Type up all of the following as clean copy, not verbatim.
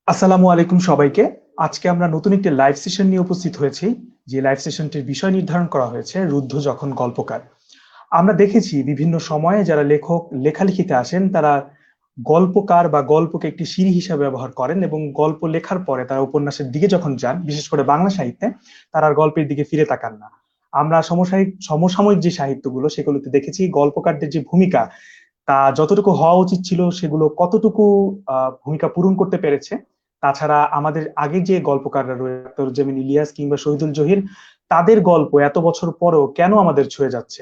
আসসালামু আলাইকুম সবাইকে। আজকে আমরা নতুন একটি লাইভ সেশন নিয়ে উপস্থিত হয়েছি। যে লাইভ সেশনটির বিষয় নির্ধারণ করা হয়েছে রুদ্ধ যখন গল্পকার। আমরা দেখেছি বিভিন্ন সময়ে যারা লেখক লেখালেখিতে আসেন তারা গল্পকার বা গল্পকে একটি সিঁড়ি হিসাবে ব্যবহার করেন এবং গল্প লেখার পরে তারা উপন্যাসের দিকে যখন যান, বিশেষ করে বাংলা সাহিত্যে, তারা আর গল্পের দিকে ফিরে তাকান না। আমরা সমসাময়িক যে সাহিত্যগুলো সেগুলোতে দেখেছি গল্পকারদের যে ভূমিকা তা যতটুকু হওয়া উচিত ছিল সেগুলো কতটুকু ভূমিকা পূরণ করতে পেরেছে। তাছাড়া আমাদের আগে যে গল্পকাররা রয়েছে আক্তার উজ্জামান ইলিয়াস কিংবা শহীদুল জহির, তাদের গল্প এত বছর পরেও কেন আমাদের ছুঁয়ে যাচ্ছে,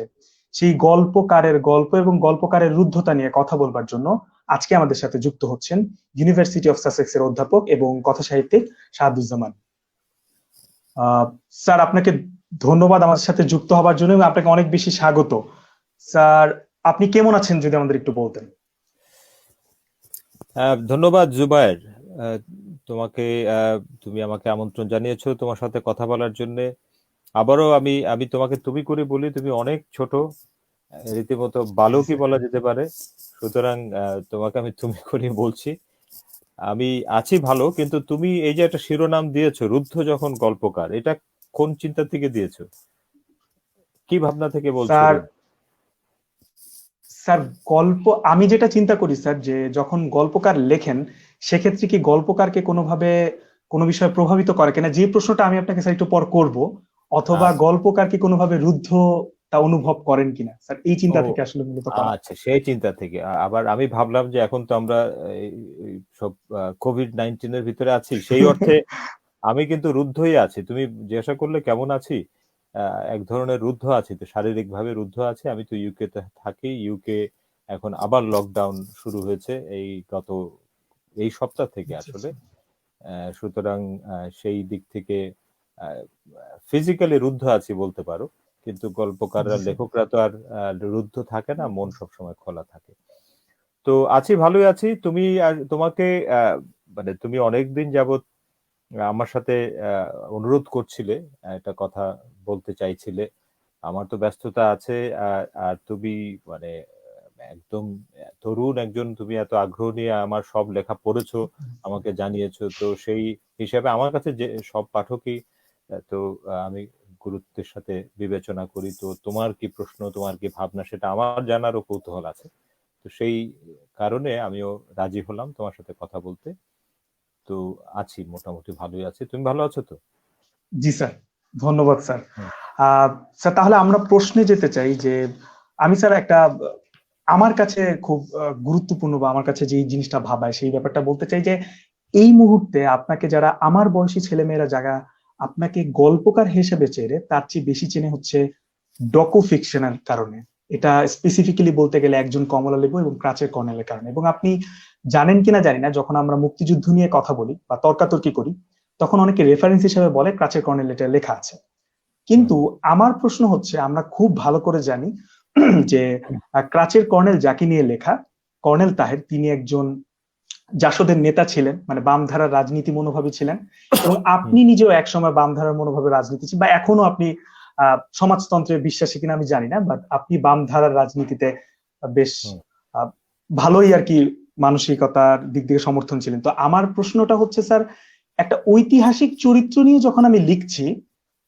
সেই গল্পকারের গল্প এবং গল্পকারের রুদ্ধতা নিয়ে কথা বলবার জন্য আজকে আমাদের সাথে যুক্ত হচ্ছেন ইউনিভার্সিটি অফ সাসেক্স এর অধ্যাপক এবং কথাসাহিত্যিক শাহাদুজ্জামান। স্যার, আপনাকে ধন্যবাদ আমাদের সাথে যুক্ত হবার জন্য এবং আপনাকে অনেক বেশি স্বাগত। স্যার, আপনি কেমন আছেন যদি আমাদের একটু বলতেন। ধন্যবাদ জুবায়ের। আহ, তোমাকে তুমি আমাকে আমন্ত্রণ জানিয়েছো তোমার সাথে কথা বলার জন্য। আবারও আমি আমি তোমাকে তুমি করে বলি, তুমি অনেক ছোট, রীতিমতো জি বালকই স্যার। বলা যেতে পারে। সুতরাং তোমাকে আমি তুমি করে বলছি। আমি আছি ভালো, কিন্তু তুমি এই যে একটা শিরোনাম দিয়েছো রুদ্ধ যখন গল্পকার, এটা কোন চিন্তা থেকে দিয়েছো? কি ভাবনা থেকে বলছো স্যার, রুদ্ধ? স্যার গল্প আমি যেটা চিন্তা করি স্যার, যে যখন গল্পকার লেখেন সেক্ষেত্রে কি গল্পকারকে কোনোভাবে কোনো বিষয় প্রভাবিত করে কিনা, যে প্রশ্নটা আমি আপনাকে স্যার একটু পর করব, অথবা আচ্ছা। গল্পকার কি কোনোভাবে রুদ্ধ তা অনুভব করেন কিনা, স্যার এই ও, চিন্তা থেকে আসলে মূলত করা। আচ্ছা, সেই চিন্তা থেকে। আবার আমি ভাবলাম যে এখন তো আমরা এই সব কোভিড-19 এর ভিতরে আছি, সেই অর্থে আমি কিন্তু রুদ্ধই আছি। তুমি জিজ্ঞাসা করলে কেমন আছি, এক ধরনের রুদ্ধ আছি, তো শারীরিক ভাবে রুদ্ধ আছি। আমি তো ইউকে তে থাকি। ইউকে এখন আবার লকডাউন শুরু হয়েছে এই সপ্তাহ থেকে আচ্ছা, আসলে। আচ্ছা। সুতরাং সেই দিক থেকে ফিজিক্যালি রুদ্ধ আছি বলতে পারো। কিন্তু গল্পকাররা, জি স্যার। লেখকরা তো আর রুদ্ধ থাকে না, মন সবসময় খোলা থাকে। তো আছি, ভালোই আছি। তুমি আর তোমাকে আহ, মানে তুমি অনেকদিন যাবত আমার সাথে অনুরোধ করছিলে, একটা কথা বলতে চাইছিলে। আমার তো ব্যস্ততা আছে। আর তুমি মানে একদম তরুণ একজন, তুমি এত আগ্রহ নিয়ে আমার সব লেখা পড়েছো, আমাকে জানিয়েছো। তো সেই হিসাবে আমার কাছে যে সব পাঠকই তো আমি গুরুত্বের সাথে বিবেচনা করি। তো তোমার কি প্রশ্ন, তোমার কি ভাবনা, সেটা আমার জানারও কৌতূহল আছে। তো সেই কারণে আমিও রাজি হলাম তোমার সাথে কথা বলতে। তো আছি, মোটামুটি ভালোই আছি। তুমি ভালো আছো তো? জি স্যার, ধন্যবাদ স্যার। হুম। আহ স্যার, তাহলে আমরা প্রশ্নে যেতে চাই যে আমি স্যার একটা আমার কাছে খুব গুরুত্বপূর্ণ বা আমার কাছে যে জিনিসটা ভাবায় সেই ব্যাপারটা বলতে চাই যে এই মুহূর্তে আপনাকে যারা আমার বয়সী ছেলেমেয়েরা যারা আপনাকে গল্পকার হিসেবে চেনে তার চেয়ে বেশি চেনে হচ্ছে ডকু ফিকশনের কারণে। এটা স্পেসিফিক্যালি বলতে গেলে একজন কমলা লেবু এবং ক্রাচের কর্নেলের কারণে। এবং আপনি জানেন কিনা জানি না, যখন আমরা মুক্তিযুদ্ধ নিয়ে কথা বলি বা তর্কাতর্কি করি তখন অনেকে রেফারেন্স হিসেবে বলে ক্রাচের কর্নেল এটা লেখা আছে। হুম। কিন্তু আমার প্রশ্ন হচ্ছে, আমরা খুব ভালো করে জানি যে ক্রাচের কর্নেল যাকে নিয়ে লেখা, কর্নেল তাহের, তিনি একজন জাসদের নেতা ছিলেন, মানে বামধারার রাজনীতি মনোভাবী ছিলেন। এবং হুম। আপনি নিজেও একসময় বামধারার মনোভাবে রাজনীতি বা এখনো আপনি সমাজতন্ত্রে বিশ্বাসী কিনা আমি জানি না, বাট আপনি বামধারার রাজনীতিতে বেশ হুম। আহ, ভালোই আর কি মানসিকতার দিক থেকে সমর্থন ছিলেন। তো আমার প্রশ্নটা হচ্ছে স্যার, একটা ঐতিহাসিক চরিত্র নিয়ে যখন আমি লিখছি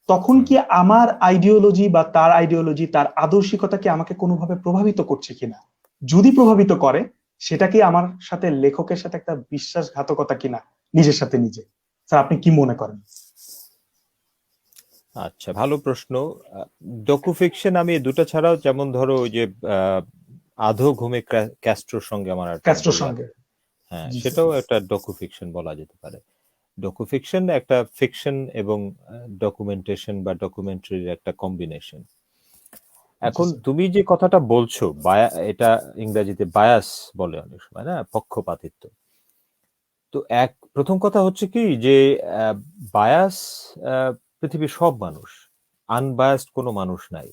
তখন হুম। কি আমার আইডিওলজি বা তার আইডিওলজি, তার আদর্শিকতা কি আমাকে কোনোভাবে প্রভাবিত করছে কিনা? যদি প্রভাবিত করে, সেটা কি আমার সাথে লেখকের সাথে একটা বিশ্বাসঘাতকতা কিনা নিজের সাথে নিজে? স্যার, আপনি কি মনে করেন? আচ্ছা, ভালো প্রশ্ন। ডকু ফিকশন আমি দুটো ছাড়াও, যেমন ধরো ওই যে আহ, আধো ঘুমে ক্যাস্ট্রোর সঙ্গে আমার একটা ক্যাস্ট্রোর বই সঙ্গে। আছে। হ্যাঁ, জি স্যার। সেটাও একটা ডকু ফিকশন বলা যেতে পারে। ডকু ফিকশন একটা ফিকশন এবং ডকুমেন্টেশন বা ডকুমেন্টারির একটা কম্বিনেশন। জি এখন স্যার। তুমি যে কথাটা বলছো, এটা ইংরেজিতে বায়াস বলে অনেক সময়, না, পক্ষপাতিত্ব। তো প্রথম কথা হচ্ছে কি যে বায়াস, পৃথিবীর সব মানুষ, আনবায়াসড কোনো মানুষ নাই।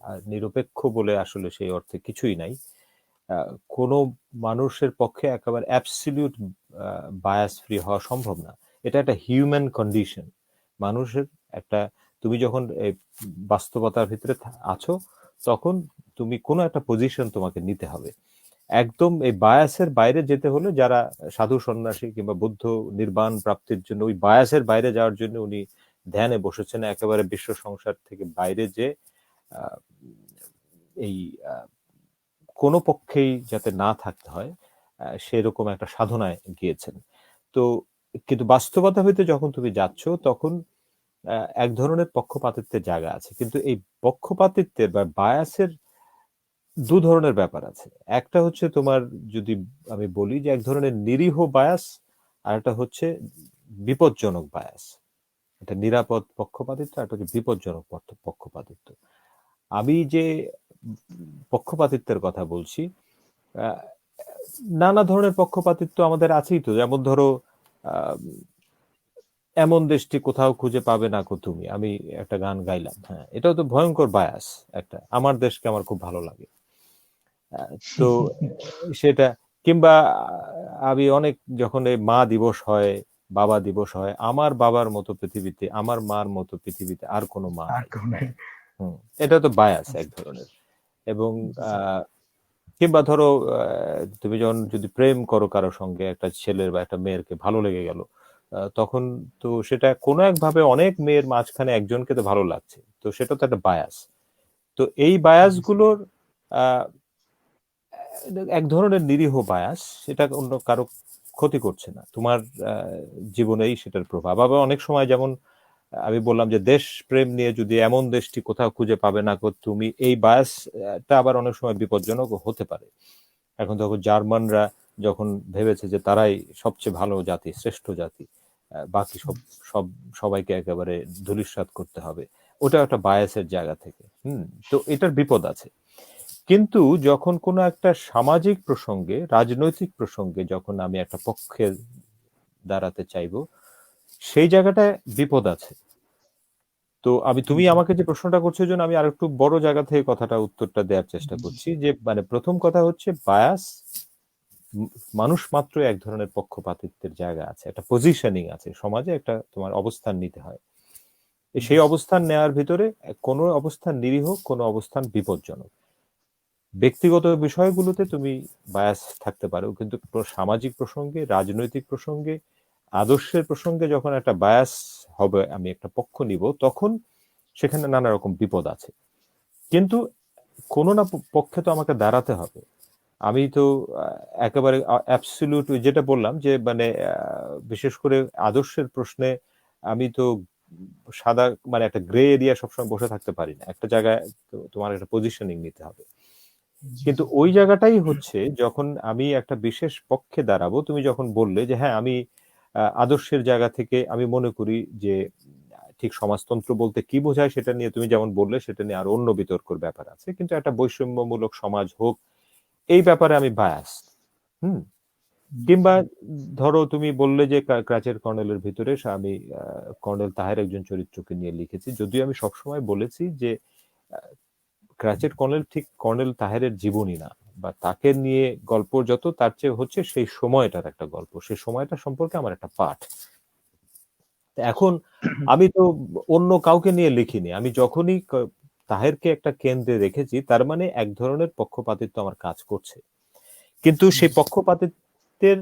আর নিরপেক্ষ বলে আসলে সেই অর্থে কিছুই নাই। কোনো মানুষের পক্ষে একেবারে অ্যাবসলিউট বায়াস ফ্রি হওয়া সম্ভব না। এটা একটা হিউম্যান কন্ডিশন। মানুষের একটা, তুমি যখন এই বাস্তবতার ভিতরে আছো, তখন তুমি কোনো একটা পজিশন তোমাকে নিতে হবে। একদম এই বায়াসের বাইরে যেতে হলে, যারা সাধু সন্ন্যাসী কিংবা বুদ্ধ নির্বাণ প্রাপ্তির জন্য ওই বায়াসের বাইরে যাওয়ার জন্য উনি ধ্যানে বসেছেন, একেবারে বিশ্ব সংসার থেকে বাইরে, যে আহ, এই কোনো পক্ষেই যাতে না থাকতে হয় সেরকম একটা সাধনায় গিয়েছেন। তো কিন্তু বাস্তবতা হইতে যখন তুমি যাচ্ছ, তখন এক ধরনের পক্ষপাতিত্বের জায়গা আছে। কিন্তু এই পক্ষপাতিত্বের বা বায়াসের দু ধরনের ব্যাপার আছে। একটা হচ্ছে তোমার, যদি আমি বলি যে এক ধরনের নিরীহ বায়াস, আর একটা হচ্ছে বিপজ্জনক বায়াস। এটা নিরাপদ পক্ষপাতিত্ব, আর একটা হচ্ছে বিপজ্জনক পক্ষপাতিত্ব। আমি যে পক্ষপাতিত্বের কথা বলছি, আহ, নানা ধরনের পক্ষপাতিত্ব আমাদের আছেই তো। যেমন ধরো, আহ, এমন দেশটি কোথাও খুঁজে পাবে না কো তুমি, আমি একটা গান গাইলাম, হ্যাঁ, এটাও তো ভয়ঙ্কর বায়াস একটা। আমার দেশকে আমার খুব ভালো লাগে। তো সেটা, কিংবা আমি অনেক, যখন এই মা দিবস হয়, বাবা দিবস হয়, আমার বাবার মতো পৃথিবীতে, আমার মার মতো পৃথিবীতে আর কোনো মা আর নাই। কেউ নাই। হুম, এটা তো বায়াস এক আচ্ছা, ধরনের। এবং জি স্যার। কিংবা ধরো, তুমি যখন যদি প্রেম করো কারোর সঙ্গে, একটা ছেলের বা একটা মেয়েরকে ভালো লেগে গেল, তখন তো সেটা কোনো একভাবে অনেক মেয়ের মাঝখানে একজনকে তো ভালো লাগছে, তো সেটা তো একটা বায়াস। তো এই বায়াস জি স্যার। গুলোর আহ, এক ধরনের নিরীহ বায়াস, সেটা অন্য কারো ক্ষতি করছে না, তোমার আহ, জীবনেই সেটার প্রভাব। আবার অনেক সময়, যেমন আমি বললাম যে দেশ প্রেম নিয়ে, যদি এমন দেশটি কোথাও খুঁজে পাবে না গো তুমি, এই বায়াসটা আবার অনেক সময় বিপজ্জনক হতে পারে। এখন দেখো, জার্মানরা যখন ভেবেছে যে তারাই সবচেয়ে ভালো জাতি, শ্রেষ্ঠ জাতি, বাকি সব সব সবাইকে একেবারে ধূলিসাৎ করতে হবে, ওটা একটা বায়াসের জায়গা থেকে। তো এটার বিপদ আছে। কিন্তু যখন কোনো একটা সামাজিক প্রসঙ্গে, রাজনৈতিক প্রসঙ্গে যখন আমি একটা পক্ষে দাঁড়াতে চাইবো, সেই জায়গাটায় বিপদ আছে। তো তুমি জি আমাকে যে প্রশ্নটা করছো, এই জন্য আমি আর একটু বড় জায়গা থেকে কথাটা, উত্তরটা দেওয়ার চেষ্টা জি করছি। স্যার। যে মানে প্রথম কথা হচ্ছে, বায়াস, মানুষ মাত্রই এক ধরনের পক্ষপাতিত্বের জায়গা আছে, একটা পজিশনিং আছে সমাজে, একটা তোমার অবস্থান নিতে হয়। জি সেই স্যার। অবস্থান নেওয়ার ভিতরে কোনো অবস্থান নিরীহ, কোনো অবস্থান বিপজ্জনক। ব্যক্তিগত বিষয়গুলোতে তুমি বায়াস থাকতে পারো, কিন্তু সামাজিক প্রসঙ্গে, রাজনৈতিক প্রসঙ্গে, আদর্শের প্রসঙ্গে যখন একটা বায়াস হবে, আমি একটা পক্ষ নিব, তখন সেখানে নানা রকম বিপদ আছে। কিন্তু কোনো না পক্ষে তো আমাকে দাঁড়াতে হবে। আমি তো একেবারে অ্যাবসলিউট, যেটা বললাম যে মানে বিশেষ করে আদর্শের প্রশ্নে আমি তো সাদা, মানে একটা গ্রে এরিয়া সবসময় বসে থাকতে পারি না, একটা জায়গায় তোমার একটা পজিশনিং নিতে হবে। জি কিন্তু স্যার। ওই জায়গাটাই হচ্ছে, যখন আমি একটা বিশেষ পক্ষে দাঁড়াবো, তুমি যখন বললে যে হ্যাঁ, আমি আদর্শের জায়গা থেকে আমি মনে করি যে ঠিক সমাজতন্ত্র বলতে কি বোঝায় সেটা নিয়ে তুমি যেমন বললে, সেটা নিয়ে আর অন্য বিতর্কের ব্যাপার আছে, কিন্তু একটা বৈষম্যমূলক সমাজ হোক, এই ব্যাপারে আমি বায়াস। হুম। কিংবা ধরো, তুমি বললে যে ক্রাচের কর্নেলের ভিতরে আমি কর্নেল তাহের একজন চরিত্রকে নিয়ে লিখেছি, যদিও আমি সবসময় বলেছি যে ক্রাচেট কর্নেল ঠিক কর্নেল তাহেরের জীবনী না, বা তাকে নিয়ে গল্প যত, তার চেয়ে হচ্ছে সেই সময়টার একটা গল্প, সেই সময়টা সম্পর্কে আমার একটা পাঠ। এখন আমি তো অন্য কাউকে নিয়ে লিখিনি, আমি যখনই তাহেরকে একটা কেন্দ্রে রেখেছি, তার মানে এক ধরনের পক্ষপাতিত্ব আমার কাজ করছে। কিন্তু সেই জি স্যার। পক্ষপাতিত্বের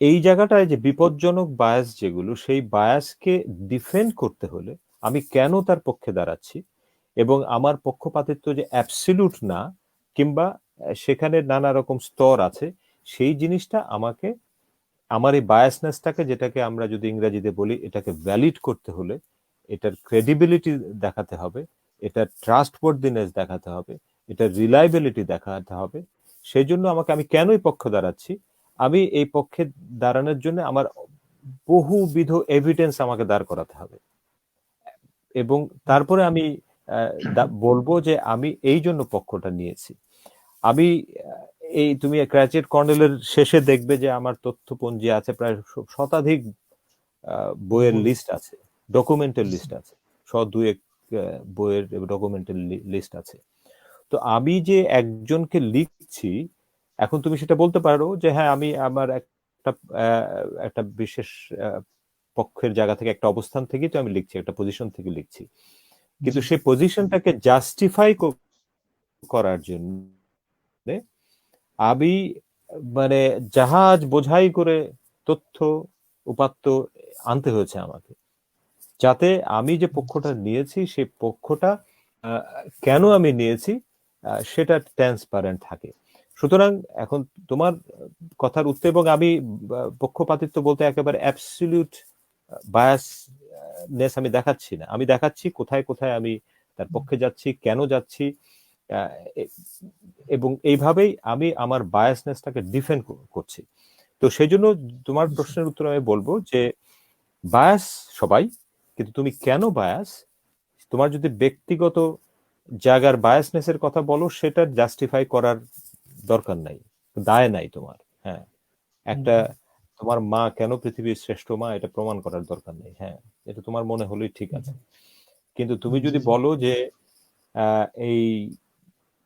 এই জায়গাটায় যে বিপজ্জনক বায়াস যেগুলো, সেই বায়াসকে ডিফেন্ড করতে হলে আমি কেন তার পক্ষে দাঁড়াচ্ছি, এবং আমার পক্ষপাতিত্ব যে অ্যাবসলিউট না, কিংবা সেখানে নানা রকম স্তর আছে, সেই জিনিসটা আমাকে, আমার এই বায়াসনেসটাকে, যেটাকে আমরা যদি ইংরেজিতে বলি, এটাকে ভ্যালিড করতে হলে, এটার ক্রেডিবিলিটি দেখাতে হবে, এটার ট্রাস্টওয়ার্দিনেস দেখাতে হবে, এটার রিলায়েবিলিটি দেখাতে হবে। সেই জন্য আমি কেনই পক্ষ দাঁড়াচ্ছি, আমি এই পক্ষে দাঁড়ানোর জন্য আমার বহুবিধ এভিডেন্স আমাকে দাঁড় করাতে হবে। এবং তারপরে আমি বলবো যে আমি এই জন্য পক্ষটা নিয়েছি। আমি এই, তুমি ক্র্যাচেট কর্নেলের শেষে দেখবে যে আমার তথ্যপঞ্জি আছে প্রায় শতাধিক বইয়ের বই। লিস্ট আছে, ডকুমেন্টের জি লিস্ট স্যার। আছে, দুয়েক বইয়ের ডকুমেন্টের লিস্ট আছে। তো আমি যে একজনকে লিখছি, এখন তুমি সেটা বলতে পারো যে হ্যাঁ, আমি আমার একটা আহ, একটা বিশেষ পক্ষের জায়গা থেকে, একটা অবস্থান থেকে তো আমি লিখছি, একটা পজিশন থেকে লিখছি। কিন্তু জি সেই পজিশনটাকে জাস্টিফাই করার জন্য আমি মানে জাহাজ বোঝাই করে তথ্য উপাত্ত আনতে হয়েছে আমাকে, যাতে আমি যে পক্ষটা নিয়েছি সেই পক্ষটা আহ, কেন আমি নিয়েছি সেটা ট্রান্সপারেন্ট থাকে। সুতরাং এখন তোমার কথার উত্তর, এবং আমি পক্ষপাতিত্ব বলতে একেবারে অ্যাবসলিউট বায়াসনেস আমি দেখাচ্ছি না, আমি দেখাচ্ছি কোথায় কোথায় আমি তার পক্ষে যাচ্ছি, কেন যাচ্ছি, আহ, এ- এবং এইভাবেই আমি আমার বায়াসনেসটাকে ডিফেন্ড করছি। তো সেই জন্য তোমার প্রশ্নের উত্তর আমি বলবো যে বায়াস সবাই, কিন্তু তুমি কেন বায়াস, তোমার যদি ব্যক্তিগত জায়গার বায়াসনেসের কথা বলো সেটা জাস্টিফাই করার দরকার নাই, দায় নাই তোমার। হ্যাঁ, একটা তোমার মা কেন পৃথিবীর শ্রেষ্ঠ মা এটা প্রমাণ করার দরকার নেই। হ্যাঁ, এটা তোমার মনে হলেই ঠিক আছে। কিন্তু তুমি জি যদি জি বলো যে এই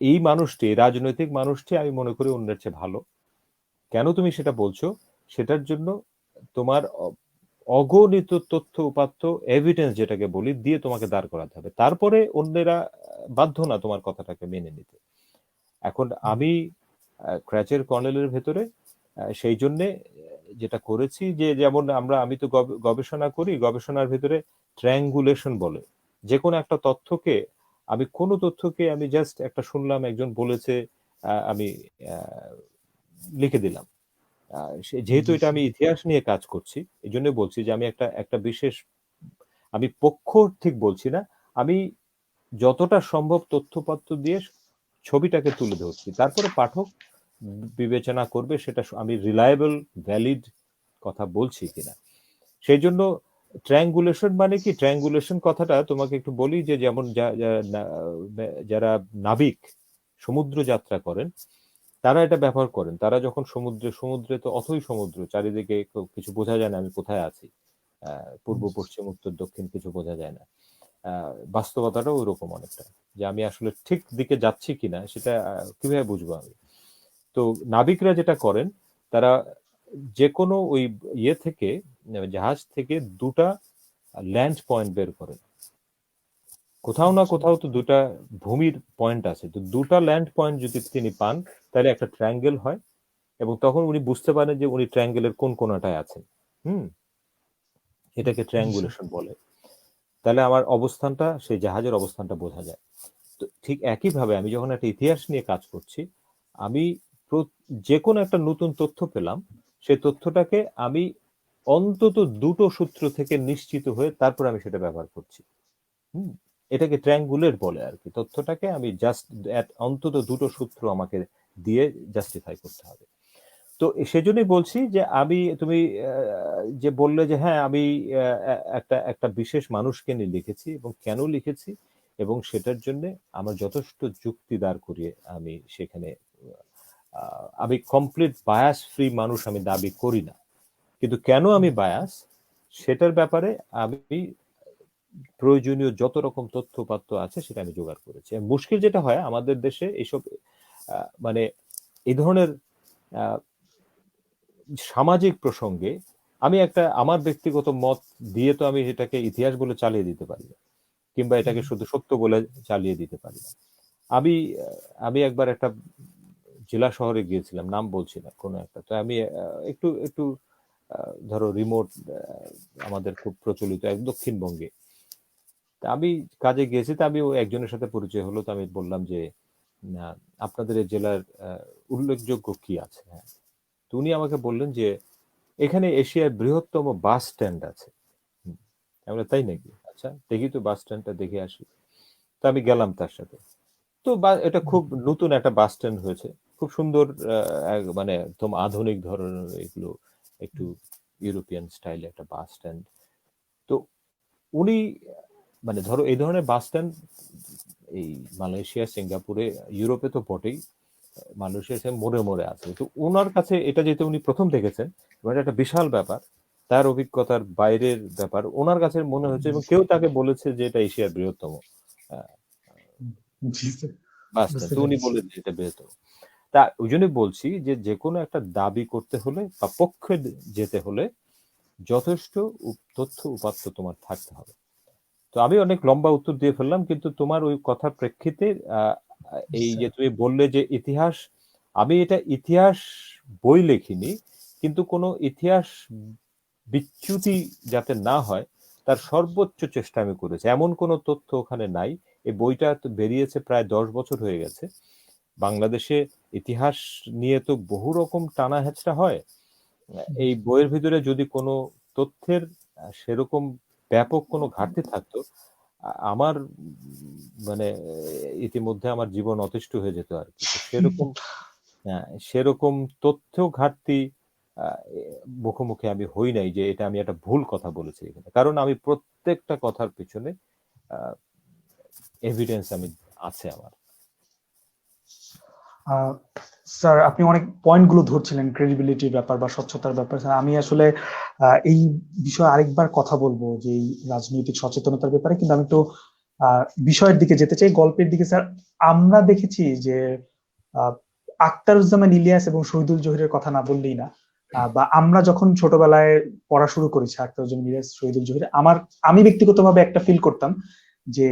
এই মানুষটি, রাজনৈতিক মানুষটি আমি মনে করি অন্যের চেয়ে ভালো, কেন তুমি সেটা বলছো, সেটার জন্য তোমার অগণিত তথ্য উপাত্ত এভিডেন্স যেটাকে বলি দিয়ে তোমাকে দাঁড় করাতে হবে, তারপরে অন্যেরা বাধ্য না তোমার কথাটাকে মেনে নিতে। এখন আমি ক্র্যাচের কর্নেলের ভেতরে সেই জন্যে যেটা করেছি যে, যেমন আমি তো গবেষণা করি, গবেষণার ভেতরে ট্রায়াঙ্গুলেশন বলে, যে কোনো একটা তথ্যকে, আমি কোনো তথ্যকে আমি জাস্ট একটা শুনলাম একজন বলেছে, আমি আহ, লিখে দিলাম। যেহেতু জি এটা জি আমি ইতিহাস নিয়ে কাজ করছি, এই জন্য বলছি যে আমি একটা একটা বিশেষ, আমি পক্ষ ঠিক বলছি না, আমি যতটা সম্ভব তথ্যপত্র দিয়ে ছবিটাকে তুলে ধরছি, তারপরে পাঠক বিবেচনা করবে সেটা আমি রিলায়েবল ভ্যালিড কথা বলছি কিনা। সেই জন্য ট্রায়াঙ্গুলেশন মানে কি, ট্রায়াঙ্গুলেশন কথাটা তোমাকে একটু বলি যে, যেমন যারা নাবিক সমুদ্র যাত্রা করেন তারা এটা ব্যবহার করেন, তারা যখন সমুদ্রে, সমুদ্রে তো অথই সমুদ্র, চারিদিকে কিছু বোঝা যায় না আমি কোথায় আছি, পূর্ব পশ্চিম উত্তর দক্ষিণ কিছু বোঝা যায় না। বাস্তবতাটাও ওইরকম অনেকটা, যে আমি আসলে ঠিক দিকে যাচ্ছি কিনা সেটা কিভাবে বুঝবো আমি। তো নাবিকরা যেটা করেন, তারা যে কোনো ওই ইয়ে থেকে, জাহাজ থেকে দুটা ল্যান্ড পয়েন্ট বের করেন, কোথাও না আচ্ছা কোথাও তো দুটা ভূমির পয়েন্ট আছে, তো দুটা ল্যান্ড পয়েন্ট যদি তিনি পান তাহলে একটা ট্রায়াঙ্গেল হয়, এবং তখন উনি বুঝতে পারেন যে উনি ট্রায়াঙ্গেলের কোন কোনাটায় আছেন। হুম, এটাকে জি স্যার ট্রায়াঙ্গুলেশন বলে। তাহলে আমার অবস্থানটা, সেই জাহাজের অবস্থানটা বোঝা যায়। তো ঠিক একইভাবে আমি যখন একটা ইতিহাস নিয়ে কাজ করছি, আমি যে কোনো একটা নতুন তথ্য পেলাম, সেই তথ্যটাকে আমি অন্তত দুটো সূত্র থেকে নিশ্চিত হয়ে তারপর আমি সেটা ব্যবহার করছি। হুম, এটাকে ট্রায়াঙ্গুলেট বলে আর কি, তথ্যটাকে আমি জাস্ট অন্তত দুটো সূত্র আমাকে দিয়ে জাস্টিফাই করতে হবে। তো সেজন্যই বলছি যে আমি, তুমি যে বললে যে হ্যাঁ আমি একটা একটা বিশেষ মানুষকে নিয়ে লিখেছি এবং কেন লিখেছি, এবং সেটার জন্য আমার যথেষ্ট যুক্তি দাঁড় করিয়ে আমি সেখানে, আমি কমপ্লিট বায়াস ফ্রি মানুষ আমি দাবি করি না, কিন্তু কেন আমি বায়াস সেটার ব্যাপারে আমি প্রয়োজনীয় যত রকম তথ্য উপাত্ত আছে সেটা আমি জোগাড় করেছি। আর মুশকিল যেটা হয় আমাদের দেশে এইসব মানে এই ধরনের আহ, সামাজিক প্রসঙ্গে আমি একটা আমার ব্যক্তিগত মত দিয়ে তো আমি এটাকে ইতিহাস বলে চালিয়ে দিতে পারি না, কিংবা এটাকে শুধু সত্য বলে চালিয়ে দিতে পারি না। আমি আমি একবার একটা জেলা শহরে গিয়েছিলাম, নাম বলছি না, কোনো একটা, তো আমি একটু একটু ধরো রিমোট, আমাদের খুব প্রচলিত এক দক্ষিণবঙ্গে, তা আমি কাজে গিয়েছি, তা আমি ওই একজনের সাথে পরিচয় হলো, তো আমি বললাম যে না, আপনাদের এই জেলার উল্লেখযোগ্য কি আছে। হ্যাঁ, তো উনি আমাকে বললেন যে এখানে এশিয়ার বৃহত্তম বাস স্ট্যান্ড আছে। হুম, আমি বললাম, তাই নাকি, আচ্ছা দেখি তো বাস স্ট্যান্ডটা দেখে আসি। তো আমি গেলাম তার সাথে। তো এটা খুব নতুন একটা বাস স্ট্যান্ড হয়েছে, খুব সুন্দর, মানে একদম আধুনিক ধরনের এগুলো, একটু ইউরোপিয়ান স্টাইলে একটা বাস স্ট্যান্ড। তো উনি, মানে ধরো এই ধরনের বাস স্ট্যান্ড এই মালয়েশিয়া, সিঙ্গাপুরে, ইউরোপে তো বটেই, মালয়েশিয়া মোড়ে মোড়ে আছে। তো ওনার কাছে এটা যেহেতু উনি প্রথম দেখেছেন এবং এটা একটা বিশাল ব্যাপার, তার অভিজ্ঞতার বাইরের ব্যাপার ওনার কাছে মনে হচ্ছে, এবং কেউ তাকে বলেছে যে এটা এশিয়ার বৃহত্তম আহ, জি স্যার বাস স্ট্যান্ড, বুঝতে তো উনি পেরেছি বললেন যে এটা বৃহত্তম। তা ওই জন্যই বলছি যে যে কোনো একটা দাবি করতে হলে বা পক্ষে যেতে হলে যথেষ্ট তথ্য উপাত্ত তোমার থাকতে হবে। তো আমি অনেক লম্বা উত্তর দিয়ে ফেললাম, কিন্তু তোমার ওই কথার প্রেক্ষিতে এই যে স্যার তুমি বললে যে ইতিহাস আমি এটা ইতিহাস বই লিখিনি, কিন্তু কোনো ইতিহাস বিচ্যুতি যাতে না হয় তার সর্বোচ্চ চেষ্টা আমি করেছি। এমন কোনো তথ্য ওখানে নাই। এই বইটা তো বেরিয়েছে প্রায় 10 বছর হয়ে গেছে। বাংলাদেশে ইতিহাস নিয়ে তো বহু রকম টানা হেঁচড়া হয়। এই বইয়ের ভিতরে যদি কোনো তথ্যের সেরকম ব্যাপক কোনো ঘাটতি থাকতো, আমার মানে ইতিমধ্যে আমার জীবন অতিষ্ঠ হয়ে যেত আর কি। তো সেরকম সেরকম তথ্য ঘাটতি মুখোমুখি আমি হই নাই যে এটা আমি একটা ভুল কথা বলেছি এখানে, কারণ আমি প্রত্যেকটা কথার পিছনে এভিডেন্স আমি আছে আমার। স্যার, আপনি অনেক পয়েন্টগুলো ধরছিলেন, ক্রেডিবিলিটির ব্যাপার বা স্বচ্ছতার ব্যাপার। স্যার, আমি আসলে এই বিষয়ে আরেকবার কথা বলবো যে এই রাজনৈতিক সচেতনতার ব্যাপারে, কিন্তু আমি তো বিষয়ের দিকে যেতে চাই, গল্পের দিকে। স্যার, আমরা দেখেছি যে আহ, আখতারুজ্জামান ইলিয়াস এবং শহীদুল জহিরের কথা না বললেই না। বা আমরা যখন ছোটবেলায় পড়া শুরু করেছি আখতারুজ্জামান ইলিয়াস, শহীদুল জহির, আমি ব্যক্তিগতভাবে একটা ফিল করতাম যে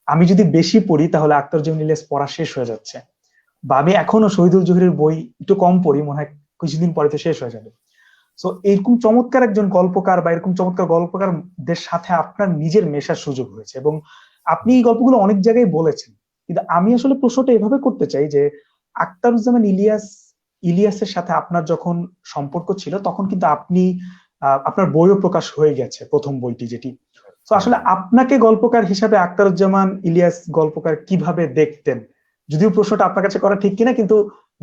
আমি যদি বেশি পড়ি তাহলে আখতারুজ্জামান ইলিয়াস পড়া শেষ হয়ে যাচ্ছে, বা আমি এখনো শহীদুল জহিরের বই একটু কম পড়ি, মনে হয় কিছুদিন পরে তো শেষ হয়ে যাবে। তো এরকম চমৎকার একজন গল্পকার বা এরকম চমৎকার গল্পকারদের সাথে আপনার নিজের মেশার সুযোগ হয়েছে, এবং আপনি এই গল্পগুলো অনেক জায়গায় বলেছেন। কিন্তু আমি আসলে প্রশ্নটা এভাবে করতে চাই যে আখতারুজ্জামান ইলিয়াসের সাথে আপনার যখন সম্পর্ক ছিল, তখন কিন্তু আপনি আপনার বইও প্রকাশ হয়ে গেছে, প্রথম বইটি যেটি। তো আসলে আপনাকে গল্পকার হিসাবে আখতারুজ্জামান ইলিয়াস গল্পকার কিভাবে দেখতেন? যদিও প্রশ্নটা আপনার কাছে করা ঠিক কিনা, কিন্তু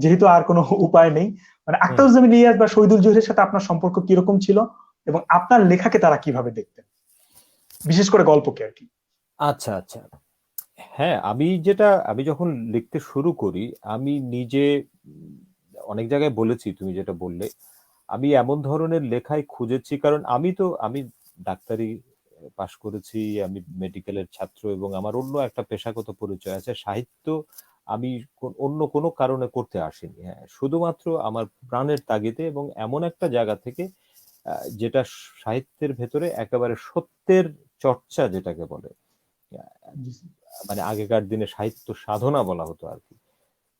যেহেতু আর কোনো উপায় নেই, মানে আখতারুজ্জামান ইলিয়াস বা শহীদুল জহিরের সাথে আপনার সম্পর্ক কিরকম ছিল, এবং আপনার লেখাকে তারা কিভাবে দেখতেন, বিশেষ করে গল্পকে আর কি? আচ্ছা আচ্ছা, হ্যাঁ, আমি যখন লিখতে শুরু করি, আমি নিজে অনেক জায়গায় বলেছি, তুমি যেটা বললে, আমি এমন ধরনের লেখাই খুঁজেছি, কারণ আমি ডাক্তারি পাশ করেছি, আমি মেডিকেলের ছাত্র, এবং আমার অন্য একটা পেশাগত পরিচয় আছে। সাহিত্য আমি অন্য কোনো কারণে করতে আসিনি, হ্যাঁ, শুধুমাত্র আমার প্রাণের তাগিদে, এবং এমন একটা জায়গা থেকে যেটা সাহিত্যের ভেতরে একেবারে সত্যের চর্চা যেটাকে বলে, মানে আগেকার দিনে সাহিত্য সাধনা বলা হতো আর কি।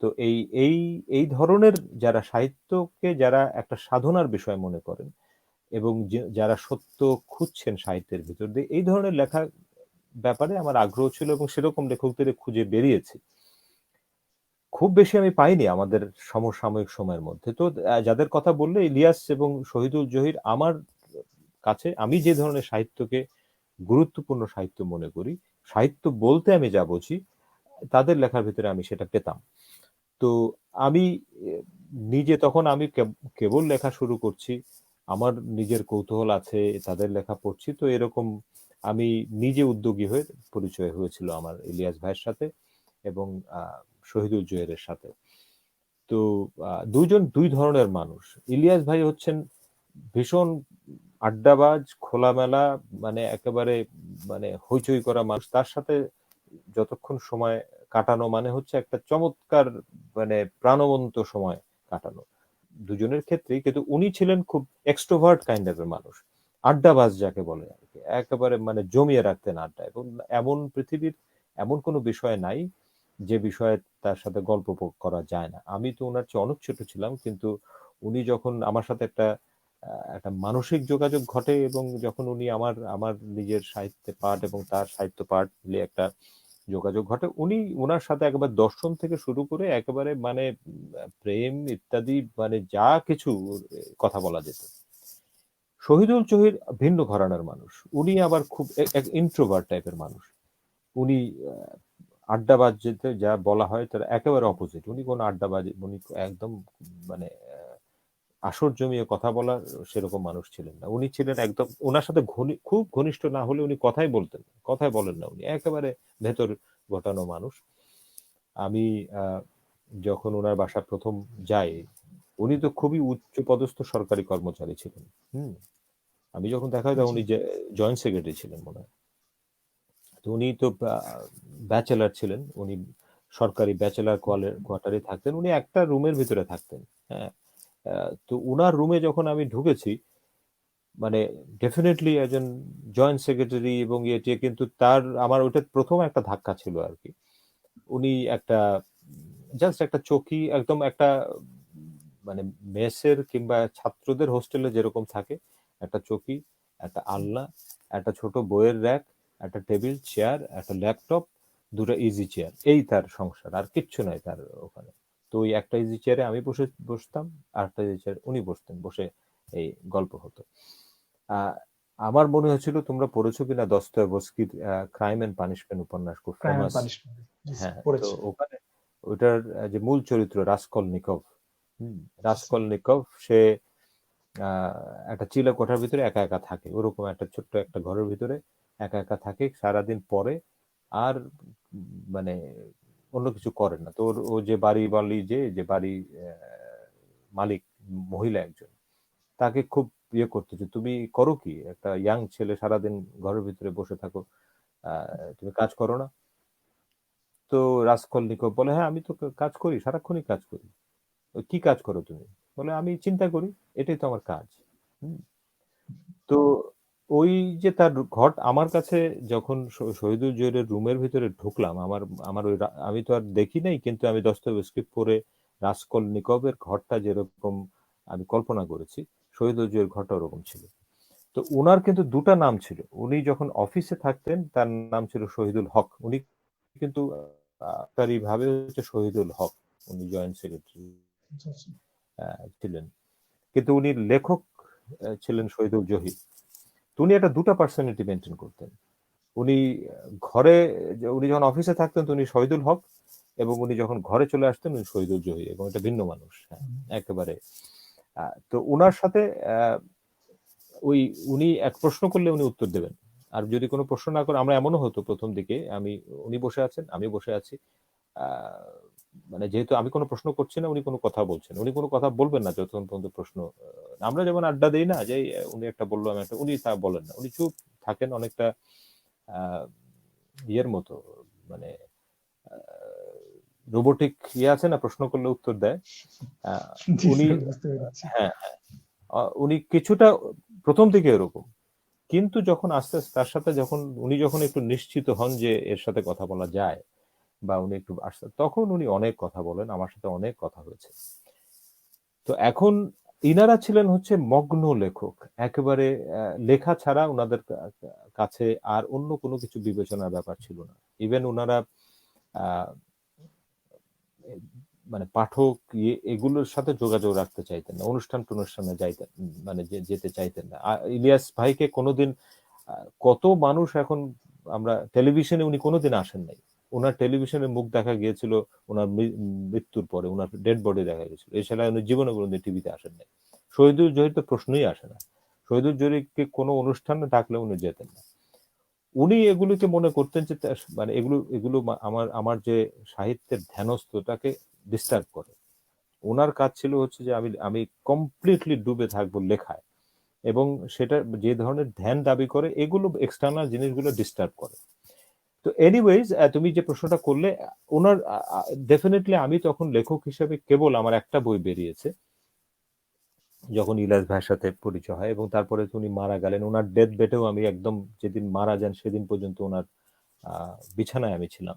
তো এই এই এই ধরনের যারা সাহিত্যকে যারা একটা সাধনার বিষয় মনে করেন, এবং যারা সত্য খুঁজছেন সাহিত্যের ভিতর দিয়ে, এই ধরনের লেখার ব্যাপারে আমার আগ্রহ ছিল, এবং সেরকম লেখকদের খুঁজে বেরিয়েছি। খুব বেশি আমি পাইনি আমাদের সমসাময়িক সময়ের মধ্যে। তো যাদের কথা বললে, ইলিয়াস এবং শহীদুল জহির, আমার কাছে আমি যে ধরনের সাহিত্যকে গুরুত্বপূর্ণ সাহিত্য মনে করি, সাহিত্য বলতে আমি যা বুঝি, তাদের লেখার ভিতরে আমি সেটা পেতাম। তো আমি নিজে তখন আমি কেবল লেখা শুরু করছি, আমার নিজের কৌতূহল আছে, তাদের লেখা পড়ছি, তো এরকম আমি নিজে উদ্যোগী হয়ে পরিচয় হয়েছিল আমার ইলিয়াস ভাইয়ের সাথে এবং শহীদুল জুয়েলের সাথে। তো দুইজন দুই ধরনের মানুষ। ইলিয়াস ভাই হচ্ছেন ভীষণ আড্ডাবাজ, খোলামেলা, মানে একেবারে মানে হইচই করা মানুষ। তার সাথে যতক্ষণ সময় কাটানো মানে হচ্ছে একটা চমৎকার, মানে প্রাণবন্ত সময় কাটানো দুজনের ক্ষেত্রেই। কিন্তু উনি ছিলেন খুব এক্সট্রোভার্ট কাইন্ডের মানুষ, আড্ডাবাজ যাকে বলে আর কি, একেবারে মানে জমিয়ে রাখতেন আড্ডা, এবং এমন পৃথিবীর এমন কোনো বিষয় নাই যে বিষয়ে তার সাথে গল্প করা যায় না। আমি তো ওনার চেয়ে অনেক ছোট ছিলাম, কিন্তু উনি যখন আমার সাথে একটা মানসিক যোগাযোগ ঘটে, এবং যখন উনি আমার আমার নিজের সাহিত্যে পাঠ এবং তার সাহিত্য পাঠ মিলে একটা যোগাযোগ ঘটে, উনি ওনার সাথে একেবারে দর্শন থেকে শুরু করে একেবারে মানে প্রেম ইত্যাদি, মানে যা কিছু কথা বলা যেত। শহীদুল জহির ভিন্ন ঘরানার মানুষ, উনি আবার খুব ইন্ট্রোভার্ট টাইপের মানুষ। উনি আড্ডাবাজ যেতে যা বলা হয় তার একেবারে অপোজিট। উনি কোনো আড্ডাবাজ, উনি একদম মানে আসর জমিয়ে কথা বলার সেরকম মানুষ ছিলেন না। উনি ছিলেন একদম, ওনার সাথে খুব ঘনিষ্ঠ না হলে উনি কথাই বলেন না, উনি একেবারে ভেতর ঘটানো মানুষ। আমি যখন ওনার বাসা প্রথম যাই, উনি তো খুবই উচ্চ পদস্থ সরকারি কর্মচারী ছিলেন। হুম, আমি যখন দেখা হয় তখন জি। উনি জয়েন্ট সেক্রেটারি ছিলেন মনে হয়। তো উনি তো ব্যাচেলার ছিলেন, উনি সরকারি ব্যাচেলার কোয়ার্টারে থাকতেন, উনি একটা রুমের ভিতরে থাকতেন। হ্যাঁ, তো উনার রুমে যখন আমি ঢুকেছি, মানে ডেফিনেটলি একজন জয়েন্ট সেক্রেটারি এবং কিন্তু আমার ওটা প্রথম একটা ধাক্কা ছিল আর কি। উনি একটা জাস্ট একটা চৌকি, একদম একটা মানে মেসের কিংবা ছাত্রদের হোস্টেলে যেরকম থাকে, একটা চৌকি, একটা আলনা, একটা ছোট বইয়ের র্যাক, একটা টেবিল চেয়ার, একটা ল্যাপটপ, দুটো ইজি চেয়ার, এই তার সংসার, আর কিচ্ছু নাই তার ওখানে। তো ওই একটা ইজি চেয়ারে আমি বসতাম, আর একটা ইজি চেয়ারে উনি বসতেন, বসে এই গল্প হতো। আহ, আমার মনে হয়েছিল, তোমরা পড়েছো কিনা দস্তয়েভস্কির ক্রাইম এন্ড পানিশমেন্ট উপন্যাস, খুব ক্রাইম এন্ড ফেমাস। পানিশমেন্ট হ্যাঁ, তো পড়েছি। ওখানে ওইটার যে মূল চরিত্র রাসকলনিকভ, রাসকলনিকভ সে আহ, একটা চিলা কোঠার ভিতরে একা একা থাকে, ওরকম একটা ছোট্ট একটা ঘরের ভিতরে একা একা থাকে সারাদিন, পরে আর মানে অন্য কিছু করে না। তো ও যে বাড়ি বাড়ি যে বাড়ি মালিক মহিলা একজন, তাকে খুব ইয়ে করতো যে তুমি করো কি, একটা ইয়াং ছেলে সারাদিন ঘরের ভিতরে বসে থাকো, তুমি কাজ করো না? তো রাসকলনিকভ বলে, হ্যাঁ আমি তো কাজ করি, সারাক্ষণই কাজ করি। কি কাজ করো তুমি? বলে, আমি চিন্তা করি, এটাই তো আমার কাজ। হুম। তো ওই যে তার ঘট আমার কাছে, যখন শহীদুল জহিরের রুমের ভিতরে ঢুকলাম, আমার আমার ওই আমি তো আর দেখি নাই, কিন্তু আমি দস্তয়েভস্কি পড়ে রাসকলনিকভের ঘরটা যেরকম আমি কল্পনা করেছি, শহীদুল জহির ঘরটা ওরকম ছিল। তো উনার কিন্তু দুটা নাম ছিল। উনি যখন অফিসে থাকতেন তার নাম ছিল শহীদুল হক, উনি কিন্তু তারই ভাবে হচ্ছে শহীদুল হক, উনি জয়েন্ট সেক্রেটারি আচ্ছা, আচ্ছা। ছিলেন, কিন্তু উনি লেখক ছিলেন শহীদুল জহির। তো উনি একটা দুটা পার্সোনালিটি মেনটেন করতেন। উনি ঘরে, উনি যখন অফিসে থাকতেন তো উনি শহীদুল হক, এবং উনি যখন ঘরে চলে আসতেন উনি শহীদুল জহির, এবং এটা ভিন্ন মানুষ, হ্যাঁ, একেবারে। তো উনার সাথে আহ, ওই উনি এক প্রশ্ন করলে উনি উত্তর দেবেন, আর যদি কোনো প্রশ্ন না করে, আমরা এমনও হতো প্রথম দিকে, উনি বসে আছেন, আমি বসে আছি, আহ, মানে যেহেতু আমি কোনো প্রশ্ন করছি না, উনি কোনো কথা বলছেন, উনি কোনো কথা বলবেন না যতক্ষণ পর্যন্ত প্রশ্ন, আমরা যেমন আড্ডা দেই না যে উনি একটা বললো আমি একটা, উনি তা বলেন না, উনি চুপ থাকেন অনেকটা আহ, ইয়ের মতো, মানে রোবোটিক ইয়ে আছে না, প্রশ্ন করলে উত্তর দেয়। আহ, জি উনি, স্যার, বুঝতে পেরেছি। হ্যাঁ, উনি কিছুটা প্রথম দিকে এরকম, কিন্তু যখন আস্তে আস্তে তার সাথে যখন উনি যখন একটু নিশ্চিত হন যে এর সাথে কথা বলা যায়, বা উনি একটু আসতে, তখন উনি অনেক কথা বলেন, আমার সাথে অনেক কথা হয়েছে। তো এখন ইনারা ছিলেন হচ্ছে মগ্ন লেখক, একেবারে লেখা ছাড়া ওনাদের কাছে আর অন্য কোনো কিছু বিবেচনার ব্যাপার ছিল না। ইভেন ওনারা আহ, মানে পাঠক এগুলোর সাথে যোগাযোগ রাখতে চাইতেন না, অনুষ্ঠান টনুষ্ঠানে যাইতেন, মানে যেতে চাইতেন না। ইলিয়াস ভাইকে কোনোদিন কত মানুষ এখন, আমরা টেলিভিশনে উনি কোনোদিন আসেন নাই, ওনার টেলিভিশনে মুখ দেখা গিয়েছিল ওনার মৃত্যুর পরে, ওনার ডেড বডি দেখা গেছিল, এছাড়া উনি জীবনে কোনোদিন টিভিতে আসেন নাই। শহীদুল জহির তো প্রশ্নই আসে না, শহীদুল জহিরকে কোনো অনুষ্ঠানে ডাকলে উনি যেতেন না। উনি এগুলিকে মনে করতেন যে মানে এগুলো এগুলো আমার আমার যে সাহিত্যের ধ্যানস্থটাকে ডিস্টার্ব করে। ওনার কাজ ছিল হচ্ছে যে আমি আমি কমপ্লিটলি ডুবে থাকবো লেখায়, এবং সেটা যে ধরনের ধ্যান দাবি করে, এগুলো এক্সটার্নাল জিনিসগুলো ডিস্টার্ব করে। তো এনিওয়েজ, তুমি যে প্রশ্নটা করলে, ওনার ডেফিনেটলি আমি তখন লেখক হিসেবে কেবল আমার একটা বই বেরিয়েছে যখন ইলাস ভাইয়ের সাথে পরিচয় হয়, এবং তারপরে উনি মারা গেলেন, ওনার ডেথ বেডেও আমি একদম যেদিন মারা যান সেদিন পর্যন্ত ওনার বিছানায় আমি ছিলাম,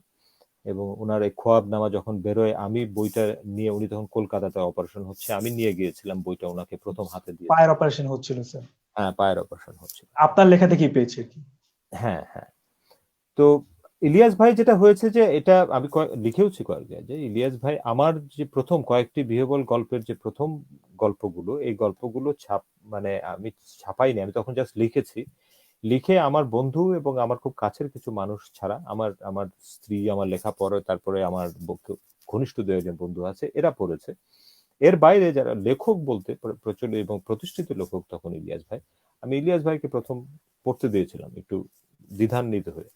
এবং ওনার এই খোয়াবনামা যখন বেরোয়, আমি বইটা নিয়ে, উনি তখন কলকাতাতে অপারেশন হচ্ছে, আমি নিয়ে গিয়েছিলাম বইটা, ওনাকে প্রথম হাতে পায়ের দিয়েছিলাম। অপারেশন হচ্ছিল স্যার? হ্যাঁ, পায়ের অপারেশন হচ্ছিল। আপনার লেখা থেকেই পেয়েছি আর কি। হ্যাঁ, হ্যাঁ। তো ইলিয়াস ভাই যেটা হয়েছে যে, এটা আমি লিখেওছি কয়েক জায়গায়, যে ইলিয়াস ভাই আমার যে প্রথম কয়েকটি বিহবল গল্পের যে প্রথম গল্পগুলো, এই গল্পগুলো মানে আমি ছাপাইনি, আমি তখন জাস্ট লিখেছি। লিখে আমার বন্ধু এবং আমার খুব কাছের কিছু মানুষ ছাড়া, আমার আমার স্ত্রী আমার লেখা পড়ে, তারপরে আমার ঘনিষ্ঠ দু একজন বন্ধু আছে, এরা পড়েছে। এর বাইরে যারা লেখক বলতে প্রচলিত এবং প্রতিষ্ঠিত লেখক, তখন ইলিয়াস ভাই। আমি ইলিয়াস ভাইকে প্রথম পড়তে দিয়েছিলাম একটু দ্বিধান্বিত হয়ে,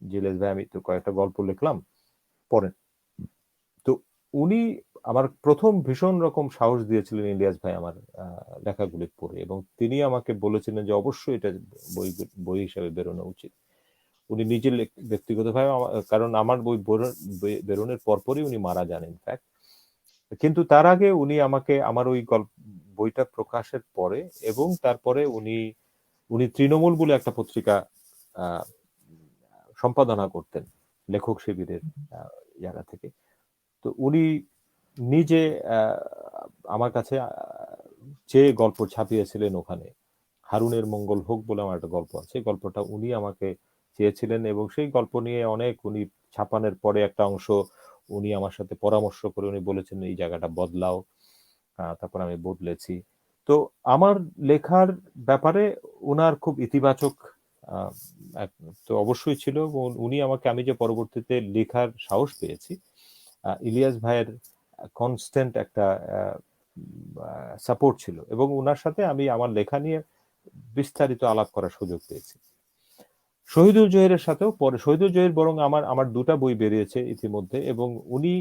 যে ইলিয়াস ভাই আমি তো কয়েকটা গল্প লিখলাম, পড়েন। তো উনি আমার প্রথম ভীষণ রকম সাহস দিয়েছিলেন ইলিয়াস ভাই আমার লেখাগুলি পড়ে, এবং তিনি আমাকে বলেছিলেন যে অবশ্যই এটা বই বই হিসাবে বেরোনো উচিত। উনি নিজে ব্যক্তিগতভাবে কারণ আমার বই বেরোনোর পরপরই উনি মারা যান ইনফ্যাক্ট, কিন্তু তার আগে উনি আমাকে আমার ওই বইটা প্রকাশের পরে, এবং তারপরে উনি উনি তৃণমূল বলে একটা পত্রিকা আহ, সম্পাদনা করতেন লেখক শিবিরের জায়গা থেকে। তো উনি নিজে আমার কাছে যে গল্প ছাপিয়েছিলেন ওখানে, হারুনের মঙ্গল হোক বলে আমার একটা গল্প আছে, গল্পটা উনি আমাকে চেয়েছিলেন এবং সেই গল্প নিয়ে অনেক উনি ছাপানোর পরে একটা অংশ উনি আমার সাথে পরামর্শ করে উনি বলেছেন এই জায়গাটা বদলাও, তারপর আমি বদলেছি। তো আমার লেখার ব্যাপারে উনার খুব ইতিবাচক আহ, তো অবশ্যই ছিল। উনি আমাকে, আমি যে পরবর্তীতে লেখার সাহস পেয়েছি, ইলিয়াস ভাইয়ের কনস্ট্যান্ট একটা সাপোর্ট ছিল এবং ওনার সাথে আমি আমার লেখা নিয়ে বিস্তারিত আলাপ করার সুযোগ পেয়েছি। শহীদুল জহিরের সাথেও পরে, শহীদুল জহির বরং আমার আমার দুটা বই বেরিয়েছে ইতিমধ্যে, এবং উনি,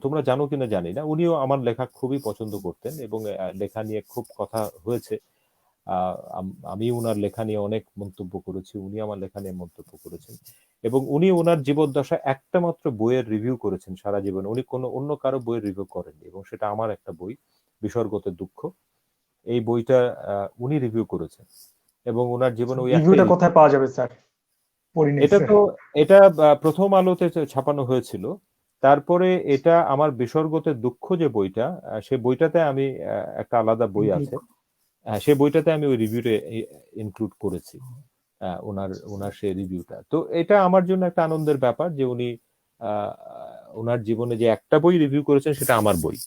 তোমরা জানো কিনা জানি না, উনিও আমার লেখা খুবই পছন্দ করতেন এবং লেখা নিয়ে খুব কথা হয়েছে। আমি উনার লেখা নিয়ে অনেক মন্তব্য করেছি, উনি আমার লেখা নিয়ে মন্তব্য করেছেন, এবং উনি ওনার জীবদ্দশা একটা মাত্র বইয়ের রিভিউ করেছেন সারা জীবনে, উনি কোনো অন্য কারো বইয়ের রিভিউ করেননি, এবং সেটা আমার একটা বই, বিসর্গতের দুঃখ। এই বইটা উনি রিভিউ করেছেন এবং ওনার জীবনে ওই রিভিউটা একটাই। কোথায় পাওয়া যাবে স্যার? পড়ি নাই এটা স্যার। তো, এটা প্রথম আলোতে ছাপানো হয়েছিল, তারপরে এটা আমার বিসর্গতের দুঃখ যে বইটা, সেই বইটাতে আমি একটা আলাদা বই আছে, সেই বইটাতে আমি ওই রিভিউটা ইনক্লুড করেছি, ওনার ওনার সেই রিভিউটা। তো এটা আমার জন্য একটা আনন্দের ব্যাপার যে উনি আহ, ওনার জীবনে যে একটা বই রিভিউ করেছেন সেটা আমার বই।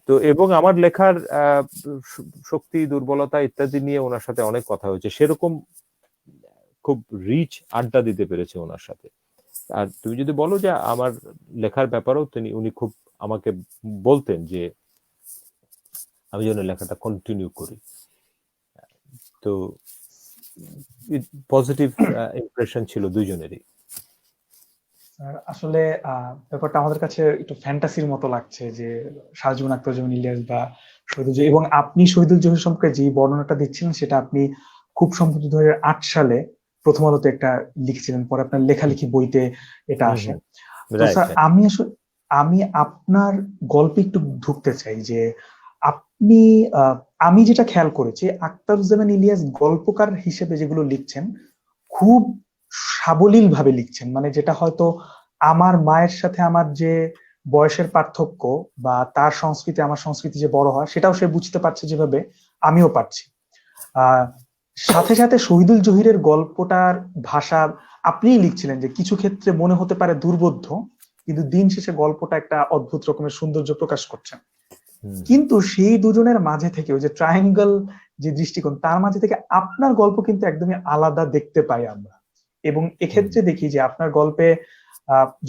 তো এবং আমার লেখার শক্তি দুর্বলতা ইত্যাদি নিয়ে ওনার সাথে অনেক কথা হয়েছে, সেরকম খুব রিচ আড্ডা দিতে পেরেছে ওনার সাথে। আর তুমি যদি বলো যে আমার লেখার ব্যাপারেও উনি খুব আমাকে বলতেন যে আমি যেন লেখাটা কন্টিনিউ করি। তো পজিটিভ ইমপ্রেশন ছিল দুইজনেরই। আসলে ব্যাপারটা আমাদের কাছে একটু ফ্যান্টাসির মতো লাগছে যে সাজুন আক্তার, যেমন ইলিয়াস বা শহীদুল জহির, এবং আপনি শহীদুল জহির সম্পর্কে যে বর্ণনাটা দিচ্ছিলেন সেটা আপনি খুব সম্ভবত 2008 সালে প্রথম আলোতে একটা লিখেছিলেন, পরে আপনার লেখালেখি বইতে এটা আসে। তো রাইট। স্যার, আমি আসলে আমি আপনার গল্পে একটু ঢুকতে চাই যে আপনি আমি যেটা খেয়াল করেছি, আখতারুজ্জামান ইলিয়াস গল্পকার হিসেবে যেগুলো লিখছেন খুব সাবলীল ভাবে লিখছেন, মানে যেটা হয়তো আমার মায়ের সাথে আমার যে বয়সের পার্থক্য বা তার সংস্কৃতি আমার সংস্কৃতি যে বড় হয় সেটাও সে বুঝতে পারছে যেভাবে আমিও পারছি। আহ সাথে সাথে শহীদুল জহিরের গল্পটার ভাষা, আপনিই লিখছিলেন যে কিছু ক্ষেত্রে মনে হতে পারে দুর্বোধ্য, কিন্তু দিন শেষে গল্পটা একটা অদ্ভুত রকমের সৌন্দর্য প্রকাশ করছেন। কিন্তু সেই দুজনের মাঝে থেকে ওই যে ট্রায়াঙ্গেল যে দৃষ্টিকোণ, তার মাঝে থেকে আপনার গল্প কিন্তু একদমই আলাদা দেখতে পাই আমরা। এবং এক্ষেত্রে দেখি যে আপনার গল্পে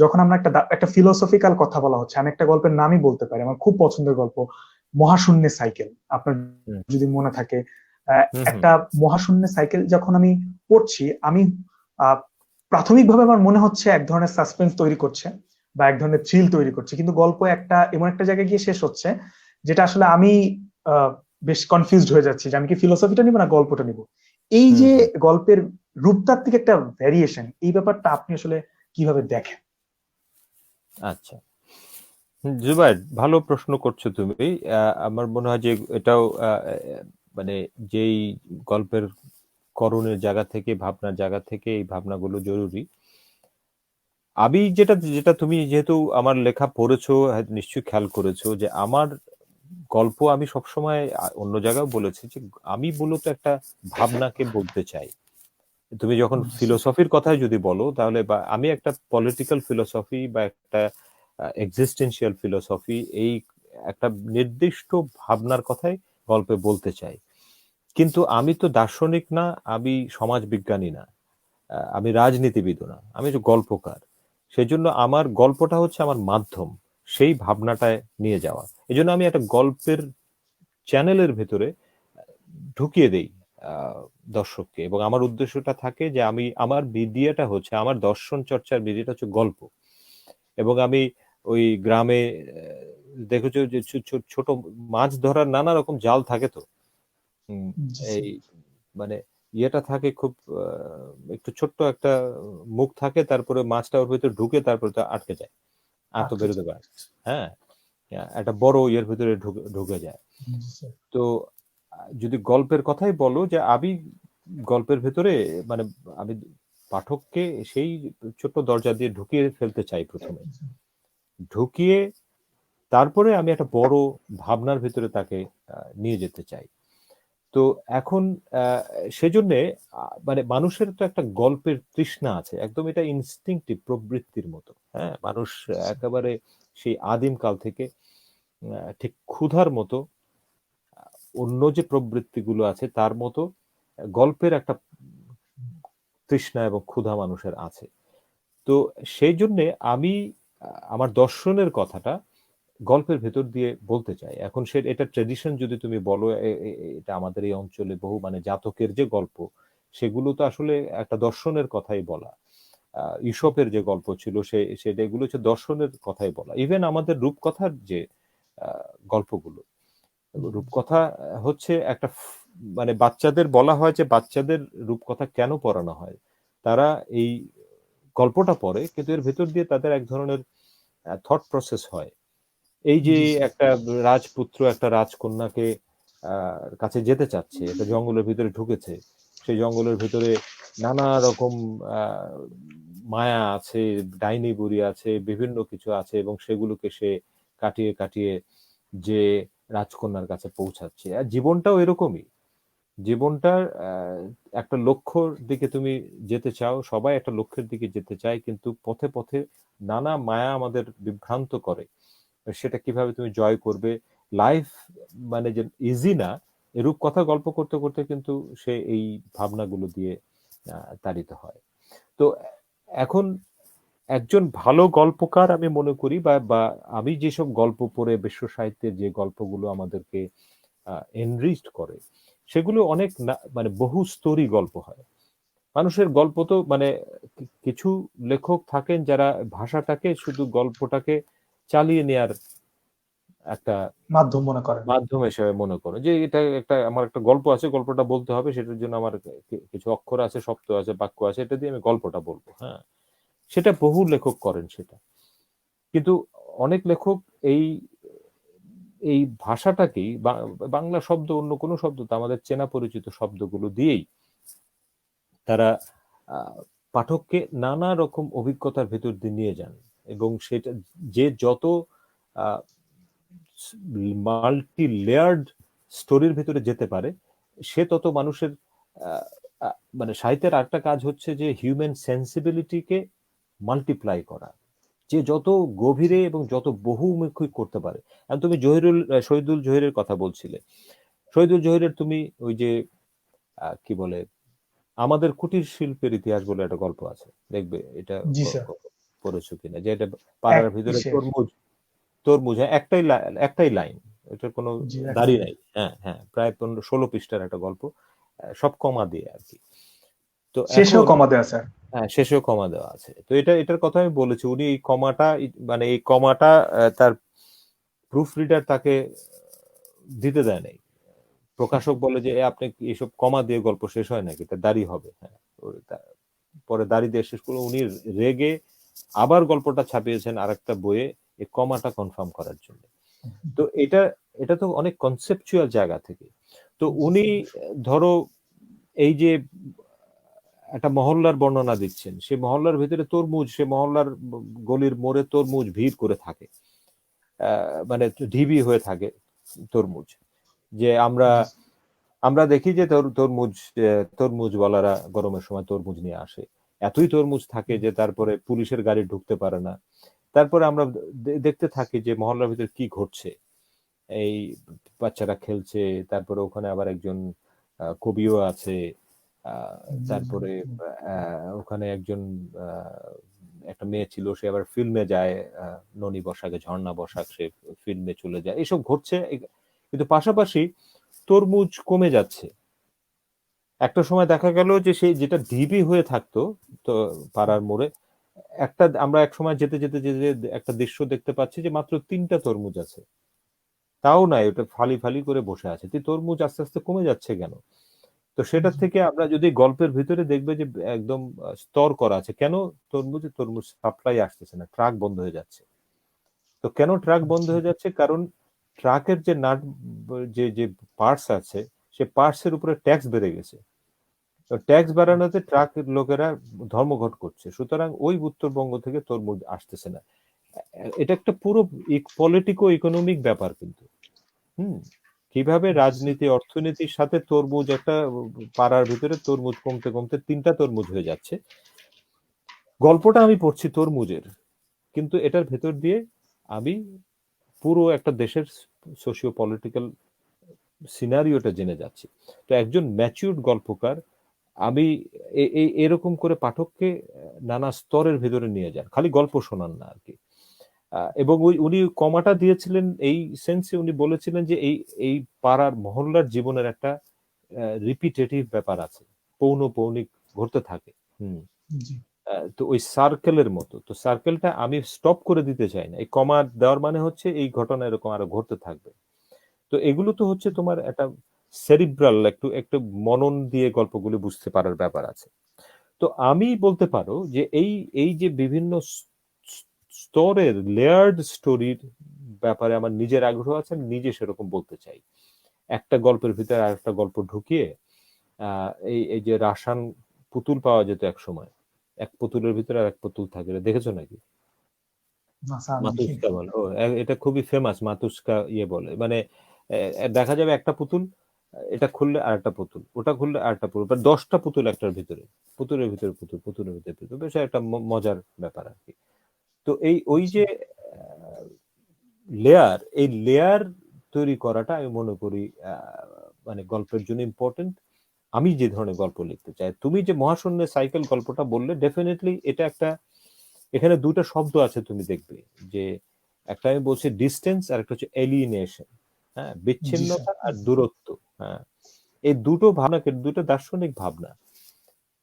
যখন আমরা একটা ফিলোসফিক্যাল কথা বলা হচ্ছে, আমি একটা গল্পের নামই বলতে পারি, আমার খুব পছন্দের গল্প, মহাশূন্যে সাইকেল, আপনার যদি মনে থাকে। একটা মহাশূন্যে সাইকেল যখন আমি পড়ছি, আমি প্রাথমিকভাবে আমার মনে হচ্ছে এক ধরনের সাসপেন্স তৈরি করছে বা এক ধরনের থ্রিল তৈরি করছে, কিন্তু গল্প একটা এমন একটা জায়গায় গিয়ে শেষ হচ্ছে যেটা আসলে আমি বেশ কনফিউজড হয়ে যাচ্ছি যে আমি কি ফিলোসফিটা নিব না গল্পটা নিব। এই যে গল্পের রূপতাত্ত্বিক একটা ভ্যারিয়েশন, এই ব্যাপারটা আপনি আসলে কিভাবে দেখেন? আচ্ছা, জুবাইর, ভালো প্রশ্ন করছো তুমি। আমার মনে হয় যে এটাও মানে যেই গল্পের করণের জায়গা থেকে, ভাবনার জায়গা থেকে এই ভাবনাগুলো জরুরি। আমি যেটা যেটা তুমি যেহেতু আমার লেখা পড়েছো, নিশ্চয়ই খেয়াল করেছো যে আমার গল্প আমি সবসময় অন্য জায়গায় বলেছি যে আমি মূলত একটা ভাবনাকে বলতে চাই। তুমি যখন ফিলোসফির কথাই যদি বলো তাহলে, বা আমি একটা পলিটিক্যাল ফিলোসফি বা একটা এক্সিস্টেন্সিয়াল ফিলোসফি, এই একটা নির্দিষ্ট ভাবনার কথাই গল্পে বলতে চাই। কিন্তু আমি তো দার্শনিক না, আমি সমাজ বিজ্ঞানী না, আমি রাজনীতিবিদও না, আমি যে গল্পকার। সেজন্য আমার গল্পটা হচ্ছে আমার মাধ্যম সেই ভাবনাটায় নিয়ে যাওয়া। এই জন্য আমি একটা গল্পের চ্যানেলের ভেতরে ঢুকিয়ে দেই দর্শককে, এবং আমার উদ্দেশ্যটা থাকে যে আমি, আমার মিডিয়াটা হচ্ছে, আমার দর্শন চর্চার মিডিয়াটা হচ্ছে গল্প। এবং আমি ওই গ্রামে দেখেছো যে ছোট মাছ ধরার নানা রকম জাল থাকে তো, এই মানে ইয়েটা থাকে খুব একটু ছোট্ট একটা মুখ থাকে, তারপরে মাছটা ওর ভিতরে ঢুকে তারপরে তো আটকে যায়, আর তো বেরোতে পারে। হ্যাঁ, একটা বড় ইয়ের ভিতরে ঢুকে যায়। তো যদি গল্পের কথাই বলো, যে আমি গল্পের ভেতরে মানে আমি পাঠককে সেই ছোট্ট দরজা দিয়ে ঢুকিয়ে ফেলতে চাই প্রথমে, ঢুকিয়ে তারপরে আমি একটা বড় ভাবনার ভিতরে তাকে নিয়ে যেতে চাই। তো এখন সেজন্যে মানে মানুষের তো একটা গল্পের তৃষ্ণা আছে, একদম এটা ইনস্টিংক্টিভ প্রবৃত্তির মতো। হ্যাঁ, মানুষ একেবারে সেই আদিম কাল থেকে ঠিক ক্ষুধার মতো অন্য যে প্রবৃত্তিগুলো আছে তার মতো গল্পের একটা তৃষ্ণা এবং ক্ষুধা মানুষের আছে। তো সেই জন্যে আমি আমার দর্শনের কথাটা গল্পের ভেতর দিয়ে বলতে চাই। এখন এটা ট্র্যাডিশন যদি তুমি বলো, এটা আমাদের এই অঞ্চলে বহু মানে জাতকের যে গল্প, সেগুলো তো আসলে একটা দর্শনের কথাই বলা। ঈশপের যে গল্প ছিল সেটা এগুলো হচ্ছে দর্শনের কথাই বলা। ইভেন আমাদের রূপকথার যে গল্পগুলো, রূপকথা হচ্ছে একটা মানে বাচ্চাদের বলা হয় যে বাচ্চাদের রূপকথা কেন পড়ানো হয়, তারা এই গল্পটা পড়ে কিন্তু এর ভেতর দিয়ে তাদের এক ধরনের থট প্রসেস হয়। এই যে জি স্যার। একটা রাজপুত্র একটা রাজকন্যাকে কাছে যেতে চাচ্ছে, একটা জঙ্গলের ভিতরে ঢুকেছে, সেই জঙ্গলের ভিতরে নানা রকম আহ, মায়া আছে, ডাইনি বুড়ি আছে, বিভিন্ন কিছু আছে এবং সেগুলোকে সে কাটিয়ে কাটিয়ে যে রাজকন্যার কাছে পৌঁছাচ্ছে। আর জীবনটাও এরকমই। জীবনটার একটা লক্ষ্যর দিকে তুমি যেতে চাও, সবাই একটা লক্ষ্যের দিকে যেতে চায়, কিন্তু পথে পথে নানা মায়া আমাদের বিভ্রান্ত করে। সেটা কিভাবে তুমি জয় করবে, লাইফ মানে যে ইজি না, এরূপ কথা গল্প করতে করতে কিন্তু সে এই ভাবনাগুলো দিয়ে তাড়িত হয়। তো এখন একজন ভালো গল্পকার আমি মনে করি, বা বা আমি যেসব গল্প পড়ে বিশ্ব সাহিত্যের যে গল্পগুলো আমাদেরকে এনরিচড করে, সেগুলো অনেক মানে বহু স্তরী গল্প হয়। মানুষের গল্প তো মানে কিছু লেখক থাকেন যারা ভাষাটাকে শুধু গল্পটাকে চালিয়ে নেয়ার একটা মাধ্যম মনে করেন। মাধ্যম হিসেবে মনে করো, যে এটা একটা আমার একটা গল্প আছে, গল্পটা বলতে হবে, সেটার জন্য আমার কিছু অক্ষর আছে, শব্দ আছে, বাক্য আছে, এটা দিয়ে আমি গল্পটা বলবো। হ্যাঁ, সেটা বহু লেখক করেন সেটা। কিন্তু অনেক লেখক এই এই ভাষাটাকেই বাংলা শব্দ অন্য কোনো শব্দ তো আমাদের চেনা পরিচিত শব্দগুলো দিয়েই তারা পাঠককে নানা রকম অভিজ্ঞতার ভেতর দিয়ে নিয়ে যান। এবং সেটা যে যত মাল্টি লেয়ার্ড স্টোরির ভিতরে যেতে পারে, সে তত মানুষের মানে সাহিত্যের আরেকটা কাজ হচ্ছে যে হিউম্যান সেন্সিবিলিটিকে মাল্টিপ্লাই করা, যে যত গভীরে এবং যত বহুমুখী করতে পারে। আর তুমি শহীদুল জহিরের কথা বলছিলে, শহীদুল জহিরের তুমি ওই যে কি বলে আমাদের কুটির শিল্পের ইতিহাস বলে একটা গল্প আছে, দেখবে এটা জি স্যার। পড়েছো কিনা, যে এটা এক পাড়ার ভিতরে ইসের। তরমুজ, তরমুজ, হ্যাঁ, একটাই লাইন, এটার কোনো জি, দাড়ি একটাই। নাই। হ্যাঁ হ্যাঁ, প্রায় 16 পৃষ্ঠার একটা গল্প, সব কমা দিয়ে আর কি। তো শেষেও এখন কমা দেয়া স্যার। হ্যাঁ, শেষেও কমা দেওয়া আছে। তো এটার কথা আমি বলেছি, উনি এই কমাটা মানে এই কমাটা তার প্রুফ রিডার তাকে দিতে দেয় নাই। প্রকাশক বলে যে আপনি এইসব কমা দিয়ে গল্প শেষ হয় নাকি, এটা দাড়ি হবে। হ্যাঁ, পরে দাড়ি দিয়ে শেষ করে উনি রেগে আবার গল্পটা ছাপিয়েছেন আরেকটা বইয়ে এই কমাটা কনফার্ম করার জন্য। তো এটা এটা তো অনেক কনসেপচুয়াল জায়গা থেকে। তো জি উনি স্যার। ধরো এই যে একটা মহল্লার বর্ণনা দিচ্ছেন, সে মহল্লার ভিতরে তরমুজ, সে মহল্লার গলির মোড়ে তরমুজ ভিড় করে থাকে, মানে ঢিবি হয়ে থাকে তরমুজ। যে আমরা জি আমরা দেখি যে তরমুজওয়ালারা গরমের সময় তরমুজ নিয়ে আসে, এতই তরমুজ থাকে যে তারপরে পুলিশের গাড়ি ঢুকতে পারে না। তারপরে আমরা দেখতে থাকি যে মহল্লার ভিতরে কি ঘটছে, এই বাচ্চারা খেলছে, তারপরে ওখানে আবার একজন কবিও আছে, জি তারপরে ওখানে একজন একটা মেয়ে ছিল, সে আবার ফিল্মে যায়, ননী বসাকে, ঝর্ণা বসাক, সে ফিল্মে চলে যায়, এসব ঘটছে। কিন্তু পাশাপাশি তরমুজ কমে যাচ্ছে। একটা সময় দেখা গেল যে সেই যেটা ঢিবি হয়ে থাকতো তো পাড়ার মোড়ে, আমরা এক সময় যেতে যেতে যেতে একটা দৃশ্য দেখতে পাচ্ছি যে মাত্র 3টা তরমুজ আছে। তাও নাই, ওটা ফালি ফালি করে বসে আছে। তরমুজ আস্তে আস্তে কমে যাচ্ছে কেন? তো সেটার জি থেকে আমরা যদি গল্পের ভিতরে দেখবে যে একদম স্তর করা আছে, কেন তরমুজ সাপ্লাই আসতেছে না, ট্রাক বন্ধ হয়ে যাচ্ছে। তো কেন ট্রাক বন্ধ জি হয়ে যাচ্ছে? কারণ ট্রাকের যে নাট, যে যে পার্টস আছে, সে পার্টস এর উপরে ট্যাক্স বেড়ে গেছে। তো ট্যাক্স বাড়ানোতে ট্রাক লোকেরা ধর্মঘট করছে, সুতরাং ওই উত্তরবঙ্গ থেকে তরমুজ আসতেছে না। এটা একটা পুরো পলিটিকো ইকোনমিক ব্যাপার কিন্তু। কিভাবে রাজনীতি অর্থনীতির সাথে তরমুজ, একটা পাড়ার ভিতরে তরমুজ কমতে কমতে 3টা তরমুজ হয়ে যাচ্ছে। গল্পটা আমি পড়ছি তরমুজের, কিন্তু এটার ভেতর দিয়ে আমি পুরো একটা দেশের সোশিও পলিটিক্যাল সিনারিওটা জেনে যাচ্ছি। তো একজন ম্যাচিউরড গল্পকার আমি এরকম করে পাঠককে নানা স্তরের ভেতরে নিয়ে যান, খালি গল্প শোনান না আর কি। এবং উনি কমাটা দিয়েছিলেন এই সেন্সে, উনি বলেছিলেন যে এই এই পাড়ার মহল্লার জীবনের একটা রিপিটেটিভ ব্যাপার আছে, পৌনঃপৌনিক ঘটতে থাকে। তো ওই সার্কেলের মতো, তো সার্কেলটা আমি স্টপ করে দিতে চাই না। এই কমা দেওয়ার মানে হচ্ছে এই ঘটনা এরকম আরো ঘটতে থাকবে। তো এগুলো তো হচ্ছে তোমার একটা সেরিব্রাল, একটু একটু মনন দিয়ে গল্পগুলো বুঝতে পারার ব্যাপার আছে। তো আমি বলতে পারো যে এই এই যে বিভিন্ন স্তরের লেয়ার্ড স্টোরির ব্যাপারে আমার নিজের আগ্রহ আছে, আমি নিজে সেরকম বলতে চাই। একটা গল্পের ভিতরে আর একটা গল্প ঢুকিয়ে এই এই যে রাসান পুতুল পাওয়া যেত এক সময়, এক পুতুলের ভিতরে আর এক পুতুল থাকে, দেখেছো নাকি? মাতুস্কা বলে, ও এটা খুবই ফেমাস, মাতুস্কা ইয়ে বলে, মানে দেখা যাবে একটা পুতুল, এটা খুললে আর একটা পুতুল, ওটা খুললে আর একটা পুতুল, 10টা পুতুল একটার ভিতরে, পুতুলের ভিতরে পুতুল, পুতুলের ভিতরে পুতুল, বেশ একটা মজার ব্যাপার আর কি। তো এই ওই যে লেয়ার, এই লেয়ার তৈরি করাটা আমি মনে করি মানে গল্পের জন্য ইম্পর্টেন্ট। আমি যে ধরনের গল্প লিখতে চাই, তুমি যে মহাশূন্যের সাইকেল গল্পটা বললে, ডেফিনেটলি এটা একটা, এখানে দুটো শব্দ আছে তুমি দেখবে, যে একটা আমি বলছি ডিস্টেন্স, আর একটা হচ্ছে এলিয়েনেশন। হ্যাঁ, বিচ্ছিন্নতা আর দূরত্ব। হ্যাঁ, এই দুটো ভাবনাকে, দুটো দার্শনিক ভাবনা,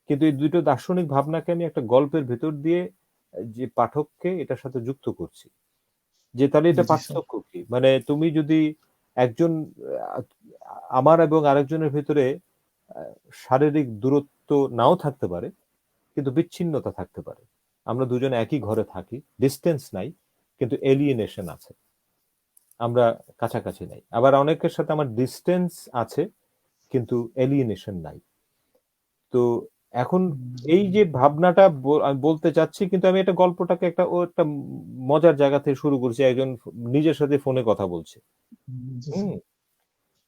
কিন্তু এই দুটো দার্শনিক ভাবনাকে আমি একটা গল্পের ভেতর দিয়ে যে পাঠককে এটার সাথে যুক্ত করছি, যে তাহলে এটা পার্থক্য কি। মানে তুমি যদি একজন, আমার এবং আরেকজনের ভিতরে শারীরিক দূরত্ব নাও থাকতে পারে, কিন্তু বিচ্ছিন্নতা থাকতে পারে, আমরা দুজনে একই ঘরে থাকি, ডিস্টেন্স নাই, কিন্তু এলিয়েনেশন আছে, আমরা কাছাকাছি নাই। আবার অনেকের সাথে আমার ডিস্টেন্স আছে কিন্তু এলিয়েনেশন নাই। তো এখন এই যে ভাবনাটা আমি বলতে চাচ্ছি, কিন্তু আমি একটা গল্পটাকে একটা মজার জায়গা থেকে শুরু করছি, একজন নিজের সাথে ফোনে কথা বলছে।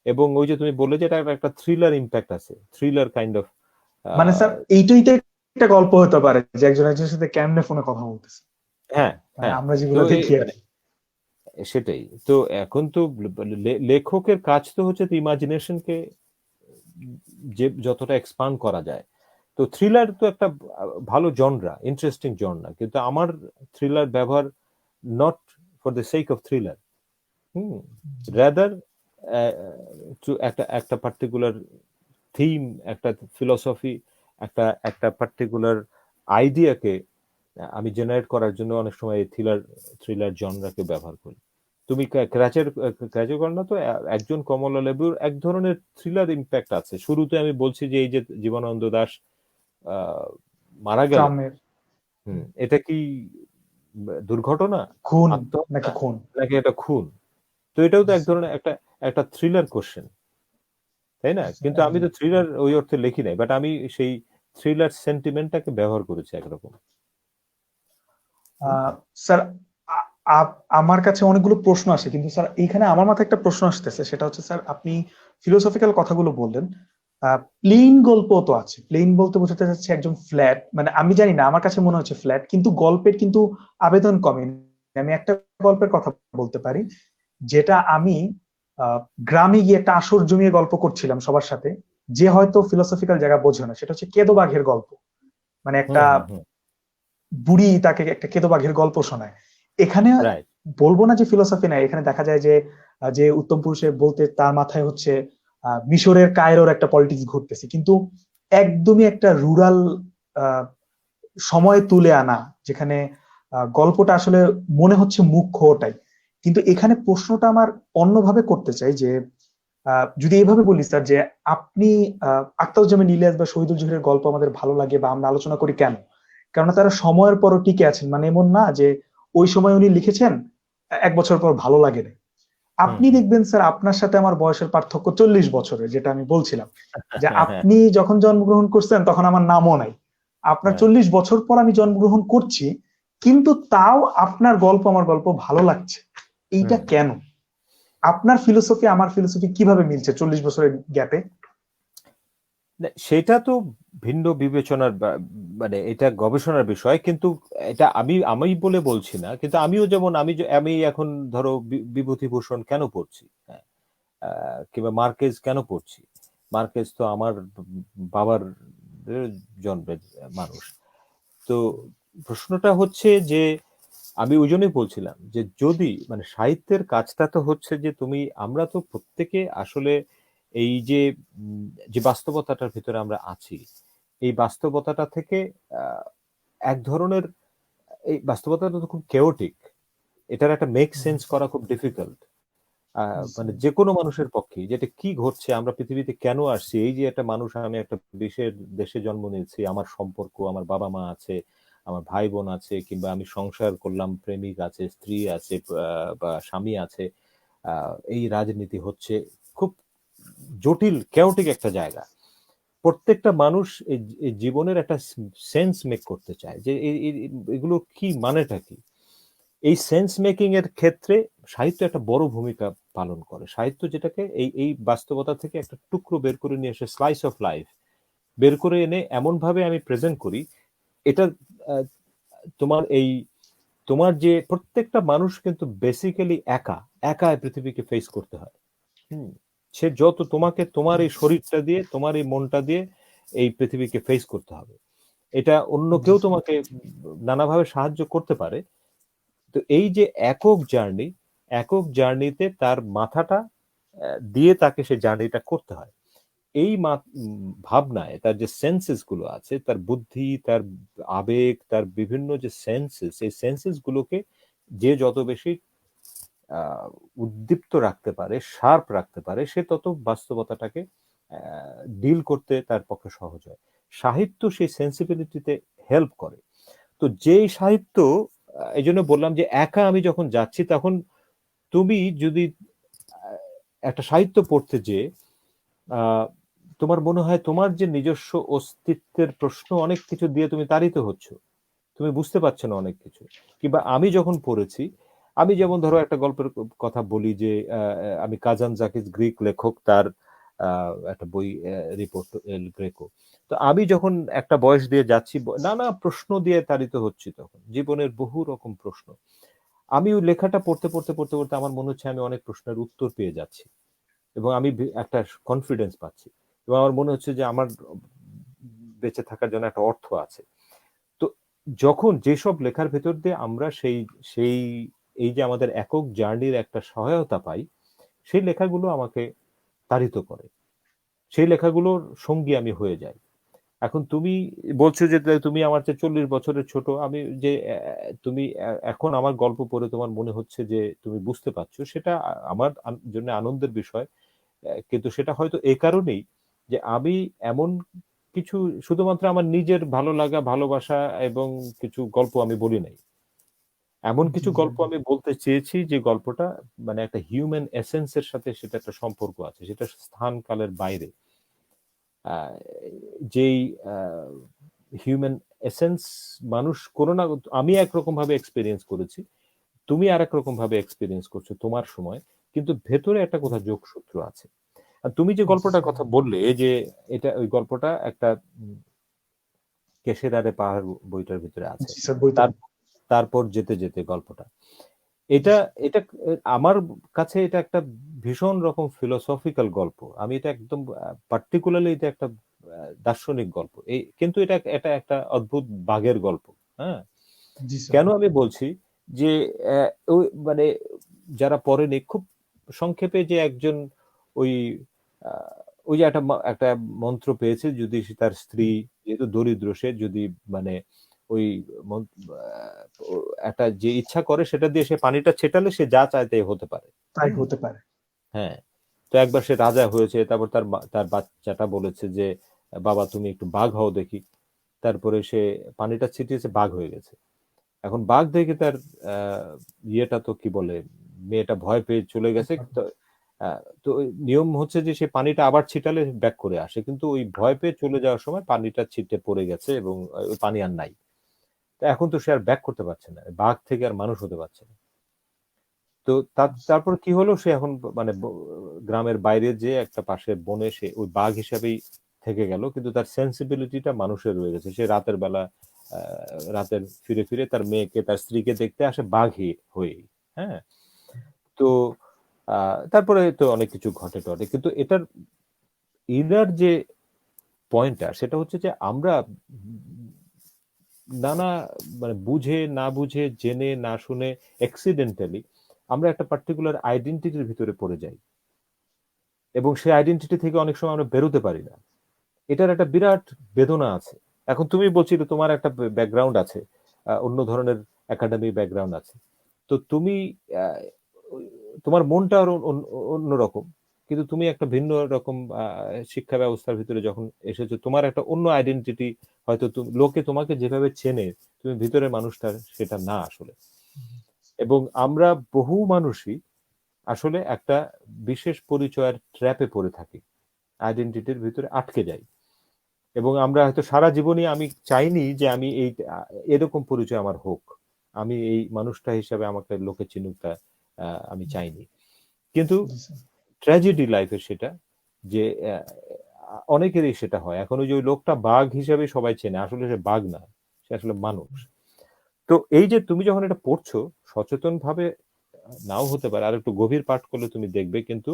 এবং ওই যে তুমি বললে যে এটা একটা থ্রিলার ইম্প্যাক্ট আছে, থ্রিলার কাইন্ড অফ, মানে স্যার এইটাই তো একটা গল্প হতে পারে যে একজন একজনের সাথে কেমনে ফোনে কথা বলতেছে। হ্যাঁ হ্যাঁ, আমরা যেগুলো দেখি আর কি। সেটাই তো। এখন তো লেখকের কাজ তো হচ্ছে ইমাজিনেশনকে যে যতটা এক্সপান্ড করা যায়। তো থ্রিলার তো একটা ভালো জনরা, ইন্টারেস্টিং জনরা, কিন্তু আমার থ্রিলার ব্যবহার not for the sake of thriller, rather একটা একটা পার্টিকুলার থিম, একটা ফিলসফি, একটা একটা পার্টিকুলার আইডিয়াকে আমি জেনারেট করার জন্য অনেক সময় থ্রিলার জনরাকে ব্যবহার করি। তুমি ক্র্যাচের করো না তো, একজন কমলা লেবুর এক ধরনের থ্রিলার ইম্প্যাক্ট আছে। শুরুতে আমি বলছি যে এই যে জীবনানন্দ দাশ মারা গেল, এটা কি দুর্ঘটনা, খুন আত্মহত্যা, নাকি খুন, নাকি এটা খুন? তো এটাও তো এক ধরনের একটা একটা থ্রিলার কোশ্চেন, তাই না? কিন্তু আমি তো থ্রিলার ওই অর্থে লিখি নাই, বাট আমি সেই থ্রিলার সেন্টিমেন্টটাকে ব্যবহার করেছি একরকম। স্যার আমার কাছে অনেকগুলো প্রশ্ন আসে, কিন্তু স্যার এইখানে আমার মাথায় একটা প্রশ্ন আসতেছে, সেটা হচ্ছে স্যার আপনি ফিলোসফিক্যাল কথাগুলো বললেন, প্লেন গল্প তো আছে। প্লেন বলতে বোঝাতে যাচ্ছে একজন ফ্ল্যাট, মানে আমি জানি না, আমার কাছে মনে হচ্ছে ফ্ল্যাট, কিন্তু গল্পের কিন্তু আবেদন কমে। আমি একটা গল্পের কথা বলতে পারি, যেটা আমি গ্রামে গিয়ে একটা আসর জমিয়ে গল্প করছিলাম সবার সাথে, যে হয়তো ফিলোসফিক্যাল জায়গা বোঝে না। সেটা হচ্ছে কেদো বাঘের গল্প। মানে একটা বুড়ি তাকে একটা কেদো বাঘের গল্প শোনায়। এখানে বলবো না যে ফিলোসফি নাই, এখানে দেখা যায় যে যে উত্তম পুরুষে বলতে তার মাথায় হচ্ছে মিশরের কায়রোর একটা পলিটিক্স ঘটতেছে, কিন্তু একদমই একটা রুরাল সময় তুলে আনা, যেখানে গল্পটা আসলে মনে হচ্ছে মুখ্য ওটাই। কিন্তু এখানে প্রশ্নটা আমার অন্যভাবে করতে চাই, যে যদি এইভাবে বলি স্যার, যে আপনি আখতারুজ্জামান ইলিয়াস বা শহীদুল জহিরের গল্প আমাদের ভালো লাগে বা আমরা আলোচনা করি কেন? কারণ তারা সময়ের পরও টিকে আছেন। মানে এমন না যে ওই সময় উনি লিখেছেন, 1 বছর পর ভালো লাগে না। আপনি দেখবেন স্যার, আপনার সাথে আমার বয়সের পার্থক্য 40 বছরের, যেটা আমি বলছিলাম, যে আপনি যখন জন্মগ্রহণ করছেন তখন আমার নামও নাই। আপনার 40 বছর পর আমি জন্মগ্রহণ করছি, কিন্তু তাও আপনার গল্প আমার গল্প ভালো লাগছে, এইটা কেন? আপনার ফিলোসফি আমার ফিলোসফি কিভাবে মিলছে 40 বছরের গ্যাপে? সেটা তো ভিন্ন বিবেচনার মানে এটা গবেষণার বিষয়, কিন্তু এটা আমি বলে বলছি না, কিন্তু আমিও যেমন আমি এখন ধরো বিভূতিভূষণ কেন পড়ছি, হ্যাঁ, কিংবা মার্কেজ কেন পড়ছি। মার্কেজ তো আমার বাবার জন্মের মানুষ। তো প্রশ্নটা হচ্ছে যে আমি ওই জন্যই বলছিলাম যে যদি মানে সাহিত্যের কাজটা তো হচ্ছে যে আমরা তো প্রত্যেকে আসলে এই যে যে বাস্তবতাটার ভিতরে আমরা আছি, এই বাস্তবতাটা থেকে আহ, এক ধরনের এই বাস্তবতাটা তো খুব কেওটিক, এটার একটা মেক সেন্স করা খুব ডিফিকাল্ট। মানে যে কোনো মানুষের পক্ষে যেটা কি ঘটছে, আমরা পৃথিবীতে কেন আসছি, এই যে একটা মানুষ, আমি একটা বিশেষ দেশে জন্ম নিয়েছি, আমার সম্পর্ক, আমার বাবা মা আছে, আমার ভাই বোন আছে, কিংবা আমি সংসার করলাম, প্রেমিক আছে, স্ত্রী আছে, বা স্বামী আছে, এই রাজনীতি হচ্ছে, খুব জটিল কেওটিক একটা জায়গা। প্রত্যেকটা মানুষ এই জীবনের একটা সেন্স মেক করতে চায় যে এগুলো কি, মানেটা কি। এই সেন্স মেকিং এর ক্ষেত্রে সাহিত্য একটা বড় ভূমিকা পালন করে। সাহিত্য যেটাকে এই এই বাস্তবতা থেকে একটা টুকরো বের করে নিয়ে এসে, স্লাইস অফ লাইফ বের করে এনে এমন ভাবে আমি প্রেজেন্ট করি, এটা আহ, তোমার যে প্রত্যেকটা মানুষ কিন্তু বেসিক্যালি একা একা এই পৃথিবীকে ফেস করতে হয়। হুম। সে যত তোমাকে তোমার এই শরীরটা দিয়ে, তোমার এই মনটা দিয়ে এই পৃথিবীকে ফেস করতে হবে। এটা অন্য কেউ তোমাকে নানাভাবে সাহায্য করতে পারে। তো এই যে একক জার্নিতে তার মাথাটা দিয়ে তাকে সে জার্নিটা করতে হয়। এই ভাবনায় তার যে সেন্সেস গুলো আছে, তার বুদ্ধি, তার আবেগ, তার বিভিন্ন যে সেন্সেস, এই সেন্সেস গুলোকে যে যত বেশি উদ্দীপ্ত রাখতে পারে, শার্প রাখতে পারে, সে তত বাস্তবতাটাকে ডিল করতে তার পক্ষে সহজ হয়। সাহিত্য সেই সেন্সিবিলিটিতে হেল্প করে। তো যেই সাহিত্য, এই জন্য বললাম যে একা আমি যখন যাচ্ছি, তখন তুমি যদি একটা সাহিত্য পড়তে যে তোমার মনে হয় তোমার যে নিজস্ব অস্তিত্বের প্রশ্ন, অনেক কিছু দিয়ে তুমি তাড়িত হচ্ছ, তুমি বুঝতে পারছো না অনেক কিছু। কিংবা আমি যখন পড়েছি, আমি যেমন ধরো একটা গল্পের কথা বলি যে আমি কাজান জাকিস, গ্রিক লেখক, তার একটা বই, রিপোর্ট এল গ্রেকো। তো আমি যখন একটা বয়স দিয়ে যাচ্ছি, নানা প্রশ্ন দিয়ে তাড়িত হচ্ছি, তখন জীবনের বহু রকম প্রশ্ন, আমি ওই লেখাটা পড়তে পড়তে পড়তে পড়তে আমার মনে হচ্ছে আমি অনেক প্রশ্নের উত্তর পেয়ে যাচ্ছি, এবং আমি একটা কনফিডেন্স পাচ্ছি, এবং আমার মনে হচ্ছে যে আমার বেঁচে থাকার জন্য একটা অর্থ আছে। তো যখন যেসব লেখার ভেতর দিয়ে আমরা সেই সেই এই যে আমাদের একক জার্নির একটা সহায়তা পাই, সেই লেখাগুলো আমাকে তাড়িত করে, সেই লেখাগুলোর সঙ্গী আমি হয়ে যাই। এখন তুমি বলছো যে তুমি আমার চেয়ে 40 বছরের ছোট, আমি যে তুমি এখন আমার গল্প পড়ে তোমার মনে হচ্ছে যে তুমি বুঝতে পারছো, সেটা আমার জন্য আনন্দের বিষয়। কিন্তু সেটা হয়তো এই কারণেই যে আমি এমন কিছু, শুধুমাত্র আমার নিজের ভালো লাগা, ভালোবাসা এবং কিছু গল্প আমি বলি নাই, এমন কিছু গল্প আমি বলতে চেয়েছি যে গল্পটা মানে একটা হিউম্যান এসেন্সের সাথে সেটা একটা সম্পর্ক আছে, সেটা স্থান কালের বাইরে। আহ, যেই হিউম্যান এসেন্স মানুষ কোনো না, আমি একরকম ভাবে এক্সপিরিয়েন্স করেছি, তুমি আর এক রকম ভাবে এক্সপিরিয়েন্স করছো তোমার সময়, কিন্তু ভেতরে একটা কোথাও যোগসূত্র আছে। আর তুমি যে গল্পটার কথা বললে যে এটা, ওই গল্পটা একটা কেশেরারে পাহাড় বইটার ভিতরে আছে। জি স্যার, বইতে। তার তারপর যেতে যেতে গল্পটা, এটা এটা আমার কাছে এটা একটা ভীষণ রকম ফিলোসফিক্যাল গল্প। আমি এটা একদম পার্টিকুলারলি, এটা একটা দার্শনিক গল্প, এই কিন্তু এটা এটা একটা অদ্ভুত বাঘের গল্প। হ্যাঁ, জি স্যার। কেন আমি বলছি যে ওই মানে যারা পড়েনি, খুব সংক্ষেপে, যে একজন ওই আহ, ওই যে একটা মন্ত্র পেয়েছে, যদি সে তার স্ত্রী, যেহেতু দরিদ্র, সে যদি মানে ওই একটা যে ইচ্ছা করে সেটা দিয়ে সে পানিটা ছেটালে সে যা চায় তাই হতে পারে। তাই হতে পারে। হ্যাঁ। তো একবার সে রাজা হয়েছে, তারপর তার বাচ্চাটা বলেছে যে বাবা তুমি একটু বাঘ হও দেখি। তারপরে সে পানিটা ছিটিয়েছে, বাঘ হয়ে গেছে। এখন বাঘ দেখে তার ইয়েটা তো কি বলে, মেয়েটা ভয় পেয়ে চলে গেছে। তো তো ওই নিয়ম হচ্ছে যে সে পানিটা আবার ছিটালে ব্যাক করে আসে, কিন্তু ওই ভয় পেয়ে চলে যাওয়ার সময় পানিটা ছিটে পড়ে গেছে এবং ওই পানি আর নাই। তো এখন তো সে আর ব্যাক করতে পারছে না, বাঘ থেকে আর মানুষ হতে পারছে না। তো তারপর কি হলো, সে এখন মানে গ্রামের বাইরে যে একটা পাশে বনে সে ওই বাঘ হিসাবেই থেকে গেল, কিন্তু তার সেন্সিবিলিটিটা মানুষের রয়ে গেছে। সে রাতের বেলা রাতের ফিরে ফিরে তার মেয়েকে তার স্ত্রীকে দেখতে আসে বাঘই হয়েই। হ্যাঁ, তো তারপরে তো অনেক কিছু ঘটে টটে, কিন্তু এটার ইনার যে পয়েন্টটা সেটা হচ্ছে যে আমরা নানা মানে বুঝে না বুঝে, জেনে না শুনে, অ্যাক্সিডেন্টালি আমরা একটা পার্টিকুলার আইডেন্টিটির ভিতরে পড়ে যাই, এবং সেই আইডেন্টিটি থেকে অনেক সময় আমরা বেরোতে পারি না। এটার একটা বিরাট বেদনা আছে। এখন তুমি বলছিলে তোমার একটা ব্যাকগ্রাউন্ড আছে, অন্য ধরনের একাডেমি ব্যাকগ্রাউন্ড আছে, তো তুমি আহ, তোমার মনটা আরো অন্যরকম, কিন্তু তুমি একটা ভিন্ন রকম শিক্ষা ব্যবস্থার ভিতরে যখন এসেছো, তোমার একটা অন্য আইডেন্টিটি, হয়তো লোকে তোমাকে যেভাবে চেনে, তুমি ভিতরের মানুষটা সেটা না আসলে। এবং আমরা বহু মানুষই আসলে একটা বিশেষ পরিচয়ের ট্র্যাপে পড়ে থাকি, আইডেন্টিটির ভিতরে আটকে যাই, এবং আমরা হয়তো সারা জীবনই আমি চাইনি যে আমি এই এরকম পরিচয় আমার হোক, আমি এই মানুষটা হিসাবে আমাকে লোকে চিনুকটা আমি চাইনি। কিন্তু ট্র্যাজেডি লাইফে সেটা যে অনেকেরই সেটা হয়। এখন ওই যে ওই লোকটা বাঘ হিসাবে সবাই চেনে, আসলে সে বাঘ না, সে আসলে মানুষ। তো এই যে তুমি যখন এটা পড়ছো, সচেতন ভাবে নাও হতে পারে, আর একটু গভীর পাঠ করলে তুমি দেখবে, কিন্তু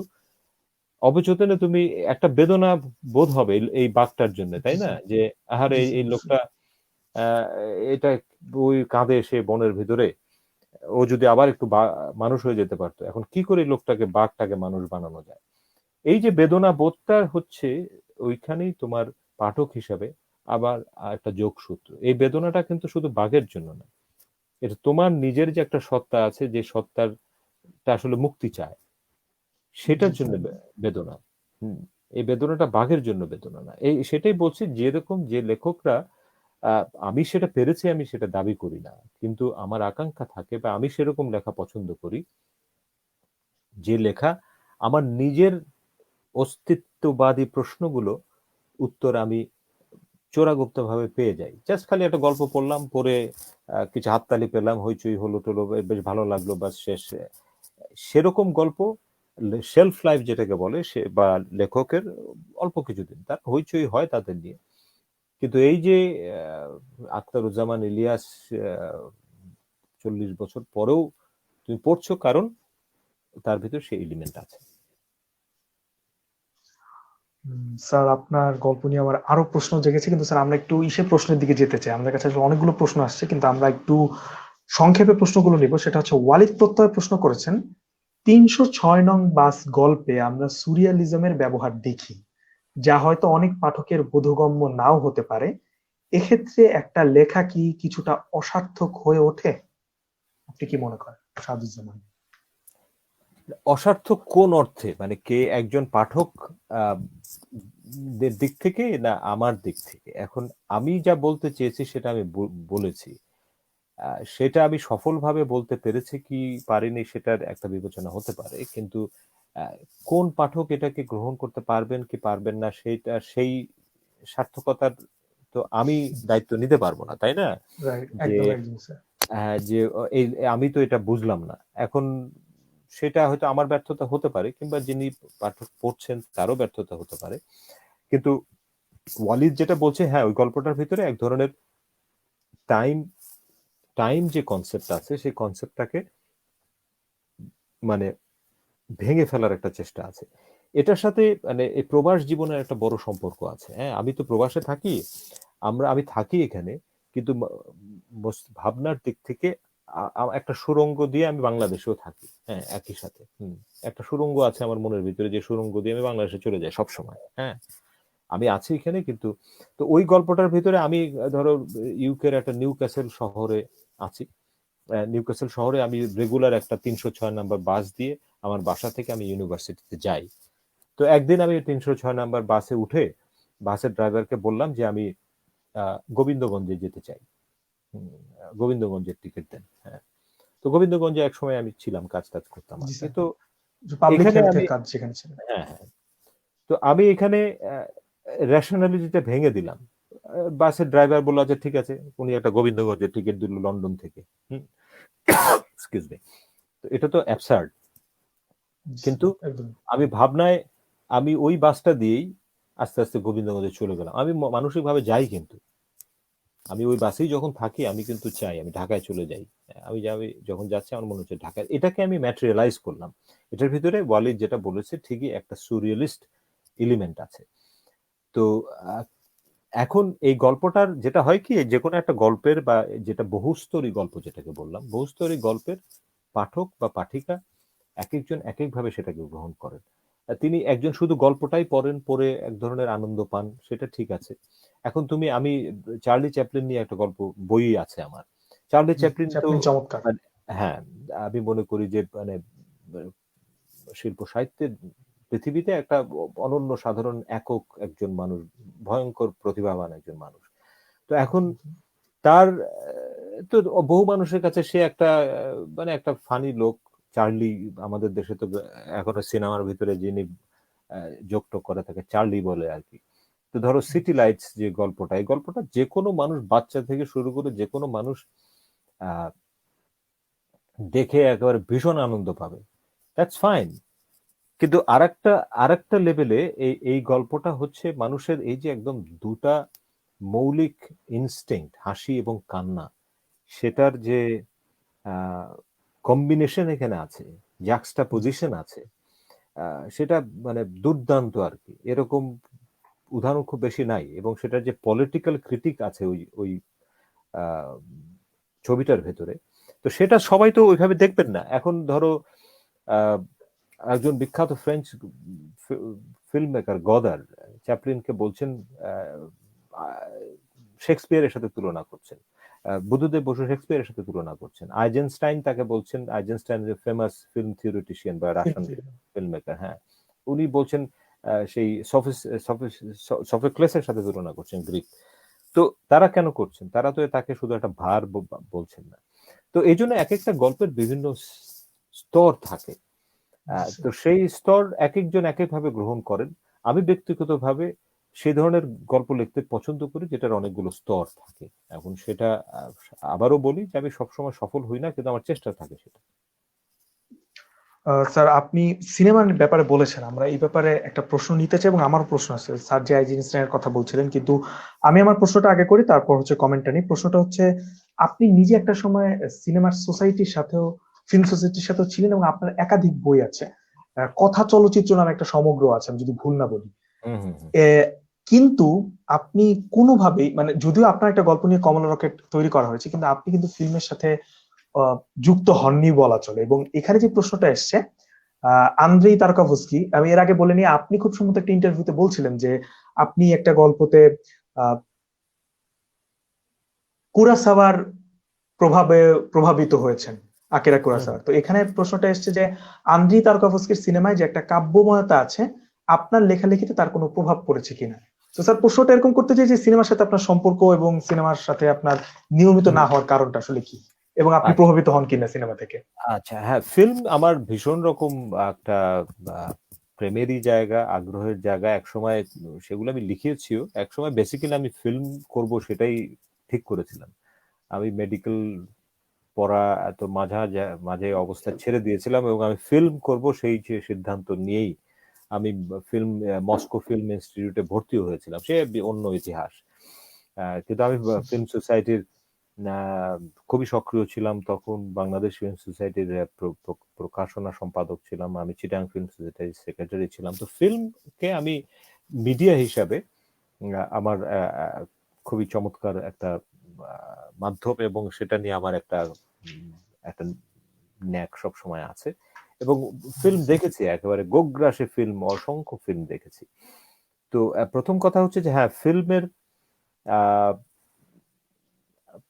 অবচেতনে তুমি একটা বেদনা বোধ হবে এই বাঘটার জন্য, তাই না? যে আহারে এই লোকটা আহ, এটা ওই কাঁদে সে বনের ভিতরে, ও যদি আবার একটু মানুষ হয়ে যেতে পারতো, এখন কি করে লোকটাকে বাঘটাকে মানুষ বানানো যায়। এই যে বেদনা বোধটা হচ্ছে ওইখানেই তোমার পাঠক হিসাবে আবার একটা যোগসূত্র। এই বেদনাটা কিন্তু শুধু বাঘের জন্য না, এটা তোমার নিজের যে একটা সত্তা আছে, যে সত্তারটা আসলে মুক্তি চায়, সেটার জন্য বেদনা। হুম, এই বেদনাটা বাঘের জন্য বেদনা না। এই সেটাই বলছি, যেরকম যে লেখকরা আমি সেটা পেরেছি আমি সেটা দাবি করি না, কিন্তু আমার আকাঙ্ক্ষা থাকে বা আমি সেরকম লেখা পছন্দ করি, যে লেখা আমার নিজের অস্তিত্ববাদী প্রশ্নগুলো উত্তর আমি চোরাগুপ্ত ভাবে পেয়ে যাই। জাস্ট খালি একটা গল্প পড়লাম, পড়ে কিছু হাততালি পেলাম, হইচই হলো টলো, বেশ ভালো লাগলো, বাস শেষ। সেরকম গল্প শেলফ লাইফ যেটাকে বলে, সে বা লেখকের অল্প কিছুদিন তার হইচই হয় তাদের নিয়ে। কিন্তু এই যে আখতারুজ্জামান ইলিয়াস 40 বছর পরেও তুমি পড়ছো, কারণ তার ভিতর সেই এলিমেন্ট আছে। স্যার, আপনার গল্প নিয়ে আমার আরো প্রশ্ন জেগেছে, কিন্তু স্যার আমরা একটু প্রশ্নের দিকে যেতে চাই। আমাদের কাছে আসলে অনেকগুলো প্রশ্ন আসছে, কিন্তু আমরা একটু সংক্ষেপে প্রশ্নগুলো নিব। সেটা হচ্ছে ওয়ালিদ প্রত্যয় প্রশ্ন করেছেন, ৩০৬ নং বাস গল্পে আমরা সুরিয়ালিজমের ব্যবহার দেখি, যা হয়তো অনেক পাঠকের বোধগম্য নাও হতে পারে। এক্ষেত্রে একটা লেখা কি কিছুটা অসার্থক হয়ে ওঠে? আপনি কি মনে করেন সাদুজ্জামান? অসার্থক কোন অর্থে, মানে কে একজন পাঠক আহ, দের দিক থেকে না আমার দিক থেকে? এখন আমি যা বলতে চেয়েছি সেটা আমি বলেছি। সেটা আমি সফলভাবে বলতে পেরেছি কি পারিনি সেটার একটা বিবেচনা হতে পারে, কিন্তু কোন পাঠক এটাকে গ্রহণ করতে পারবেন কি পারবেন না, সেইটা সেই সার্থকতার তো আমি দায়িত্ব নিতে পারবো না, তাই না? রাইট, যে একদম একদম স্যার। যে এই আমি তো এটা বুঝলাম না এখন, সেটা হয়তো আমার ব্যর্থতা হতে পারে, কিংবা যিনি পাঠক পড়ছেন তারও ব্যর্থতা হতে পারে। কিন্তু ওয়ালিদ যেটা বলছে, হ্যাঁ, ওই গল্পটার ভিতরে এক ধরনের টাইম টাইম যে কনসেপ্ট আছে, সেই কনসেপ্টটাকে মানে ভেঙে ফেলার একটা চেষ্টা আছে। এটার সাথে মানে এই প্রবাস জীবনের একটা বড় সম্পর্ক আছে। হ্যাঁ, আমি তো প্রবাসে থাকি, আমি থাকি এখানে, কিন্তু ভাবনার দিক থেকে একটা সুড়ঙ্গ দিয়ে আমি বাংলাদেশেও থাকি। হ্যাঁ, একই সাথে একটা সুড়ঙ্গ আছে আমার মনের ভিতরে, যে সুড়ঙ্গ দিয়ে আমি বাংলাদেশে চলে যাই সব সময়। হ্যাঁ, আমি আছি এখানে, কিন্তু তো ওই গল্পটার ভিতরে আমি ধরো ইউকের একটা নিউ ক্যাসেল শহরে আছি। নিউ ক্যাসেল শহরে আমি রেগুলার একটা ৩০৬ নম্বর বাস দিয়ে আমার বাসা থেকে আমি ইউনিভার্সিটিতে যাই। তো একদিন আমি ৩০৬ নম্বর বাসে উঠে বাসের ড্রাইভারকে বললাম যে আমি গোবিন্দগঞ্জে যেতে চাই, গোবিন্দগঞ্জের টিকিট দেন। হ্যাঁ, তো গোবিন্দগঞ্জে এক সময় আমি ছিলাম, কাজ টাজ করতাম আর জি কি। স্যার, তো পাবলিক এখানে আমি হেলথের কাজ যেখানে ছিল। হ্যাঁ হ্যাঁ, তো আমি এখানে রেশনালিটিটা ভেঙে দিলাম। বাসের ড্রাইভার বললো যে ঠিক আছে, উনি একটা গোবিন্দগঞ্জের টিকিট দিল লন্ডন থেকে। Excuse me. তো এটা তো অ্যাবসার্ড। কিন্তু আমি ভাবনায় আমি ওই বাসটা দিয়েই আস্তে আস্তে গোবিন্দগঞ্জে চলে গেলাম। আমি মানসিকভাবে যাই, কিন্তু আমি ওই বাসেই যখন থাকি আমি কিন্তু চাই আমি ঢাকায় চলে যাই। আমি যখন যাচ্ছি আমার মনে হচ্ছে ঢাকায়, এটাকে আমি ম্যাটেরিয়ালাইজ করলাম। এটার ভিতরে ওয়ালিদ যেটা বলেছে ঠিকই, একটা সুরিয়ালিস্ট এলিমেন্ট আছে। তো এখন এই গল্পটার যেটা হয় কি, যে কোনো একটা গল্পের বা যেটা বহুস্তরী গল্প যেটাকে বললাম, বহুস্তরী গল্পের পাঠক বা পাঠিকা এক একজন এক একভাবে সেটাকে গ্রহণ করেন। তিনি একজন শুধু গল্পটাই পড়েন, পড়ে এক ধরনের আনন্দ পান, সেটা ঠিক আছে। এখন আমি চার্লি চ্যাপলিন নিয়ে একটা গল্প বই আছে আমার। চার্লি চ্যাপলিন তো চমৎকার। হ্যাঁ, আমি মনে করি যে মানে শিল্প সাহিত্যের পৃথিবীতে একটা অনন্য সাধারণ একক একজন মানুষ, ভয়ঙ্কর প্রতিভাবান একজন মানুষ। তো এখন তার তো বহু মানুষের কাছে সে একটা মানে একটা ফানি লোক। চার্লি আমাদের দেশে তো এখনো সিনেমার ভিতরে যিনি যোগটোগ করে থাকে চার্লি বলে আর কি। তো ধরো সিটি লাইটস যে গল্পটা, এই গল্পটা যে কোনো মানুষ, বাচ্চা থেকে শুরু করে যে কোনো মানুষ দেখে একেবারে ভীষণ আনন্দ পাবে, দ্যাটস ফাইন। কিন্তু আরেকটা লেভেলে এই গল্পটা হচ্ছে মানুষের এই যে একদম দুটা মৌলিক ইনস্টিংক্ট, হাসি এবং কান্না, সেটার যে কম্বিনেশন এখানে আছে, জাক্সটা পজিশন আছে, সেটা মানে দুর্দান্ত আর কি। এরকম উদাহরণ খুব বেশি নাই। এবং সেটার যে পলিটিক্যাল ক্রিটিক আছে ওই ওই ছবিটার ভেতরে, তো সেটা সবাই তো ওইভাবে দেখবেন না। এখন ধরো একজন বিখ্যাত ফ্রেঞ্চ ফিল্ম মেকার গদার চ্যাপলিনকে বলছেন, শেক্সপিয়ারের সাথে তুলনা করছেন, বুদ্ধদেব বসু শেক্সপিয়ারের সাথে তুলনা করছেন, আইজেনস্টাইন তাকে বলছেন, আইজেনস্টাইন ফেমাস ফিল্ম থিওরিটিশিয়ান বা রাশিয়ান ফিল্ম মেকার, হ্যাঁ, উনি বলছেন সেই সফোক্লেসের সাথে তুলনা করছেন, গ্রিক। তো তারা কেন করছেন? তারা তো তাকে শুধু একটা ভার বলছেন না। তো এই জন্য এক একটা গল্পের বিভিন্ন স্তর থাকে। তো সেই স্তর এক একজন এক একভাবে গ্রহণ করেন। আমি ব্যক্তিগতভাবে সেই ধরনের গল্প লিখতে পছন্দ করি যেটার অনেকগুলো স্তর থাকে। এখন সেটা আবারও বলি যে আমি সবসময় সফল হই না, কিন্তু আমার চেষ্টা থাকে সেটা। স্যার, আপনি সিনেমার ব্যাপারে বলেছেন, আমরা এই ব্যাপারে একটা প্রশ্ন নিতে চাই এবং আমার প্রশ্ন আছে। স্যার যে আইনস্টাইনের কথা বলছিলেন, কিন্তু আমি আমার প্রশ্নটা আগে করি, তারপর হচ্ছে কমেন্টটা নিই। প্রশ্নটা হচ্ছে, আপনি নিজে একটা সময় সিনেমার সোসাইটির সাথেও, ফিল্ম সোসাইটির সাথেও ছিলেন এবং আপনার একাধিক বই আছে, কথা চলচ্চিত্র নামে একটা সমগ্র আছে, আমি যদি ভুল না বলি। কিন্তু আপনি কোনোভাবেই, মানে যদিও আপনার একটা গল্প নিয়ে কমলা রকেট তৈরি করা হয়েছে, কিন্তু আপনি কিন্তু ফিল্মের সাথে যুক্ত হননি বলা চলে। এবং এখানে যে প্রশ্নটা এসছে, আন্দ্রেই তারকাভস্কি, আমি এর আগে বলে নিই, আপনি খুব সম্ভবত একটা ইন্টারভিউতে বলছিলেন যে আপনি একটা গল্পতে কুরাসাওয়ার প্রভাবে প্রভাবিত হয়েছেন, আকিরা কুরাসাওয়া। তো এখানে প্রশ্নটা এসছে যে আন্দ্রেই তারকাভস্কির সিনেমায় যে একটা কাব্যময়তা আছে, আপনার লেখালেখিতে তার কোনো প্রভাব পড়েছে কিনা। তো স্যার, প্রশ্নটা এরকম করতে চাই যে সিনেমার সাথে আপনার সম্পর্ক এবং সিনেমার সাথে আপনার নিয়মিত না হওয়ার কারণটা আসলে কি, এবং আপনি প্রভাবিত হন কিনা সিনেমা থেকে। আচ্ছা, হ্যাঁ, ফিল্ম আমার ভীষণ রকম একটা প্রেমেরই জায়গা, আগ্রহের জায়গা। একসময় সেগুলো আমি লিখিয়েছিও। একসময় বেসিক্যালি আমি ফিল্ম করব সেটাই ঠিক করেছিলাম। আমি মেডিকেল পড়া এত মাঝে অবস্থা ছেড়ে দিয়েছিলাম এবং আমি ফিল্ম করব সেই যে সিদ্ধান্ত নিয়েই আমি মস্কো ফিল্ম ইনস্টিটিউটে ভর্তি হয়েছিলাম। সে অন্য ইতিহাস। কিন্তু আমি ফিল্ম সোসাইটির খুবই সক্রিয় ছিলাম তখন। বাংলাদেশ ফিল্ম সোসাইটির প্রকাশনা সম্পাদক ছিলাম আমি, চিটাং ফিল্ম সোসাইটির সেক্রেটারি ছিলাম। তো ফিল্মকে আমি মিডিয়া হিসাবে আমার খুবই চমৎকার একটা মাধ্যম, এবং সেটা নিয়ে আমার একটা একটা ন্যাক সব সময় আছে। এবং ফিল্ম দেখেছি, একেবারে গোগ্রাসে ফিল্ম, অসংখ্য ফিল্ম দেখেছি। তো প্রথম কথা হচ্ছে যে হ্যাঁ, ফিল্মের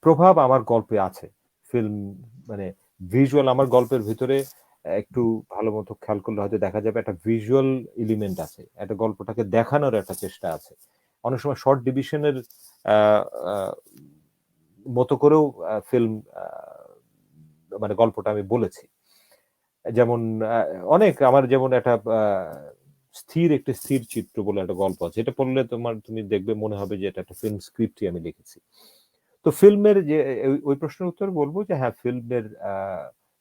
প্রভাব আমার গল্পে আছে। ফিল্ম মানে ভিজুয়াল, আমার গল্পের ভিতরে একটু ভালো মতো খেয়াল করলে হয়তো দেখা যাবে একটা ভিজুয়াল এলিমেন্ট আছে, একটা গল্পটাকে দেখানোর একটা চেষ্টা আছে। অনেক সময় শর্ট ডিভিশনের মতো করেও ফিল্ম মানে গল্পটা আমি বলেছি। যেমন অনেক আমার যেমন একটা স্থির একটি স্থির চিত্র বলে একটা গল্প আছে, এটা পড়লে তুমি দেখবে মনে হবে যে এটা একটা ফিল্ম স্ক্রিপ্টই আমি লিখেছি। তো ফিল্মের যে ওই প্রশ্নের উত্তর বলবো যে হ্যাঁ, ফিল্মের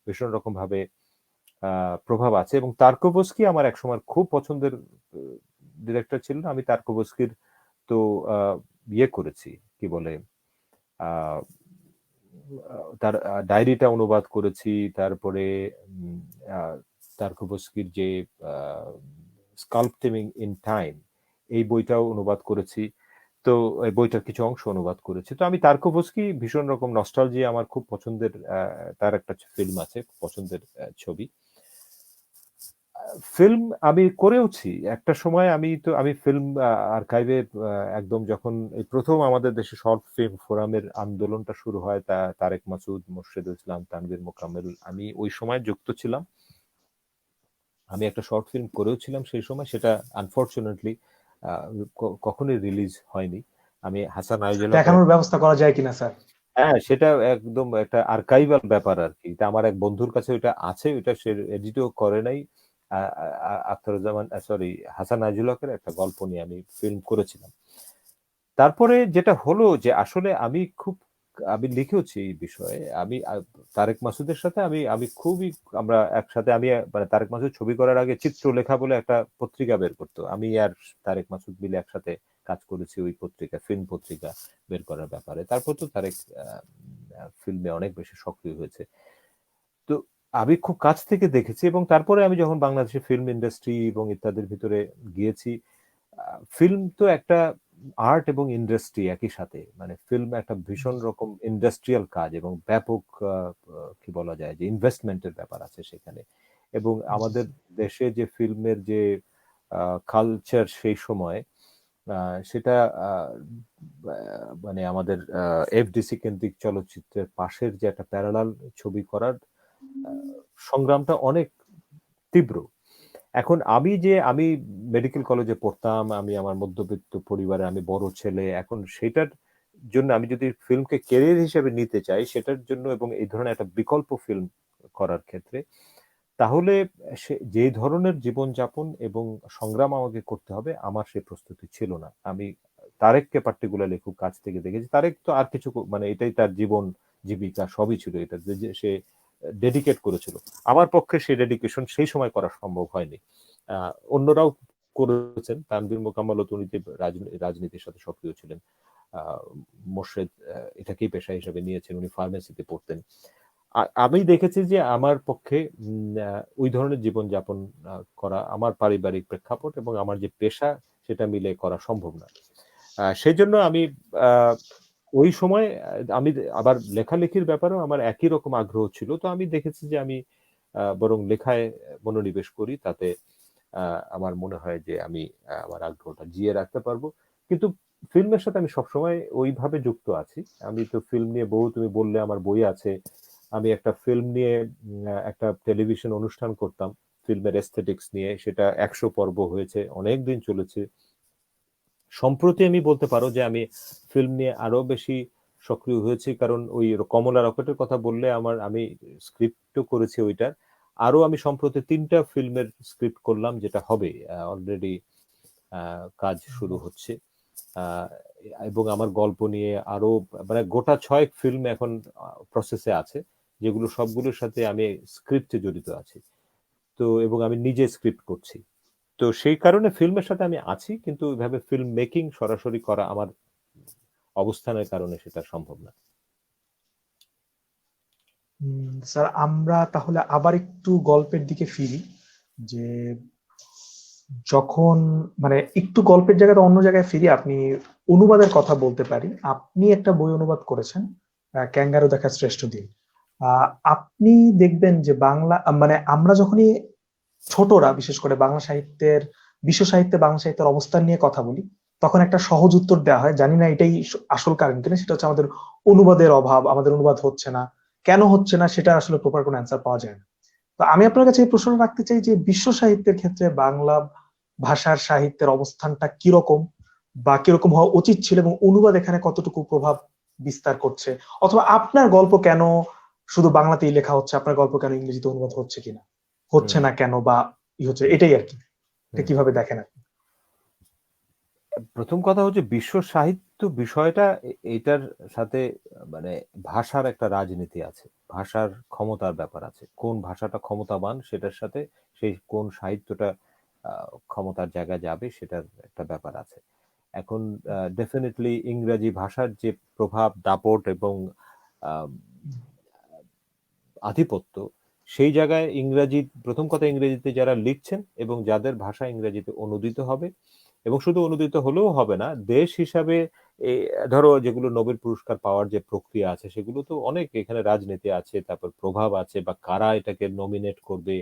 ভীষণ রকম ভাবে প্রভাব আছে, এবং তার্কোভস্কি আমার একসময় খুব পছন্দের ডিরেক্টর ছিলেন। আমি তার্কোভস্কির তো ইয়ে করেছি, কি বলে, তার ডায়েরিটা অনুবাদ করেছি, তারপরে তার্কোভস্কির যে স্কাল্পটিং ইন টাইম এই বইটাও অনুবাদ করেছি। তো এই বইটার কিছু অংশ অনুবাদ করেছি। তো আমি তার্কোভস্কি ভীষণ রকম নস্টালজিয়া, আমার খুব পছন্দের, তার একটা ফিল্ম আছে পছন্দের ছবি। ফিল্ম আমি করেওছি একটা সময়। আমি ফিল্ম আর্কাইভে একদম যখন এই প্রথম আমাদের দেশে শর্ট ফিল্ম ফোরামের আন্দোলনটা শুরু হয়, তারেক মাসুদ, মোর্শেদুল ইসলাম, তানভীর মোকাম্মেল, আমি ওই সময় যুক্ত ছিলাম। আমি একটা শর্ট ফিল্ম করেও ছিলাম সেই সময়, সেটা আনফরচুনেটলি কখনোই রিলিজ হয়নি। আমি হাসান আয়োজনা দেখানোর ব্যবস্থা করা যায় কিনা স্যার? হ্যাঁ, সেটা একদম একটা আর্কাইভাল ব্যাপার আর কি। তা আমার এক বন্ধুর কাছে ওইটা আছে, ওইটা সে এডিটও করে নাই। আখতারুজ্জামান, সরি, হাসান আইজুল হকের একটা গল্প নিয়ে আমি ফিল্ম করেছিলাম। তারপরে যেটা হলো যে আসলে আমি লিখেওছি এই বিষয়ে। আমি তারেক মাসুদের সাথে আমি খুবই, আমরা একসাথে, মানে তারেক মাসুদ ছবি করার আগে চিত্রলেখা বলে একটা পত্রিকা বের করতো, আমি আর তারেক মাসুদ মিলে একসাথে কাজ করেছি ওই পত্রিকা, ফিল্ম পত্রিকা বের করার ব্যাপারে। তারপর তো তারেক ফিল্মে অনেক বেশি সক্রিয় হয়েছে। তো আমি খুব কাছ থেকে দেখেছি, এবং তারপরে আমি যখন বাংলাদেশের ফিল্ম ইন্ডাস্ট্রি এবং ইত্যাদির ভিতরে গিয়েছি, ফিল্ম তো একটা আর্ট এবং ইন্ডাস্ট্রি একই সাথে, মানে ফিল্ম একটা ভীষণ রকম ইন্ডাস্ট্রিয়াল কাজ, এবং ব্যাপক কি বলা যায় যে ইনভেস্টমেন্টের ব্যাপার আছে সেখানে। এবং আমাদের দেশে যে ফিল্মের যে কালচার সেই সময়, সেটা মানে আমাদের এফডিসি কেন্দ্রিক চলচ্চিত্রের পাশের যে একটা প্যারালাল ছবি করার সংগ্রামটা অনেক তীব্র। এখন আমি মেডিকেল কলেজে পড়তাম, আমি আমার মধ্যবিত্ত পরিবারে, আমি বড় ছেলে। এখন সেটার জন্য আমি যদি ফিল্মকে ক্যারিয়ার হিসেবে নিতে চাই, সেটার জন্য এবং এই ধরনের একটা বিকল্প ফিল্ম করার ক্ষেত্রে, তাহলে যে ধরনের জীবনযাপন এবং সংগ্রাম আমাকে করতে হবে, আমার সেই প্রস্তুতি ছিল না। আমি তারেককে পার্টিকুলারলি খুব কাছ থেকে দেখেছি। তারেক তো আর কিছু মানে এটাই তার জীবন জীবিকা সবই ছিল, এটা যে সে ডেডিকেট করেছিল। আমার পক্ষে সেই ডেডিকেশন সেই সময় করা সম্ভব হয়নি। অন্যরাও করেছেন, তানভীর মোকাম্মল রাজনীতির সাথে সক্রিয় ছিলেন। মোর্শেদ এটাকেই পেশা হিসেবে নিয়েছেন, উনি ফার্মেসিতে পড়তেন। আমি দেখেছি যে আমার পক্ষে ওই ধরনের জীবনযাপন করা, আমার পারিবারিক প্রেক্ষাপট এবং আমার যে পেশা, সেটা মিলে করা সম্ভব না। সেই জন্য আমি ওই সময় আমি আবার লেখালেখির ব্যাপারেও আমার একই রকম আগ্রহ ছিল। তো আমি দেখেছি যে আমি বরং লেখায় মনোনিবেশ করি, তাতে আমার মনে হয় যে আমি আমার আগ্রহটা জিয়ে রাখতে পারবো। কিন্তু ফিল্মের সাথে আমি সবসময় ওইভাবে যুক্ত আছি। আমি তো ফিল্ম নিয়ে তুমি বললে আমার বই আছে। আমি একটা ফিল্ম নিয়ে একটা টেলিভিশন অনুষ্ঠান করতাম ফিল্মের এস্থেটিক্স নিয়ে, সেটা 100 পর্ব হয়েছে, অনেক দিন চলেছে। সম্প্রতি আমি বলতে পারো যে আমি ফিল্ম নিয়ে আরো বেশি সক্রিয় হয়েছি, কারণ ওই কমলা রকেটের কথা বললে আমি স্ক্রিপ্টও করেছি ওইটার। আরো আমি সম্প্রতি 3টা ফিল্মের স্ক্রিপ্ট করলাম, যেটা হবে অলরেডি কাজ শুরু হচ্ছে। এবং আমার গল্প নিয়ে আরো মানে গোটা 6 ফিল্ম এখন প্রসেসে আছে, যেগুলো সবগুলোর সাথে আমি স্ক্রিপ্টে জড়িত আছি। তো এবং আমি নিজে স্ক্রিপ্ট করছি। তো সেই কারণে ফিল্মের সাথে আমি আছি, কিন্তু এভাবে ফিল্ম মেকিং সরাসরি করা আমার অবস্থানের কারণে সেটা সম্ভব না। স্যার, আমরা তাহলে আবার একটু গল্পের দিকে ফিরি। যে যখন মানে একটু গল্পের জায়গাটা অন্য জায়গায় ফিরি, আপনি অনুবাদের কথা বলতে পারি। আপনি একটা বই অনুবাদ করেছেন, ক্যাঙ্গারু দেখা শ্রেষ্ঠ দিন। আপনি দেখবেন যে বাংলা মানে আমরা যখনই ছোটরা, বিশেষ করে বাংলা সাহিত্যের, বিশ্ব সাহিত্যে বাংলা সাহিত্যের অবস্থান নিয়ে কথা বলি, তখন একটা সহজ উত্তর দেওয়া হয়, জানি না এটাই আসল কারণ কিনা, সেটা হচ্ছে আমাদের অনুবাদের অভাব, আমাদের অনুবাদ হচ্ছে না। কেন হচ্ছে না সেটা আসলে প্রপার কোনো অ্যান্সার পাওয়া যায় না। তো আমি আপনার কাছে এই প্রশ্ন রাখতে চাই যে বিশ্ব সাহিত্যের ক্ষেত্রে বাংলা ভাষার সাহিত্যের অবস্থানটা কিরকম, বা কিরকম হওয়া উচিত ছিল, এবং অনুবাদ এখানে কতটুকু প্রভাব বিস্তার করছে, অথবা আপনার গল্প কেন শুধু বাংলাতেই লেখা হচ্ছে, আপনার গল্প কেন ইংরেজিতে অনুবাদ হচ্ছে কিনা, হচ্ছে না কেন, বা হচ্ছে, এটাই আর কি। হুম। কিভাবে দেখেন আপনি? প্রথম কথা হচ্ছে বিশ্ব সাহিত্য বিষয়টা এটার সাথে মানে ভাষার একটা রাজনীতি আছে। ভাষার ক্ষমতার ব্যাপার আছে। কোন ভাষাটা ক্ষমতাবান সেটার সাথে সেই কোন সাহিত্যটা ক্ষমতার জায়গায় যাবে সেটার একটা ব্যাপার আছে। এখন ডেফিনিটলি ইংরেজি ভাষার যে প্রভাব, দাপট এবং আম আধিপত্য, সেই জায়গায় প্রথম কথা ইংরেজিতে যারা লিখছেন এবং যাদের ভাষা ইংরেজিতে অনূদিত হবে, এবং শুধু অনূদিত হলেও হবে না, দেশ হিসাবে এ ধরো যেগুলো নোবেল পুরস্কার পাওয়ার যে প্রক্রিয়া আছে সেগুলো তো অনেক, এখানে রাজনীতি আছে, তারপর প্রভাব আছে, বা কারা এটাকে নমিনেট করবে,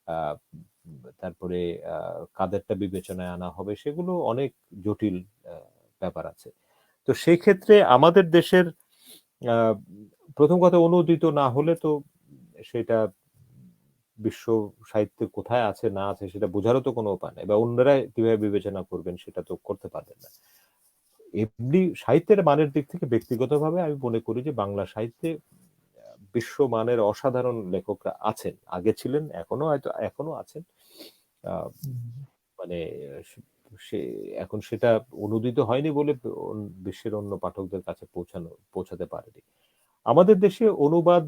আহ, তারপরে কাদেরটা বিবেচনায় আনা হবে, সেগুলো অনেক জটিল আহ, ব্যাপার আছে। তো সেই ক্ষেত্রে আমাদের দেশের আহ, প্রথম কথা অনুদিত না হলে তো সেটা বিশ্ব সাহিত্যে কোথায় আছে না আছে সেটা বোঝারও তো কোনো উপায় নেই, বা অন্যরা কিভাবে বিবেচনা করবেন সেটা তো করতে পারবেন না। এমনি সাহিত্যের মানের দিক থেকে ব্যক্তিগতভাবে আমি মনে করি যে বাংলা সাহিত্যে বিশ্বমানের অসাধারণ লেখকরা আছেন, আগে ছিলেন, এখনো হয়তো এখনো আছেন। আহ, মানে সে এখন সেটা অনুদিত হয়নি বলে বিশ্বের অন্য পাঠকদের কাছে পৌঁছাতে পারেনি। আমাদের দেশে অনুবাদ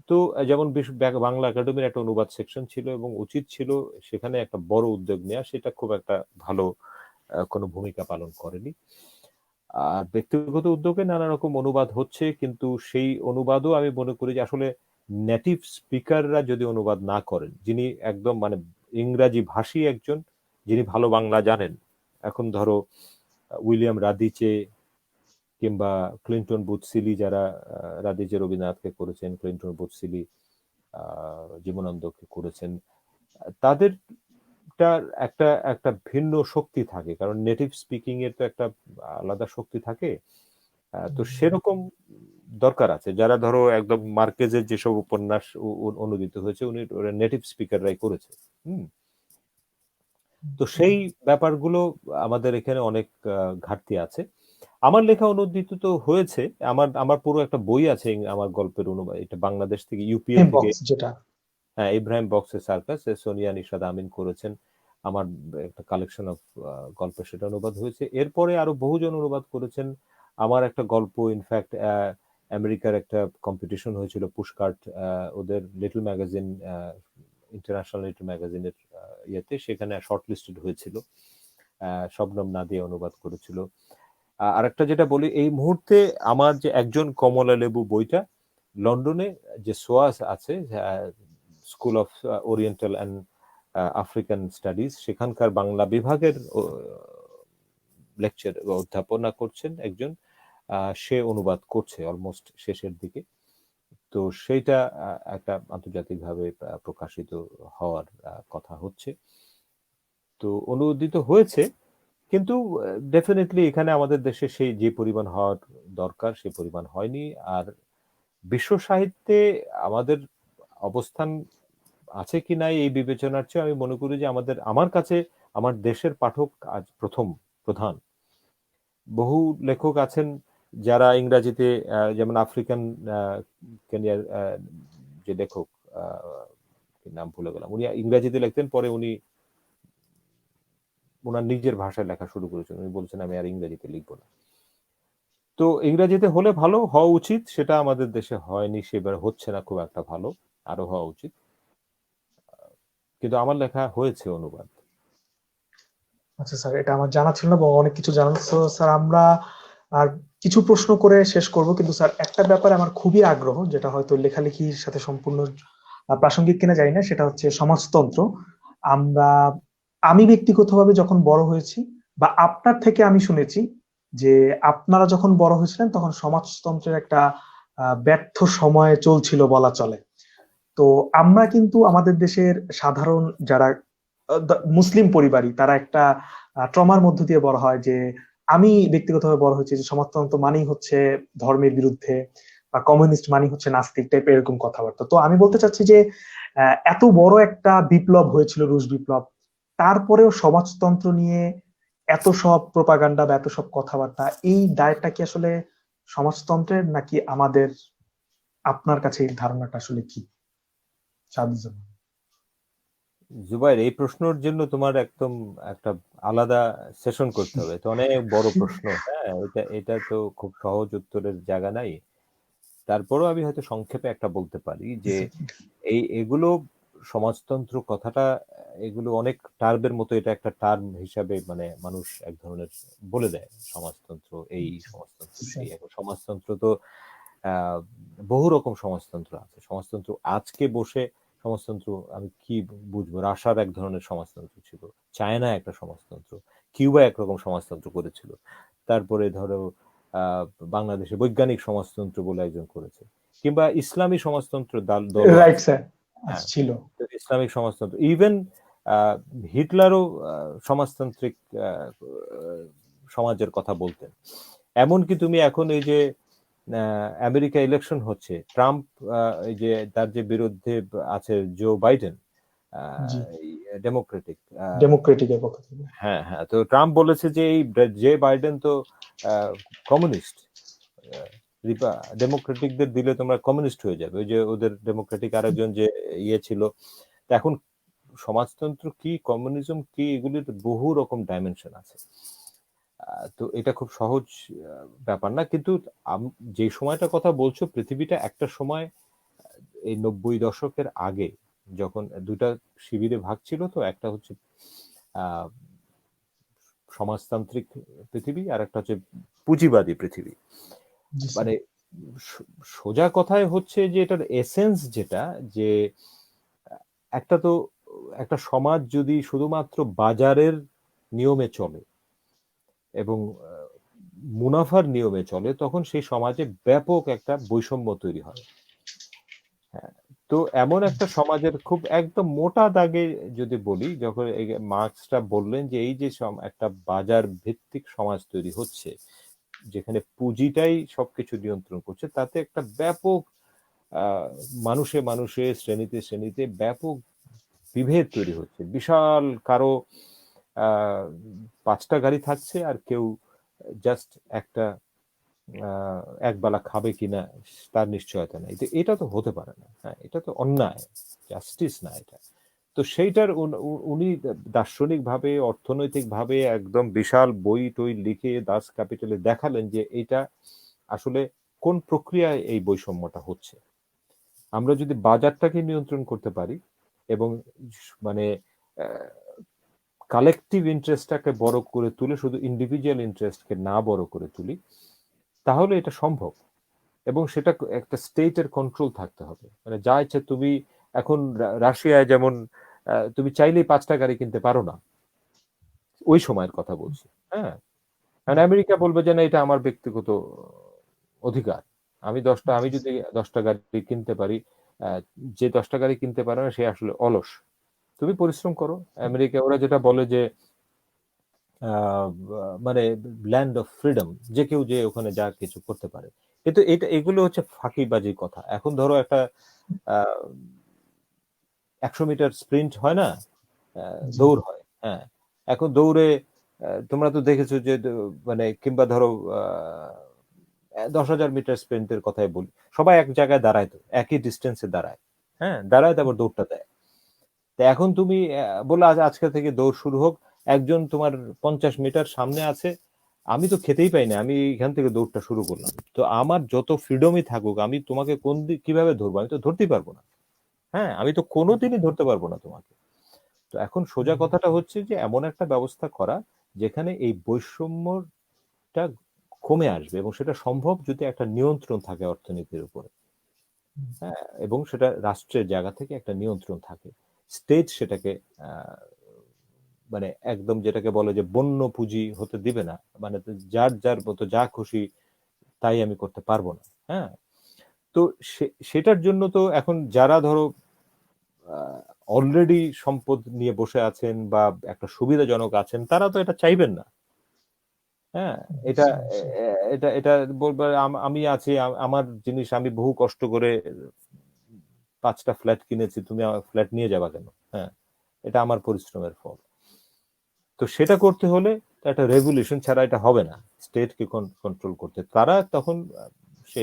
তো যেমন বাংলা একাডেমির একটা অনুবাদ সেকশন ছিল এবং উচিত ছিল সেখানে একটা বড় উদ্যোগ নেওয়া, সেটা খুব একটা ভালো কোনো ভূমিকা পালন করেনি। আর ব্যক্তিগত উদ্যোগে নানা রকম অনুবাদ হচ্ছে, কিন্তু সেই অনুবাদও আমি মনে করি যে আসলে নেটিভ স্পিকাররা যদি অনুবাদ না করেন, যিনি একদম মানে ইংরাজি ভাষী একজন, যিনি ভালো বাংলা জানেন, এখন ধরো উইলিয়াম রাদিচে কিংবা ক্লিন্টন বুথসিলি, যারা রাদিচে রবীন্দ্রনাথকে করেছেন, ক্লিন্টন বুথসিলি জীবনানন্দকে করেছেন, তাদের একটা একটা ভিন্ন শক্তি থাকে, কারণ নেটিভ স্পিকিং এর তো একটা আলাদা শক্তি থাকে। তো সেরকম দরকার আছে, যারা ধরো একদম মার্কেজের যেসব উপন্যাস অনুদিত হয়েছে উনি নেটিভ স্পিকাররাই করেছে। হুম। তো সেই ব্যাপারগুলো আমাদের এখানে অনেক ঘাটতি আছে। আমার লেখা অনুদিত তো হয়েছে, আমার আমার পুরো একটা বই আছে আমার গল্পের অনুবাদ, এটা বাংলাদেশ থেকে ইউপিএ থেকে। বক্স যেটা। হ্যাঁ, ইব্রাহিম বক্সের সার্কাস, সোনিয়া নিশাদ আমিন করেছেন। আমার একটা কালেকশন অফ গল্প, সেটা অনুবাদ হয়েছে। এরপরে আরো বহুজন অনুবাদ করেছেন। আমার একটা গল্প ইনফ্যাক্ট আমেরিকার একটা কম্পিটিশন হয়েছিল পুশকার্ট, ওদের লিটল ম্যাগাজিন, ইন্টারন্যাশনাল লিটল ম্যাগাজিনের ইয়েতে, সেখানে শর্ট লিস্টেড হয়েছিল। শবনম নাদিয়া অনুবাদ করেছিল। আরেকটা যেটা বলি, এই মুহূর্তে আমার যে একজন কমলা লেবু বইটা লন্ডনে যে সোয়াস আছে, school of oriental and African studies, সেখানকার বাংলা বিভাগের লেকচার অধ্যাপনা করছেন একজন, সে অনুবাদ করছে অলমোস্ট শেষের দিকে। তো সেইটা একটা আন্তর্জাতিকভাবে প্রকাশিত হওয়ার কথা হচ্ছে। তো অনুদিত হয়েছে, কিন্তু ডেফিনেটলি এখানে আমাদের দেশে সেই যে পরিমাণ হওয়ার দরকার সেই পরিমাণ হয়নি। আর বিশ্ব সাহিত্যে আমাদের অবস্থান আছে কি নাই এই বিবেচনার চেয়ে আমি মনে করি যে আমার কাছে আমার দেশের পাঠক আজ প্রধান। বহু লেখক আছেন যারা ইংরাজিতে, যেমন আফ্রিকান কেনিয়ার যে লেখক, নাম ভুলে গেলাম, উনি ইংরাজিতে লিখতেন, পরে উনি ওনার নিজের ভাষায় লেখা শুরু করেছেন, উনি বলছেন আমি আর ইংরেজিতে লিখবো না। তো ইংরেজিতে হলে ভালো হওয়া উচিত, সেটা আমাদের দেশে হয়নি, সেবার হচ্ছে না খুব একটা ভালো, আরো হওয়া উচিত। কিন্তু আমার লেখা হয়েছে অনুবাদ। আচ্ছা স্যার, এটা আমার জানা ছিল না এবং অনেক কিছু জানান। তো স্যার আমরা আর কিছু প্রশ্ন করে শেষ করব, কিন্তু স্যার একটা ব্যাপারে আমার খুবই আগ্রহ, যেটা হয়তো লেখালেখির সাথে সম্পূর্ণ প্রাসঙ্গিক কিনা জানি না, সেটা হচ্ছে সমাজতন্ত্র। আমরা আমি ব্যক্তিগতভাবে যখন বড় হয়েছি, বা আপনার থেকে আমি শুনেছি যে আপনারা যখন বড় হয়েছিলেন তখন সমাজতন্ত্রের একটা ব্যর্থ সময় চলছিল বলা চলে। তো আমরা কিন্তু আমাদের দেশের সাধারণ যারা মুসলিম পরিবারই, তারা একটা ট্রমার মধ্য দিয়ে বড় হয় যে, আমি ব্যক্তিগতভাবে বড় হয়েছি যে সমাজতন্ত্র মানেই হচ্ছে ধর্মের বিরুদ্ধে, বা কমিউনিস্ট মানেই হচ্ছে নাস্তিক টাইপের এরকম কথাবার্তা। তো আমি বলতে চাচ্ছি যে এত বড় একটা বিপ্লব হয়েছিল, রুশ বিপ্লব, তারপরেও সমাজতন্ত্র নিয়ে এত সব প্রোপাগান্ডা বা এত সব কথাবার্তা, এই দায়টা কি আসলে সমাজতন্ত্রের নাকি আমাদের? আপনার কাছে এই ধারণাটা আসলে কি? সাহায্য। জুবাইর, এই প্রশ্নের জন্য তোমার একদম একটা আলাদা সেশন করতে হবে, তো অনেক বড় প্রশ্ন। হ্যাঁ, এটা এটা তো খুব সহজ উত্তরের জায়গা নাই। তারপরেও আমি হয়তো সংক্ষেপে একটা বলতে পারি যে এগুলো সমাজতন্ত্র কথাটা, এগুলো অনেক টার্মের মতো, এটা একটা টার্ম হিসাবে মানে মানুষ এক ধরনের বলে দেয়, সমাজতন্ত্র এই, সমাজতন্ত্র সেই। এখন সমাজতন্ত্র তো আহ বহু রকম সমাজতন্ত্র আছে। সমাজতন্ত্র আজকে বসে সমাজতন্ত্র আমি কি বুঝবো, রাশিয়ার এক ধরনের সমাজতন্ত্র ছিল, চায়না একটা সমাজতন্ত্র, কিউবা একরকম সমাজতন্ত্র করেছিল, তারপরে ধরো আহ বাংলাদেশে বৈজ্ঞানিক সমাজতন্ত্র বলে একজন করেছে, কিংবা ইসলামী সমাজতন্ত্র দলও রাইট আছে। স্যার, হ্যাঁ, ছিল। তো ইসলামিক সমাজতন্ত্র, ইভেন হিটলারও সমাজতান্ত্রিক আহ, সমাজের কথা বলতেন। এমনকি তুমি এখন এই যে আমেরিকা ইলেকশন হচ্ছে, ট্রাম্প এই যে তার যে বিরুদ্ধে আছে জো বাইডেন, জি, ডেমোক্রেটিক, ডেমোক্রেটিকের পক্ষ থেকে। হ্যাঁ হ্যাঁ, তো ট্রাম্প বলেছে যে এই যে বাইডেন তো কমিউনিস্ট, ডেমোক্রেটিকদের দিলে তোমরা কমিউনিস্ট হয়ে যাবে। ওই যে ওদের ডেমোক্রেটিক আরেকজন যে ইয়ে ছিল। তা এখন সমাজতন্ত্র কি, কমিউনিজম কি, এগুলির বহু রকম ডাইমেনশন আছে। তো এটা খুব সহজ ব্যাপার না, কিন্তু যে সময়টা কথা বলছো, পৃথিবীটা একটা সময় এই 90 দশকের আগে, যখন দুটা শিবিরে ভাগ ছিল, তো একটা হচ্ছে আহ সমাজতান্ত্রিক পৃথিবী, আর একটা হচ্ছে পুঁজিবাদী পৃথিবী। জি স্যার। মানে সোজা কথায় হচ্ছে যে এটার এসেন্স যেটা, যে একটা তো একটা সমাজ যদি শুধুমাত্র বাজারের নিয়মে চলে এবং মুনাফার নিয়মে চলে, তখন সেই সমাজে ব্যাপক একটা বৈষম্য তৈরি হয়। হ্যাঁ, তো এমন একটা সমাজের খুব একদম মোটা দাগে যদি বলি, যখন মার্কসটা বললেন যে এই যে একটা বাজার ভিত্তিক সমাজ তৈরি হচ্ছে, যেখানে পুঁজিটাই সবকিছু নিয়ন্ত্রণ করছে, তাতে একটা ব্যাপক আহ মানুষে মানুষে, শ্রেণীতে শ্রেণীতে ব্যাপক বিভেদ তৈরি হচ্ছে। বিশাল কারো আহ 5টা গাড়ি থাকছে, আর কেউ জাস্ট একটা একবেলা খাবে কিনা তার নিশ্চয়তা নেই। তো এটা তো হতে পারে না। হ্যাঁ, এটা তো অন্যায়, জাস্টিস না এটা। তো সেইটার উনি দার্শনিক ভাবে, অর্থনৈতিক ভাবে একদম বিশাল বই টই লিখে দাস ক্যাপিটালে দেখালেন যে এটা আসলে কোন প্রক্রিয়ায় এই বৈষম্যটা হচ্ছে। আমরা যদি বাজারটাকে নিয়ন্ত্রণ করতে পারি এবং মানে কালেকটিভ ইন্টারেস্টটাকে বড় করে তুলে, শুধু ইন্ডিভিজুয়াল ইন্টারেস্টকে না বড় করে তুলি, তাহলে এটা সম্ভব। এবং সেটা একটা স্টেটের কন্ট্রোল থাকতে হবে। মানে যা ইচ্ছে তুমি এখন রাশিয়ায় যেমন তুমি চাইলেই 5টা গাড়ি কিনতে পারো না, ওই সময়ের কথা বলছি। হ্যাঁ, কারণ আমেরিকা বলবে যে না, এটা আমার ব্যক্তিগত অধিকার, আমি যদি 10টা গাড়ি কিনতে পারি, আহ, যে 10টা গাড়ি কিনতে পারে না সে আসলে অলস। তুমি পরিশ্রম করো। আমেরিকা ওরা যেটা বলে যে আহ, মানে ল্যান্ড অফ ফ্রিডম, যে কেউ যে ওখানে যা কিছু করতে পারে। কিন্তু এগুলো হচ্ছে ফাঁকিবাজির কথা। এখন ধরো একটা 100 মিটার স্প্রিন্ট হয় না, জি দৌড় হয়। হ্যাঁ, এখন দৌড়ে তোমরা তো দেখেছো যে মানে কিংবা ধরো 10,000 মিটার স্প্রিন্টের কথাই বলি, সবাই এক জায়গায় দাঁড়ায়, তো একই ডিস্টেন্সে দাঁড়ায়। হ্যাঁ, দাঁড়ায়, তারপর দৌড়টা দেয়। তো এখন তুমি বললো আজ আজকে থেকে দৌড় শুরু হোক, একজন তোমার 50 মিটার সামনে আছে, আমি তো খেতেই পাই না, আমি এখান থেকে দৌড়টা শুরু করলাম, তো আমার যত ফ্রিডমই থাকুক, আমি তোমাকে কিভাবে ধরবো? আমি তো ধরতেই পারবো না। হ্যাঁ, আমি তো কোনোদিনই ধরতে পারবো না তোমাকে। তো এখন সোজা কথাটা হচ্ছে যে এমন একটা ব্যবস্থা করা যেখানে এই বৈষম্যটা কমে আসবে, এবং সেটা সম্ভব যদি একটা নিয়ন্ত্রণ থাকে অর্থনীতির উপরে। হ্যাঁ, এবং সেটা রাষ্ট্রের জায়গা থেকে একটা নিয়ন্ত্রণ থাকে। স্টেট সেটাকে আহ, মানে একদম যেটাকে বলে যে বন্য পুঁজি হতে দিবে না, মানে যার যার মতো যা খুশি তাই আমি করতে পারবো না। হ্যাঁ, তো সেটার জন্য তো এখন যারা ধরো অলরেডি সম্পদ নিয়ে বসে আছেন বা একটা সুবিধাজনক আছেন, তারা তো এটা চাইবেন না। হ্যাঁ, এটা এটা এটা বলবে আমি আছি, আমার জিনিস, আমি বহু কষ্ট করে 5টা ফ্ল্যাট কিনেছি, তুমি আমার ফ্ল্যাট নিয়ে যাবা কেন? হ্যাঁ, এটা আমার পরিশ্রমের ফল। তো সেটা করতে হলে একটা রেগুলেশন ছাড়া এটা হবে না। স্টেটকে কন্ট্রোল করতে তারা তখন সে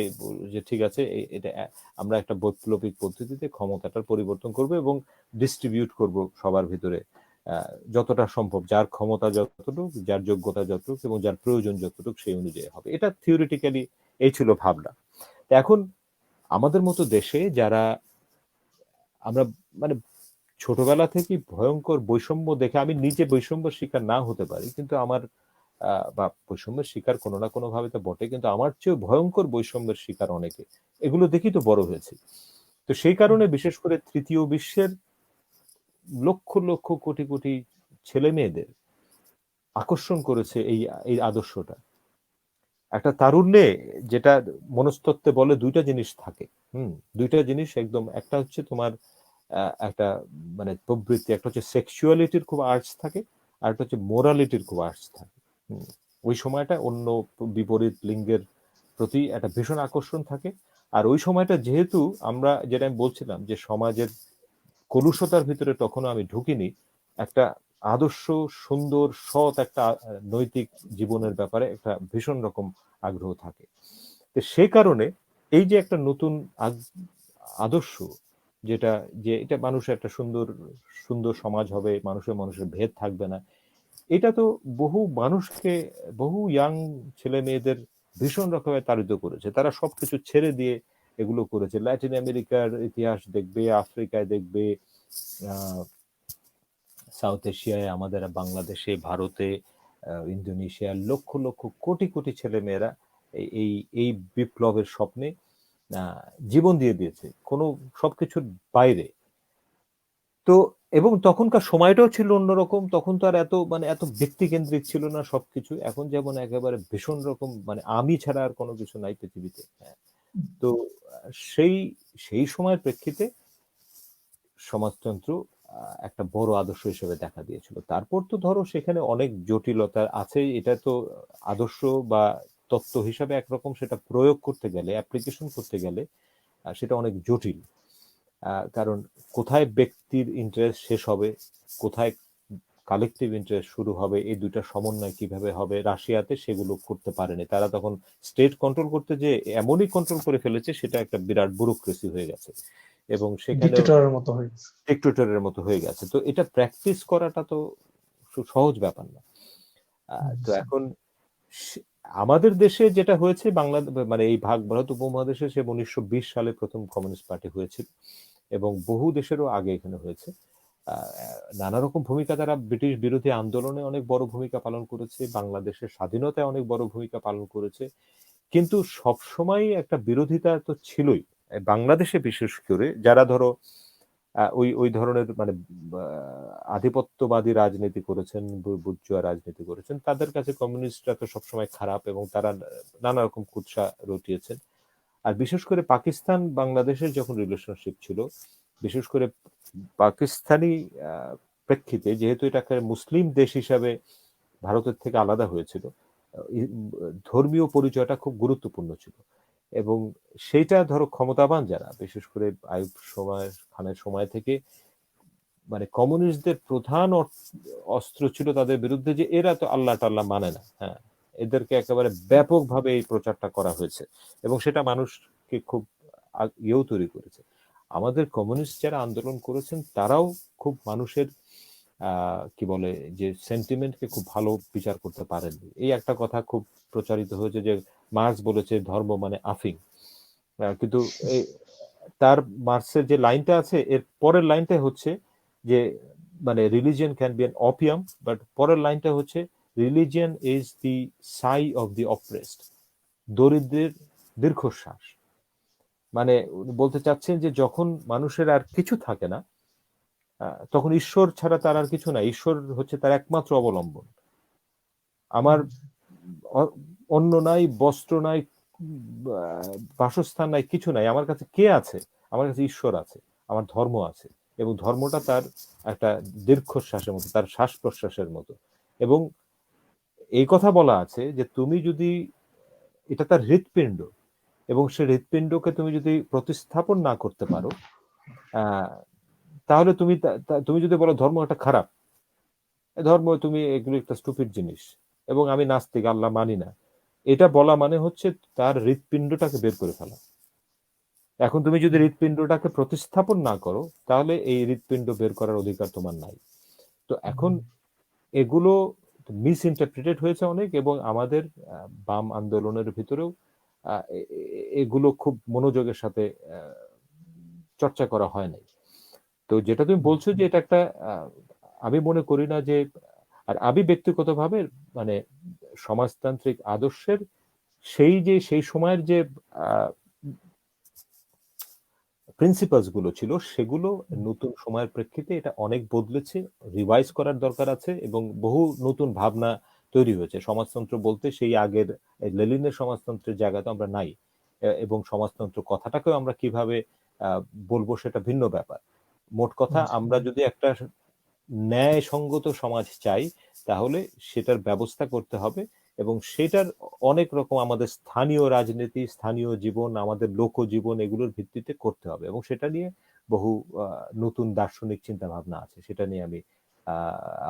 যে ঠিক আছে এটা আমরা একটা বৈপ্লবিক পদ্ধতিতে ক্ষমতাটার পরিবর্তন করব এবং ডিস্ট্রিবিউট করব সবার ভিতরে যতটা সম্ভব, যার ক্ষমতা যতটুকু, যার যোগ্যতা যতটুকু এবং যার প্রয়োজন যতটুকু সেই অনুযায়ী হবে। এটা থিওরিটিক্যালি এই ছিল ভাবনা। এখন আমাদের মতো দেশে যারা আমরা মানে ছোটবেলা থেকে ভয়ঙ্কর বৈষম্য দেখে, আমি নিজে বৈষম্যের শিকার না হতে পারি, কিন্তু আমার বা বৈষম্যের শিকার কোনো না কোনো ভাবে তো বটে, কিন্তু আমার চেয়ে ভয়ঙ্কর বৈষম্যের শিকার অনেকে, এগুলো দেখি তো বড় হয়েছে। তো সেই কারণে বিশেষ করে তৃতীয় বিশ্বের লক্ষ লক্ষ কোটি কোটি ছেলে মেয়েদের আকর্ষণ করেছে এই এই আদর্শটা। একটা তারুণ্যে যেটা মনস্তত্ত্বে বলে দুইটা জিনিস থাকে, দুইটা জিনিস একদম, একটা হচ্ছে তোমার একটা মানে প্রবৃত্তি, একটা হচ্ছে সেক্সুয়ালিটির খুব আর্টস থাকে, আর একটা হচ্ছে মোরালিটির খুব আর্টস থাকে। ওই সময়টা অন্য বিপরীত লিঙ্গের প্রতি একটা ভীষণ আকর্ষণ থাকে। আর ওই সময়টা যেহেতু আমরা, যেটা আমি বলছিলাম যে সমাজের কলুষতার ভিতরে তখনও আমি ঢুকিনি, একটা আদর্শ সুন্দর সৎ একটা নৈতিক জীবনের ব্যাপারে একটা ভীষণ রকম আগ্রহ থাকে। তো সে কারণে এই যে একটা নতুন আদর্শ, যেটা যে এটা মানুষের একটা সুন্দর সুন্দর সমাজ হবে, মানুষের মানুষের ভেদ থাকবে না, এটা তো বহু মানুষকে, বহু ইয়াং ছেলে মেয়েদের ভীষণ রকমের তাড়িত করেছে। তারা সবকিছু ছেড়ে দিয়ে এগুলো করেছে। ল্যাটিন আমেরিকার ইতিহাস দেখবে, আফ্রিকায় দেখবে, সাউথ এশিয়ায়, আমাদের বাংলাদেশে, ভারতে, ইন্দোনেশিয়ার লক্ষ লক্ষ কোটি কোটি ছেলে মেয়েরা এই এই বিপ্লবের স্বপ্নে জীবন দিয়ে দিয়েছে, কোনো সবকিছুর বাইরে। তো এবং তখনকার সময়টাও ছিল অন্যরকম, তখন তো আর এত মানে এত ব্যক্তিকেন্দ্রিক ছিল না সবকিছু। এখন যেমন একেবারে ভীষণ রকম মানে আমি ছাড়া আর কোনো কিছু নাই পৃথিবীতে। তো সেই সেই সময়ের প্রেক্ষিতে সমাজতন্ত্র একটা বড় আদর্শ হিসেবে দেখা দিয়েছিল। তারপর তো ধরো সেখানে অনেক জটিলতা আছে, এটা তো আদর্শ বা তত্ত্ব হিসাবে একরকম, সেটা প্রয়োগ করতে গেলে, অ্যাপ্লিকেশন করতে গেলে সেটা অনেক জটিল। কারণ কোথায় ব্যক্তির ইন্টারেস্ট শেষ হবে, কোথায় কালেকটিভ ইন্টারেস্ট শুরু হবে, এই দুইটা সমন্বয় কিভাবে হবে, রাশিয়াতে সেগুলো করতে পারেনি। তারা তখন স্টেট কন্ট্রোল করতে যে এমনই কন্ট্রোল করে ফেলেছে, সেটা একটা বিরাট ব্যুরোক্রেসি হয়ে গেছে এবং সেখানে ডিক্টেটরের মতো হয়ে গেছে, ডিক্টেটরের মতো হয়ে গেছে। তো এটা প্র্যাকটিস করাটা তো সহজ ব্যাপার না। তো এখন আমাদের দেশে যেটা হয়েছে, বাংলাদেশ মানে এই ভারত উপমহাদেশে, সে 1920 সালে প্রথম কমিউনিস্ট পার্টি হয়েছিল এবং বহু দেশেরও আগে এখানে হয়েছে। নানা রকম ভূমিকা, তারা ব্রিটিশ বিরোধী আন্দোলনে অনেক বড় ভূমিকা পালন করেছে, বাংলাদেশের স্বাধীনতায় অনেক বড় ভূমিকা পালন করেছে, কিন্তু সবসময় একটা বিরোধিতা তো ছিলই। বাংলাদেশে বিশেষ করে যারা ধরো ওই ওই ধরনের মানে আধিপত্যবাদী রাজনীতি করেছেন, বুর্জোয়া রাজনীতি করেছেন, তাদের কাছে কমিউনিস্টরা তো সবসময় খারাপ এবং তারা নানা রকম কুৎসা রটিয়েছেন। আর বিশেষ করে পাকিস্তান বাংলাদেশের যখন রিলেশনশিপ ছিল, বিশেষ করে পাকিস্তানি প্রেক্ষিতে, যেহেতু এটাকে মুসলিম দেশ হিসাবে ভারতের থেকে আলাদা হয়েছিল, ধর্মীয় পরিচয়টা খুব গুরুত্বপূর্ণ ছিল। এবং সেইটা ধরো ক্ষমতাবান যারা, বিশেষ করে আইয়ুব খানের সময় থেকে, মানে কমিউনিস্টদের প্রধান অস্ত্র ছিল তাদের বিরুদ্ধে যে এরা তো আল্লাহ টাল্লাহ মানে না, হ্যাঁ, এদেরকে একেবারে ব্যাপকভাবে এই প্রচারটা করা হয়েছে এবং সেটা মানুষকে খুব ইয়েও তৈরি করেছে। আমাদের কমিউনিস্ট যারা আন্দোলন করেছেন তারাও খুব মানুষের কি বলে যে সেন্টিমেন্টকে খুব ভালো বিচার করতে পারেননি। এই একটা কথা খুব প্রচারিত হয়েছে যে মার্কস বলেছে ধর্ম মানে আফিং, কিন্তু তার মার্কসের যে লাইনটা আছে এর পরের লাইনটা হচ্ছে যে মানে religion can be an opium, but পরের লাইনটা হচ্ছে religion is the Sai of the oppressed, দরিদ্রের দীর্ঘশ্বাস। মানে বলতে চাচ্ছেন যে যখন মানুষের আর কিছু থাকে না, তখন ঈশ্বর ছাড়া তার আর কিছু নাই, ঈশ্বর হচ্ছে তার একমাত্র অবলম্বন। আমার অন্ন নাই, বস্ত্র নাই, বাসস্থান নাই, কিছু নাই, আমার কাছে কে আছে? আমার কাছে ঈশ্বর আছে, আমার ধর্ম আছে, এবং ধর্মটা তার একটা দীর্ঘশ্বাসের মতো, তার শ্বাস প্রশ্বাসের মতো। এবং এই কথা বলা আছে যে তুমি যদি, এটা তার হৃৎপিণ্ড, এবং সে হৃৎপিণ্ডকে তুমি যদি প্রতিস্থাপন না করতে পারো, তাহলে তুমি তুমি যদি বলো ধর্ম একটা খারাপ, ধর্ম তুমি এগুলো একটা স্টুপিড জিনিস এবং আমি নাস্তিক, আল্লাহ মানি না, এটা বলা মানে হচ্ছে তার হৃৎপিণ্ডটাকে বের করে ফেলা। এখন তুমি যদি হৃৎপিণ্ডটাকে প্রতিস্থাপন না করো, তাহলে এই হৃৎপিণ্ড বের করার অধিকার তোমার নাই। তো এখন এগুলো মিস ইন্টারপ্রিটেড হয়েছে অনেক, এবং আমাদের বাম আন্দোলনের ভিতরেও এগুলো খুব মনোযোগের সাথে চর্চা করা হয় নাই। তো যেটা তুমি বলছো যে এটা একটা, আমি মনে করি না যে, আর আমি ব্যক্তিগতভাবে মানে সমাজতান্ত্রিক আদর্শের সেই সময়ের যে প্রিন্সিপালস গুলো ছিল, সেগুলো নতুন সময়ের প্রেক্ষিতে এটা অনেক বদলেছে, রিভাইজ করার দরকার আছে, এবং বহু নতুন ভাবনা তৈরি হয়েছে। সমাজতন্ত্র বলতে সেই আগের লেনিনের সমাজতন্ত্রের জায়গা তো আমরা নাই, এবং সমাজতন্ত্র কথাটাকেও আমরা কিভাবে বলবো সেটা ভিন্ন ব্যাপার। মোট কথা, আমরা যদি একটা ন্যায়সঙ্গত সমাজ চাই, তাহলে সেটার ব্যবস্থা করতে হবে, এবং সেটার অনেক রকম আমাদের স্থানীয় রাজনীতি, স্থানীয় জীবন, আমাদের লোকজীবন, এগুলোর ভিত্তিতে করতে হবে, এবং সেটা নিয়ে বহু নতুন দার্শনিক চিন্তা ভাবনা আছে, সেটা নিয়ে আমি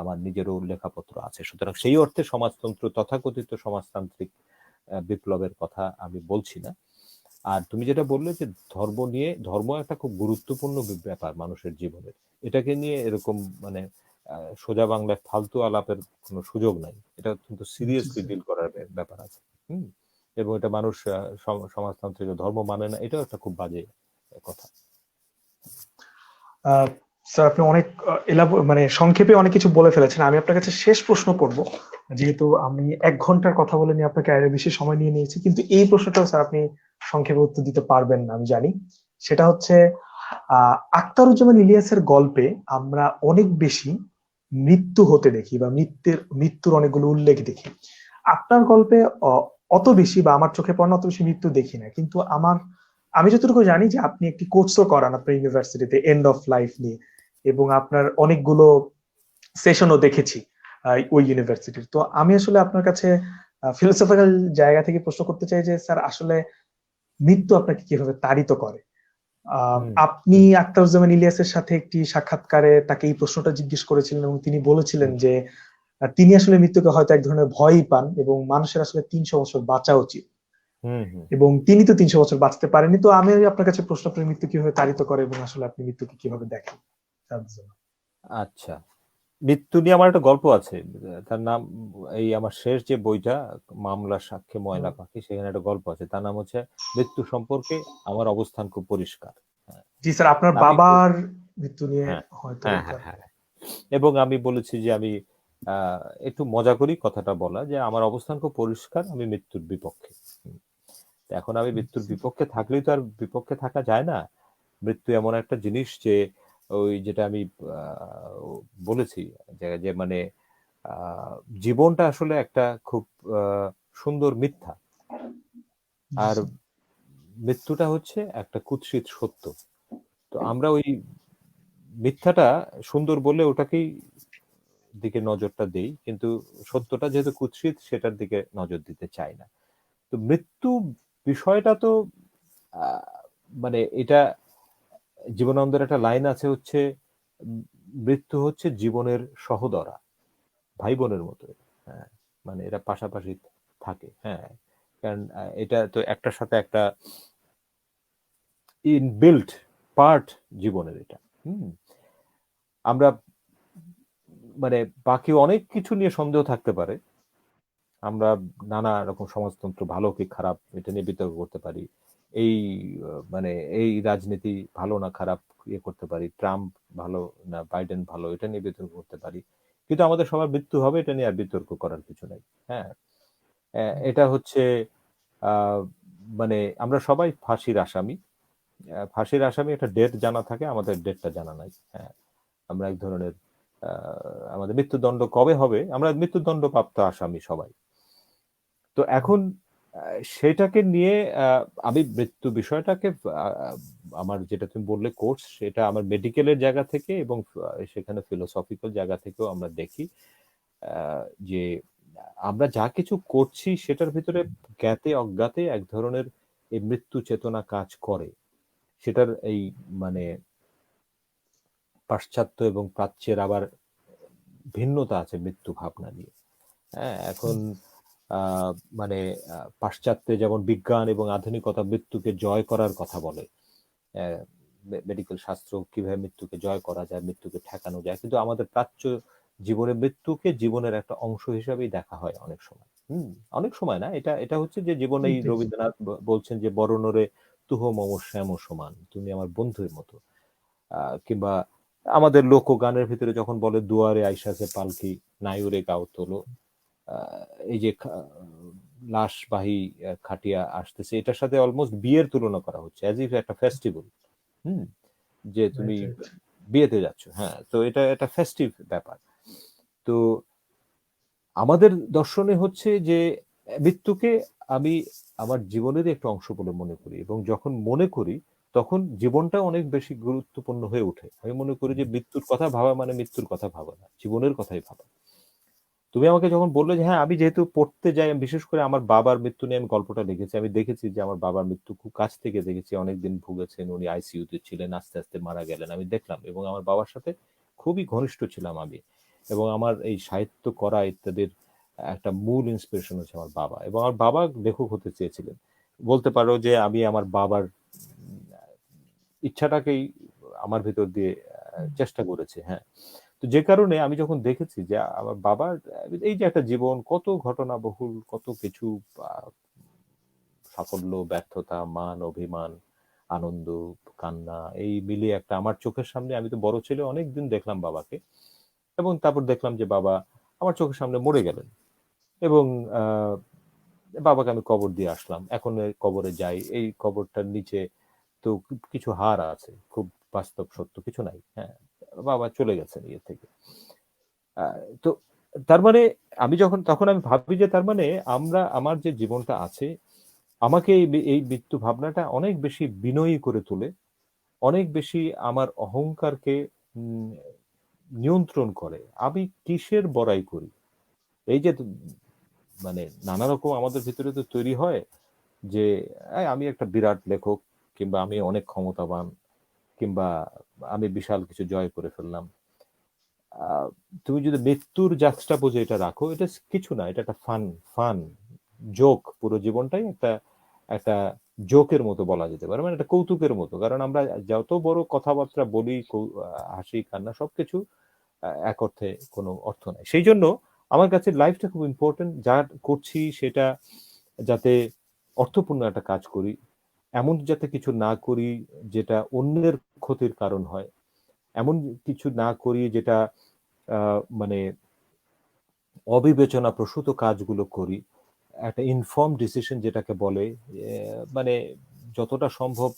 আমার নিজেরও লেখাপত্র আছে। সুতরাং সেই অর্থে সমাজতন্ত্র, তথাকথিত সমাজতান্ত্রিক বিপ্লবের কথা আমি বলছি না। আর তুমি যেটা বললে যে ধর্ম একটা খুব গুরুত্বপূর্ণ ব্যাপার মানুষের জীবনের, এটাকে নিয়ে এরকম মানে সোজা বাংলায় ফালতু আলাপের কোনো সুযোগ নাই, এটা কিন্তু সিরিয়াসলি ডিল করার ব্যাপার আছে। হুম। এবং এটা মানুষ সমাজতান্ত্রিক ধর্ম মানে না, এটাও একটা খুব বাজে কথা। স্যার, আপনি অনেক মানে সংক্ষেপে অনেক কিছু বলে ফেলেছেন। আমি আপনার কাছে শেষ প্রশ্ন করব, যেহেতু আমি 1 ঘন্টার কথা বলে নিয়ে আপনাকে আরো বেশি সময় নিয়ে নিয়েছি, কিন্তু এই প্রশ্নটাও স্যার আপনি সংক্ষেপে উত্তর দিতে পারবেন না আমি জানি। সেটা হচ্ছে, আখতারুজ্জামান ইলিয়াসের গল্পে আমরা অনেক বেশি মৃত্যু হতে দেখি, বা মৃত্যুর অনেকগুলো উল্লেখ দেখি। আপনার গল্পে অত বেশি, বা আমার চোখে পড়া অত বেশি মৃত্যু দেখি না, কিন্তু আমি যতটুকু জানি যে আপনি একটি কোর্সও করান আপনার ইউনিভার্সিটিতে এন্ড অফ লাইফ নিয়ে, এবং আপনার অনেকগুলো সেশনও দেখেছি ওই ইউনিভার্সিটির। তো আমি আসলে আপনার কাছে ফিলোসফিক্যাল জায়গা থেকে প্রশ্ন করতে চাই যে স্যার, আসলে মৃত্যু আপনাকে কিভাবে তাড়িত করে? আপনি আখতারুজ্জামান ইলিয়াসের সাথে একটি সাক্ষাৎকারে তাকে এই প্রশ্নটা জিজ্ঞেস করেছিলেন, এবং তিনি বলেছিলেন যে তিনি আসলে মৃত্যুকে হয়তো এক ধরনের ভয়ই পান, এবং মানুষের আসলে 300 বছর বাঁচা উচিত, এবং তিনি তো 300 বছর বাঁচতে পারেনি। তো আমি আপনার কাছে প্রশ্ন, আপনার মৃত্যু কিভাবে তাড়িত করে, এবং আসলে আপনি মৃত্যুকে কিভাবে দেখেন? আচ্ছা, মৃত্যু নিয়ে আমার একটা গল্প আছে, তার নাম, এই আমার শেষ যে বইটা, মামলা সাক্ষ্যে ময়না পাখি, সেখানে একটা গল্প আছে, তার নাম হচ্ছে মৃত্যু সম্পর্কে আমার অবস্থান খুব পরিষ্কার। জি স্যার, আপনার বাবার মৃত্যু নিয়ে হয়তো। হ্যাঁ, হ্যাঁ, হ্যাঁ। এবং আমি বলেছি যে আমি একটু মজা করি কথাটা বলা, যে আমার অবস্থান খুব পরিষ্কার, আমি মৃত্যুর বিপক্ষে। এখন আমি মৃত্যুর বিপক্ষে থাকলেই তো আর বিপক্ষে থাকা যায় না। মৃত্যু এমন একটা জিনিস যে, ওই যেটা আমি বলেছি, যে মানে জীবনটা আসলে একটা খুব সুন্দর মিথ্যা, আর মৃত্যুটা হচ্ছে একটা কুৎসিত সত্য। তো আমরা ওই মিথ্যাটা সুন্দর বলে ওটাকেই দিকে নজরটা দেই, কিন্তু সত্যটা যেহেতু কুৎসিত, সেটার দিকে নজর দিতে চাই না। তো মৃত্যু বিষয়টা তো মানে এটা জীবনানন্দের একটা লাইন আছে হচ্ছে, মৃত্যু হচ্ছে জীবনের সহদরা, ভাই বোনের মতো। হ্যাঁ, মানে এরা পাশাপাশি থাকে। হ্যাঁ, কারণ এটা তো একটার সাথে একটা ইনবিল্ট পার্ট জীবনের এটা। আমরা মানে বাকি অনেক কিছু নিয়ে সন্দেহ থাকতে পারে, আমরা নানা রকম সমাজতন্ত্র ভালো কি খারাপ এটা নিয়ে বিতর্ক করতে পারি, এই মানে এই রাজনীতি ভালো না খারাপ ইয়ে করতে পারি, ট্রাম্প ভালো না বাইডেন ভালো এটা নিয়ে বিতর্ক করতে পারি, কিন্তু আমাদের সবার মৃত্যু হবে এটা নিয়ে আর বিতর্ক করার কিছু নেই। হ্যাঁ, এটা হচ্ছে মানে আমরা সবাই ফাঁসির আসামি। ফাঁসির আসামি একটা ডেট জানা থাকে, আমাদের ডেটটা জানা নাই। হ্যাঁ, আমরা এক ধরনের আমাদের মৃত্যুদণ্ড কবে হবে, আমরা মৃত্যুদণ্ড প্রাপ্ত আসামি সবাই। তো এখন সেটাকে নিয়ে আমি মৃত্যু বিষয়টাকে আমার যেটা তুমি বললে কোর্স, সেটা আমার মেডিকেলের জায়গা থেকে, এবং সেখানে ফিলোসফিক্যাল জায়গা থেকেও আমরা দেখি যে আমরা যা কিছু করছি সেটার ভিতরে জ্ঞাতে অজ্ঞাতে এক ধরনের এই মৃত্যু চেতনা কাজ করে। সেটার এই মানে পাশ্চাত্য এবং প্রাচ্যের আবার ভিন্নতা আছে মৃত্যু ভাবনা নিয়ে। হ্যাঁ, এখন আহ, মানে পাশ্চাত্যে যেমন বিজ্ঞান এবং আধুনিকতা মৃত্যুকে জয় করার কথা বলে, মেডিকেল শাস্ত্র কিভাবে মৃত্যুকে জয় করা যায়, মৃত্যুকে ঠেকানো যায়, কিন্তু আমাদের প্রাচ্য জীবনে মৃত্যুকে জীবনের একটা অংশ হিসাবেই দেখা হয় অনেক সময়। অনেক সময় না, এটা এটা হচ্ছে যে জীবনে এই জি, জি। রবীন্দ্রনাথ বলছেন যে বরণরে তুহ মম শ্যাম সমান, তুমি আমার বন্ধুর মতো। কিংবা আমাদের লোকগানের ভিতরে যখন বলে দুয়ারে আইসাছে পালকি, নায়ুরে গাও তোলো, এই যে লাশবাহী খাটিয়া আসতেছে, এটার সাথে অলমোস্ট বিয়ের তুলনা করা হচ্ছে, অ্যাজ ইফ একটা ফেস্টিভ্যাল। হুম যে তুমি রাইট, রাইট। বিয়েতে যাচ্ছ, হ্যাঁ, তো এটা একটা ফেস্টিভ ব্যাপার। তো আমাদের দর্শনে হচ্ছে যে মৃত্যুকে আমি আমার জীবনেরই একটা অংশ বলে মনে করি, এবং যখন মনে করি তখন জীবনটা অনেক বেশি গুরুত্বপূর্ণ হয়ে ওঠে। আমি মনে করি যে মৃত্যুর কথা ভাবা মানে মৃত্যুর কথা ভাবা না, জীবনের কথাই ভাবা। তুমি আমাকে যখন বললে যে হ্যাঁ, আমি যেহেতু পড়তে যাই, আমি বিশেষ করে আমার বাবার মৃত্যু নিয়ে আমি গল্পটা লিখেছি। আমি দেখেছি যে আমার বাবার মৃত্যু খুব কাছ থেকে দেখেছি, অনেকদিন ভুগেছেন, উনি আইসিইউতে ছিলেন, আস্তে আস্তে মারা গেলেন, আমি দেখলাম। এবং আমার বাবার সাথে খুবই ঘনিষ্ঠ ছিলাম আমি, এবং আমার এই সাহিত্য করা ইত্যাদির একটা মূল ইন্সপিরেশন হচ্ছে আমার বাবা, এবং আমার বাবা লেখক হতে চেয়েছিলেন। বলতে পারো যে আমি আমার বাবার ইচ্ছাটাকেই আমার ভিতর দিয়ে চেষ্টা করেছি, হ্যাঁ। তো যে কারণে আমি যখন দেখেছি যে আমার বাবার এই যে একটা জীবন, কত ঘটনা বহুল, কত কিছু, আহ, সাফল্য, ব্যর্থতা, মান, অভিমান, আনন্দ, কান্না, এই মিলিয়ে একটা আমার চোখের সামনে, আমি তো বড় ছেলে, অনেকদিন দেখলাম বাবাকে, এবং তারপর দেখলাম যে বাবা আমার চোখের সামনে মরে গেলেন। এবং আহ, বাবাকে আমি কবর দিয়ে আসলাম, এখন এই কবরে যাই, এই কবরটার নিচে তো কিছু হার আছে, খুব বাস্তব সত্য কিছু নাই, হ্যাঁ, বাবা চলে গেছেন ইয়ে থেকে। তো তার মানে আমি যখন তখন আমি ভাবি যে তার মানে আমরা, আমার যে জীবনটা আছে, আমাকে এই মৃত্যু ভাবনাটা অনেক বেশি বিনয়ী করে তোলে, অনেক বেশি আমার অহংকারকে উম, নিয়ন্ত্রণ করে। আমি কিসের বড়াই করি, এই যে মানে নানা রকম আমাদের ভিতরে তো তৈরি হয় যে আমি একটা বিরাট লেখক, কিংবা আমি অনেক ক্ষমতাবান, কিংবা আমি বিশাল কিছু জয় করে ফেললাম। আহ, তুমি যদি মৃত্যুর জাক্সটাপোজে এটা রাখো, এটা কিছু না, এটা একটা ফান, ফান জোক, পুরো জীবনটাই একটা একটা জোকের মতো বলা যেতে পারে, মানে একটা কৌতুকের মতো। কারণ আমরা যত বড় কথাবার্তা বলি, হাসি কান্না সবকিছু এক অর্থে কোনো অর্থ নাই। সেই জন্য আমার কাছে লাইফটা খুব ইম্পর্টেন্ট, যা করছি সেটা যাতে অর্থপূর্ণ একটা কাজ করি, এমন যাতে কিছু না করি যেটা অন্যের ক্ষতির কারণ হয়, এমন কিছু না করি যেটা মানে অবিবেচনা প্রসূত কাজগুলো করি, একটা ইনফর্ম ডিসিশন যেটাকে বলে, মানে যতটা সম্ভব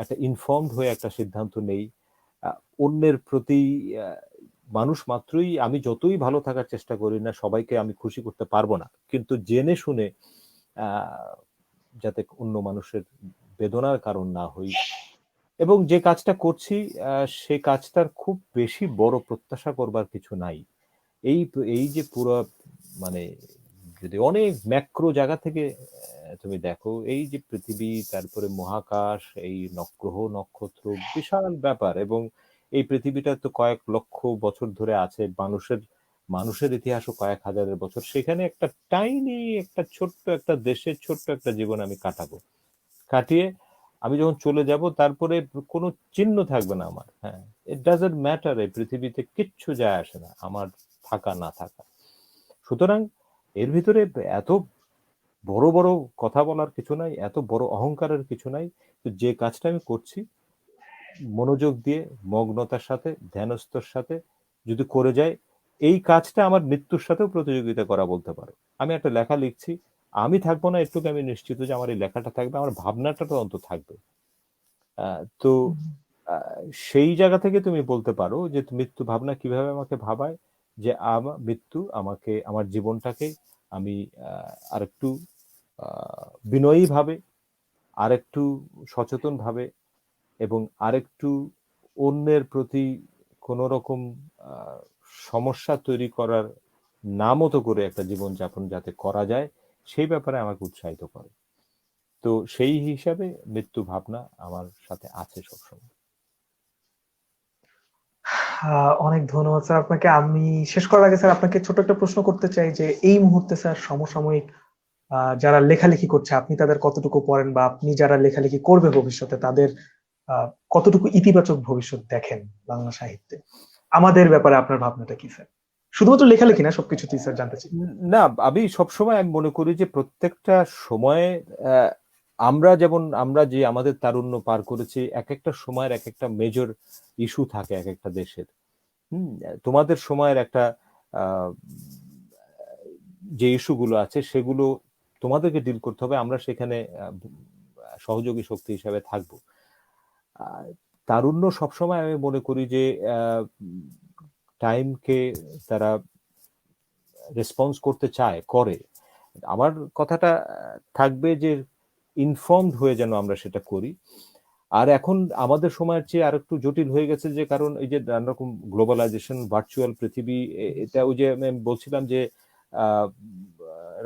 একটা ইনফর্মড হয়ে একটা সিদ্ধান্ত নেই। অন্যের প্রতি আহ, মানুষ মাত্রই, আমি যতই ভালো থাকার চেষ্টা করি না, সবাইকে আমি খুশি করতে পারবো না, কিন্তু জেনে শুনে আহ, যাতে অন্য মানুষের বেদনার কারণ না হই, এবং যে কাজটা করছি সে কাজটার খুব বেশি বড় প্রত্যাশা করবার কিছু নাই। এই এই যে পুরো, মানে যদি অনেক ম্যাক্রো জায়গা থেকে তুমি দেখো, এই যে পৃথিবী, তারপরে মহাকাশ, এই গ্রহ নক্ষত্র, বিশাল ব্যাপার। এবং এই পৃথিবীটা তো কয়েক লক্ষ বছর ধরে আছে, মানুষের মানুষের ইতিহাসও কয়েক হাজারের বছর, সেখানে একটা টাইনি, একটা ছোট্ট একটা দেশে ছোট্ট একটা জীবন আমি কাটাবো, কাটিয়ে আমি যখন চলে যাব, তারপরে কোনো চিহ্ন থাকবে না আমার, হ্যাঁ। ইট ডাজন্ট ম্যাটার, এই পৃথিবীতে কিচ্ছু যায় আসে না আমার থাকা না থাকা। সুতরাং এর ভিতরে এত বড় বড় কথা বলার কিছু নাই, এত বড় অহংকারের কিছু নাই। তো যে কাজটা আমি করছি মনোযোগ দিয়ে, মগ্নতার সাথে, ধ্যানস্থর সাথে যদি করে যাই, এই কাজটা আমার মৃত্যুর সাথেও প্রতিযোগিতা করা বলতে পারো। আমি একটা লেখা লিখছি, আমি থাকবো না একটুকু আমি নিশ্চিত যে আমার এই লেখাটা থাকবে, আমার ভাবনাটা তো অন্তত থাকবে। তো সেই জায়গা থেকে তুমি বলতে পারো যে মৃত্যু ভাবনা কিভাবে আমাকে ভাবায়, যে আমার মৃত্যু আমাকে, আমার জীবনটাকে আমি আরেকটু বিনয়ী ভাবে, আরেকটু সচেতন ভাবে, এবং আরেকটু অন্যের প্রতি কোন রকম আহ, সমস্যা তৈরি করার না মতো করে একটা জীবনযাপন যাতে করা যায়, সেই ব্যাপারে আমাকে উৎসাহিত করে। তো সেই হিসাবে মৃত্যু ভাবনা আমার সাথে আছে সবসময়। অনেক ধন্যবাদ স্যার আপনাকে। আমি শেষ করার আগে স্যার আপনাকে ছোট একটা প্রশ্ন করতে চাই যে এই মুহূর্তে স্যার সমসাময়িক যারা লেখালেখি করছে আপনি তাদের কতটুকু পড়েন, বা আপনি যারা লেখালেখি করবে ভবিষ্যতে তাদের আহ, কতটুকু ইতিবাচক ভবিষ্যৎ দেখেন বাংলা সাহিত্যে? আমাদের ব্যাপারে আপনার ভাবনাটা কি স্যার? শুধুমাত্র লেখালেখি না, সবকিছুতেই স্যার জানতে চাই। না, আমি সবসময় আমি মনে করি যে প্রত্যেকটা সময়ে আহ, আমরা যেমন আমরা যে আমাদের তারুণ্য পার করেছি, এক একটা সময়ের এক একটা মেজর ইস্যু থাকে এক একটা দেশের। হুম, তোমাদের সময়ের একটা আহ, যে ইস্যুগুলো আছে সেগুলো তোমাদেরকে ডিল করতে হবে, আমরা সেখানে সহযোগী শক্তি হিসাবে থাকবো। আহ, তারুণ্য সবসময় আমি মনে করি যে টাইমকে তারা রেসপন্স করতে চায়, করে। আমার কথাটা থাকবে যে ইনফর্মড হয়ে যেন আমরা সেটা করি। আর এখন আমাদের সময়ের চেয়ে আর একটু জটিল হয়ে গেছে, যে কারণ এই যে নানা রকম গ্লোবালাইজেশন, ভার্চুয়াল পৃথিবী, এটা ওই যে আমি বলছিলাম যে আহ,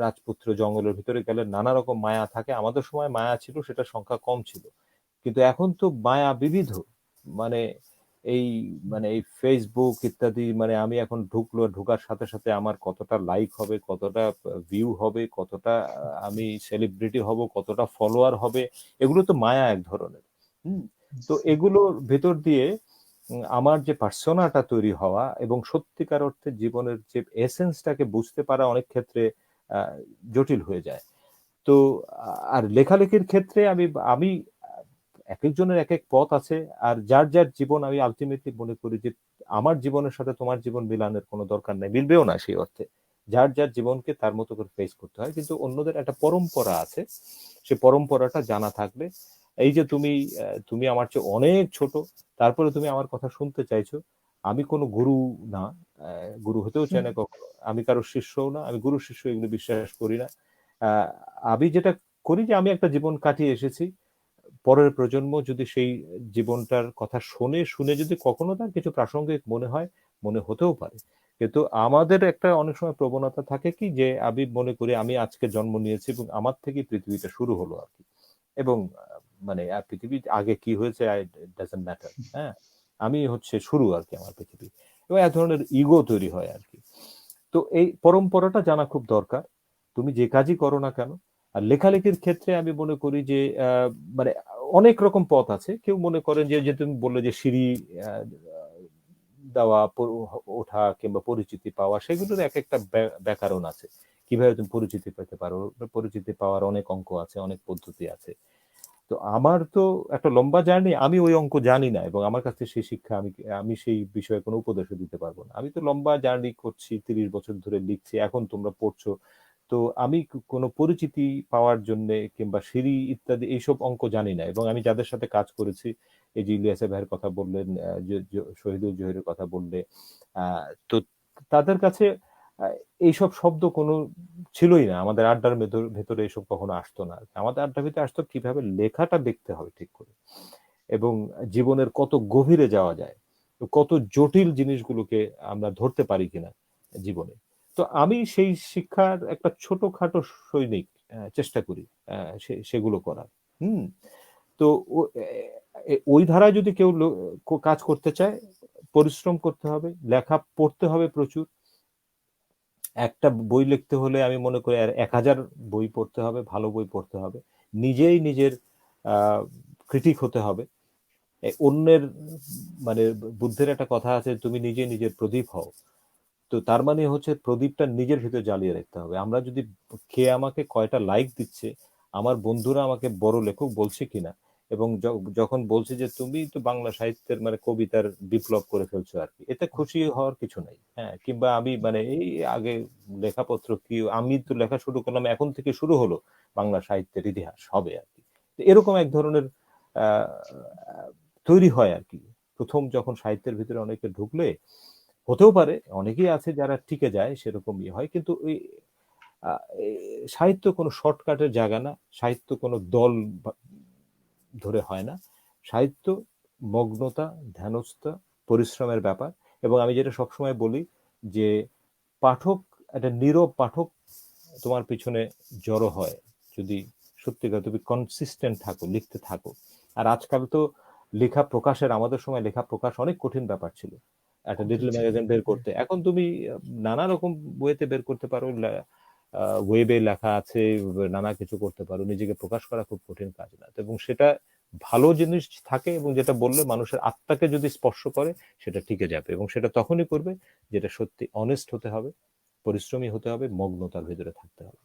রাজপুত্র জঙ্গলের ভিতরে গেলে নানা রকম মায়া থাকে, আমাদের সময় মায়া ছিল, সেটা সংখ্যা কম ছিল। কিন্তু এখন তো মায়া বিবিধ। মানে এই এই ফেসবুক ইত্যাদি, আমি এখন ঢোকার সাথে সাথে আমার কতটা লাইক হবে, কতটা ভিউ হবে, কতটা আমি সেলিব্রিটি হব, কতটা ফলোয়ার হবে, এগুলো তো মায়া এক ধরনের। হুম। তো এগুলোর ভেতর দিয়ে আমার যে পার্সোনাটা তৈরি হওয়া এবং সত্যিকার অর্থে জীবনের যে এসেন্সটাকে বুঝতে পারা অনেক ক্ষেত্রে জটিল হয়ে যায়। তো আর লেখালেখির ক্ষেত্রে আমি আমি এক একজনের এক এক পথ আছে। আর যার যার জীবন, আমি আলটিমেটলি মনে করি যে আমার জীবনের সাথে তোমার জীবন মিলানোর কোনো দরকার নাই, মিলবেও না সেই অর্থে। যার যার জীবনকে তার মতো করে ফেস করতে হয়, কিন্তু অন্যদের একটা পরম্পরা আছে, সে পরম্পরাটা জানা থাকলে। এই যে তুমি তুমি আমার চেয়ে অনেক ছোট, তারপরে তুমি আমার কথা শুনতে চাইছো। আমি কোনো গুরু না, গুরু হতেও চাই না কখনো, আমি কারো শিষ্যও না, আমি গুরু শিষ্য এগুলো বিশ্বাস করি না। আহ, আমি যেটা করি যে আমি একটা জীবন কাটিয়ে এসেছি, পরের প্রজন্ম যদি সেই জীবনটার কথা শোনে, শুনে যদি কখনো তার কিছু প্রাসঙ্গিক মনে হয়, মনে হতেও পারে। কিন্তু আমাদের একটা অনেক সময় প্রবণতা থাকে কি, যে আমি মনে করি আমি আজকে জন্ম নিয়েছি এবং আমার থেকেই পৃথিবীটা শুরু হলো আর কি। এবং আর পৃথিবী আগে কি হয়েছে ডাজন্ট ম্যাটার। হ্যাঁ, আমি হচ্ছে শুরু আর কি আমার পৃথিবী। এবং এক ধরনের ইগো তৈরি হয় আর কি। তো এই পরম্পরাটা জানা খুব দরকার, তুমি যে কাজই করো না কেন। আর লেখালেখির ক্ষেত্রে আমি মনে করি যে আহ, মানে অনেক রকম পথ আছে। কেউ মনে করেন যে যে তুমি বললে যে সিঁড়ি আহ, দেওয়া, ওঠা কিংবা পরিচিতি পাওয়া, সেগুলোর এক একটা ব্যাকরণ আছে। কিভাবে তুমি পরিচিতি পেতে পারো, পরিচিতি পাওয়ার অনেক অঙ্ক আছে, অনেক পদ্ধতি আছে। তো আমার তো একটা লম্বা জার্নি, আমি ওই অঙ্ক জানি না এবং আমার কাছে সেই শিক্ষা, আমি আমি সেই বিষয়ে কোনো উপদেশও দিতে পারবো না। আমি তো লম্বা জার্নি করছি, 30 বছর ধরে লিখছি, এখন তোমরা পড়ছো। তো আমি কোনো পরিচিতি পাওয়ার জন্য কিংবা সিঁড়ি ইত্যাদি এইসব অঙ্ক জানি না। এবং আমি যাদের সাথে কাজ করেছি, এই যে ইলিয়াস ভাইয়ের কথা বললেন, শহীদুল জহিরের কথা বললে, তো তাদের কাছে আহ, এইসব শব্দ কোনো ছিলই না। আমাদের আড্ডার ভেতরে এসব কখনো আসতো না। আমাদের আড্ডার ভিতরে আসতো কিভাবে লেখাটা দেখতে হবে ঠিক করে, এবং জীবনের কত গভীরে যাওয়া যায়, কত জটিল জিনিসগুলোকে আমরা ধরতে পারি কিনা জীবনে। তো আমি সেই শিক্ষার একটা ছোটখাটো সৈনিক, চেষ্টা করি সেগুলো করার। হুম। তো ওই ধারায় যদি কেউ কাজ করতে চায়, পরিশ্রম করতে হবে, লেখা পড়তে হবে প্রচুর। একটা বই লিখতে হলে আমি মনে করি আর 1000 বই পড়তে হবে, ভালো বই পড়তে হবে। নিজেই নিজের ক্রিটিক হতে হবে। অন্যের মানে বুদ্ধের একটা কথা আছে, তুমি নিজে নিজের প্রদীপ হও। তো তার মানে হচ্ছে প্রদীপটা নিজের ভিতরে জ্বালিয়ে রাখতে হবে। আমরা যদি কে আমাকে কয়টা লাইক দিচ্ছে, আমার বন্ধুরা আমাকে বড় লেখক বলছে কিনা, এবং যখন বলছে যে তুমি তো বাংলা সাহিত্যের কবিতার বিপ্লব করে ফেলছো আর কি, এতে খুশি হওয়ার কিছু নাই। হ্যাঁ, কিংবা আমি এই আগে লেখাপত্র কি, আমি তো লেখা শুরু করলাম, এখন থেকে শুরু হলো বাংলা সাহিত্যের ইতিহাস হবে আর কি। তো এরকম এক ধরনের আহ তৈরি হয় আর কি। প্রথম যখন সাহিত্যের ভিতরে অনেকে ঢুকলে, হতেও পারে অনেকেই আছে যারা টিকে যায়, সেরকম ইয়ে হয়। কিন্তু ওই সাহিত্য কোনো শর্টকাটের জায়গা না, সাহিত্য কোনো দল ধরে হয় না। সাহিত্য মগ্নতা, ধ্যানস্থ, পরিশ্রমের ব্যাপার। এবং আমি যেটা সবসময় বলি যে পাঠক, একটা নীরব পাঠক তোমার পিছনে জড়ো হয় যদি সত্যিকার তুমি কনসিস্টেন্ট থাকো, লিখতে থাকো। আর আজকাল তো লেখা প্রকাশের, আমাদের সময় লেখা প্রকাশ অনেক কঠিন ব্যাপার ছিল। একটা লিটল ম্যাগাজিন বের করতে, এখন তুমি নানা রকম বইতে বের করতে পারো। ওয়েবে লেখা আছে, নানা কিছু করতে পারো, নিজেকে প্রকাশ করা খুব কঠিন কাজ না। এবং সেটা ভালো জিনিস থাকে, এবং যেটা বললে মানুষের আত্মাকে যদি স্পর্শ করে সেটা টিকে যাবে, এবং সেটা তখনই করবে যেটা সত্যি অনেস্ট হতে হবে, পরিশ্রমী হতে হবে, মগ্নতার ভেতরে থাকতে হবে।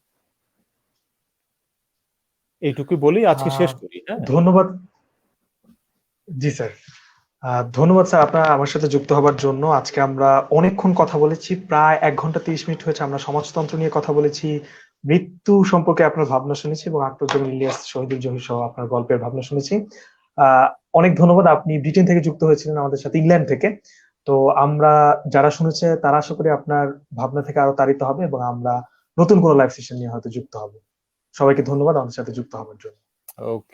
এইটুকু বলি আজকে শেষ করি। হ্যাঁ, ধন্যবাদ। জি স্যার, ধন্যবাদ স্যার আপনার আমার সাথে যুক্ত হবার জন্য। আজকে আমরা অনেকক্ষণ কথা বলেছি, প্রায় 1 ঘন্টা 30 মিনিট হয়েছে। আমরা সমাজতন্ত্র নিয়ে কথা বলেছি, মৃত্যু সম্পর্কে আপনার ভাবনা শুনেছি, এবং আক্তারুজ্জামান ইলিয়াস, শহীদুল জহির সহ আপনার গল্পের ভাবনা শুনেছি। আহ অনেক ধন্যবাদ। আপনি ব্রিটেন থেকে যুক্ত হয়েছিলেন আমাদের সাথে, ইংল্যান্ড থেকে। তো আমরা যারা শুনেছে তারা আশা করি আপনার ভাবনা থেকে আরো তাড়িত হবে, এবং আমরা নতুন কোনো লাইভ সেশন নিয়ে হয়তো যুক্ত হব। সবাইকে ধন্যবাদ আমাদের সাথে যুক্ত হওয়ার জন্য। ওকে।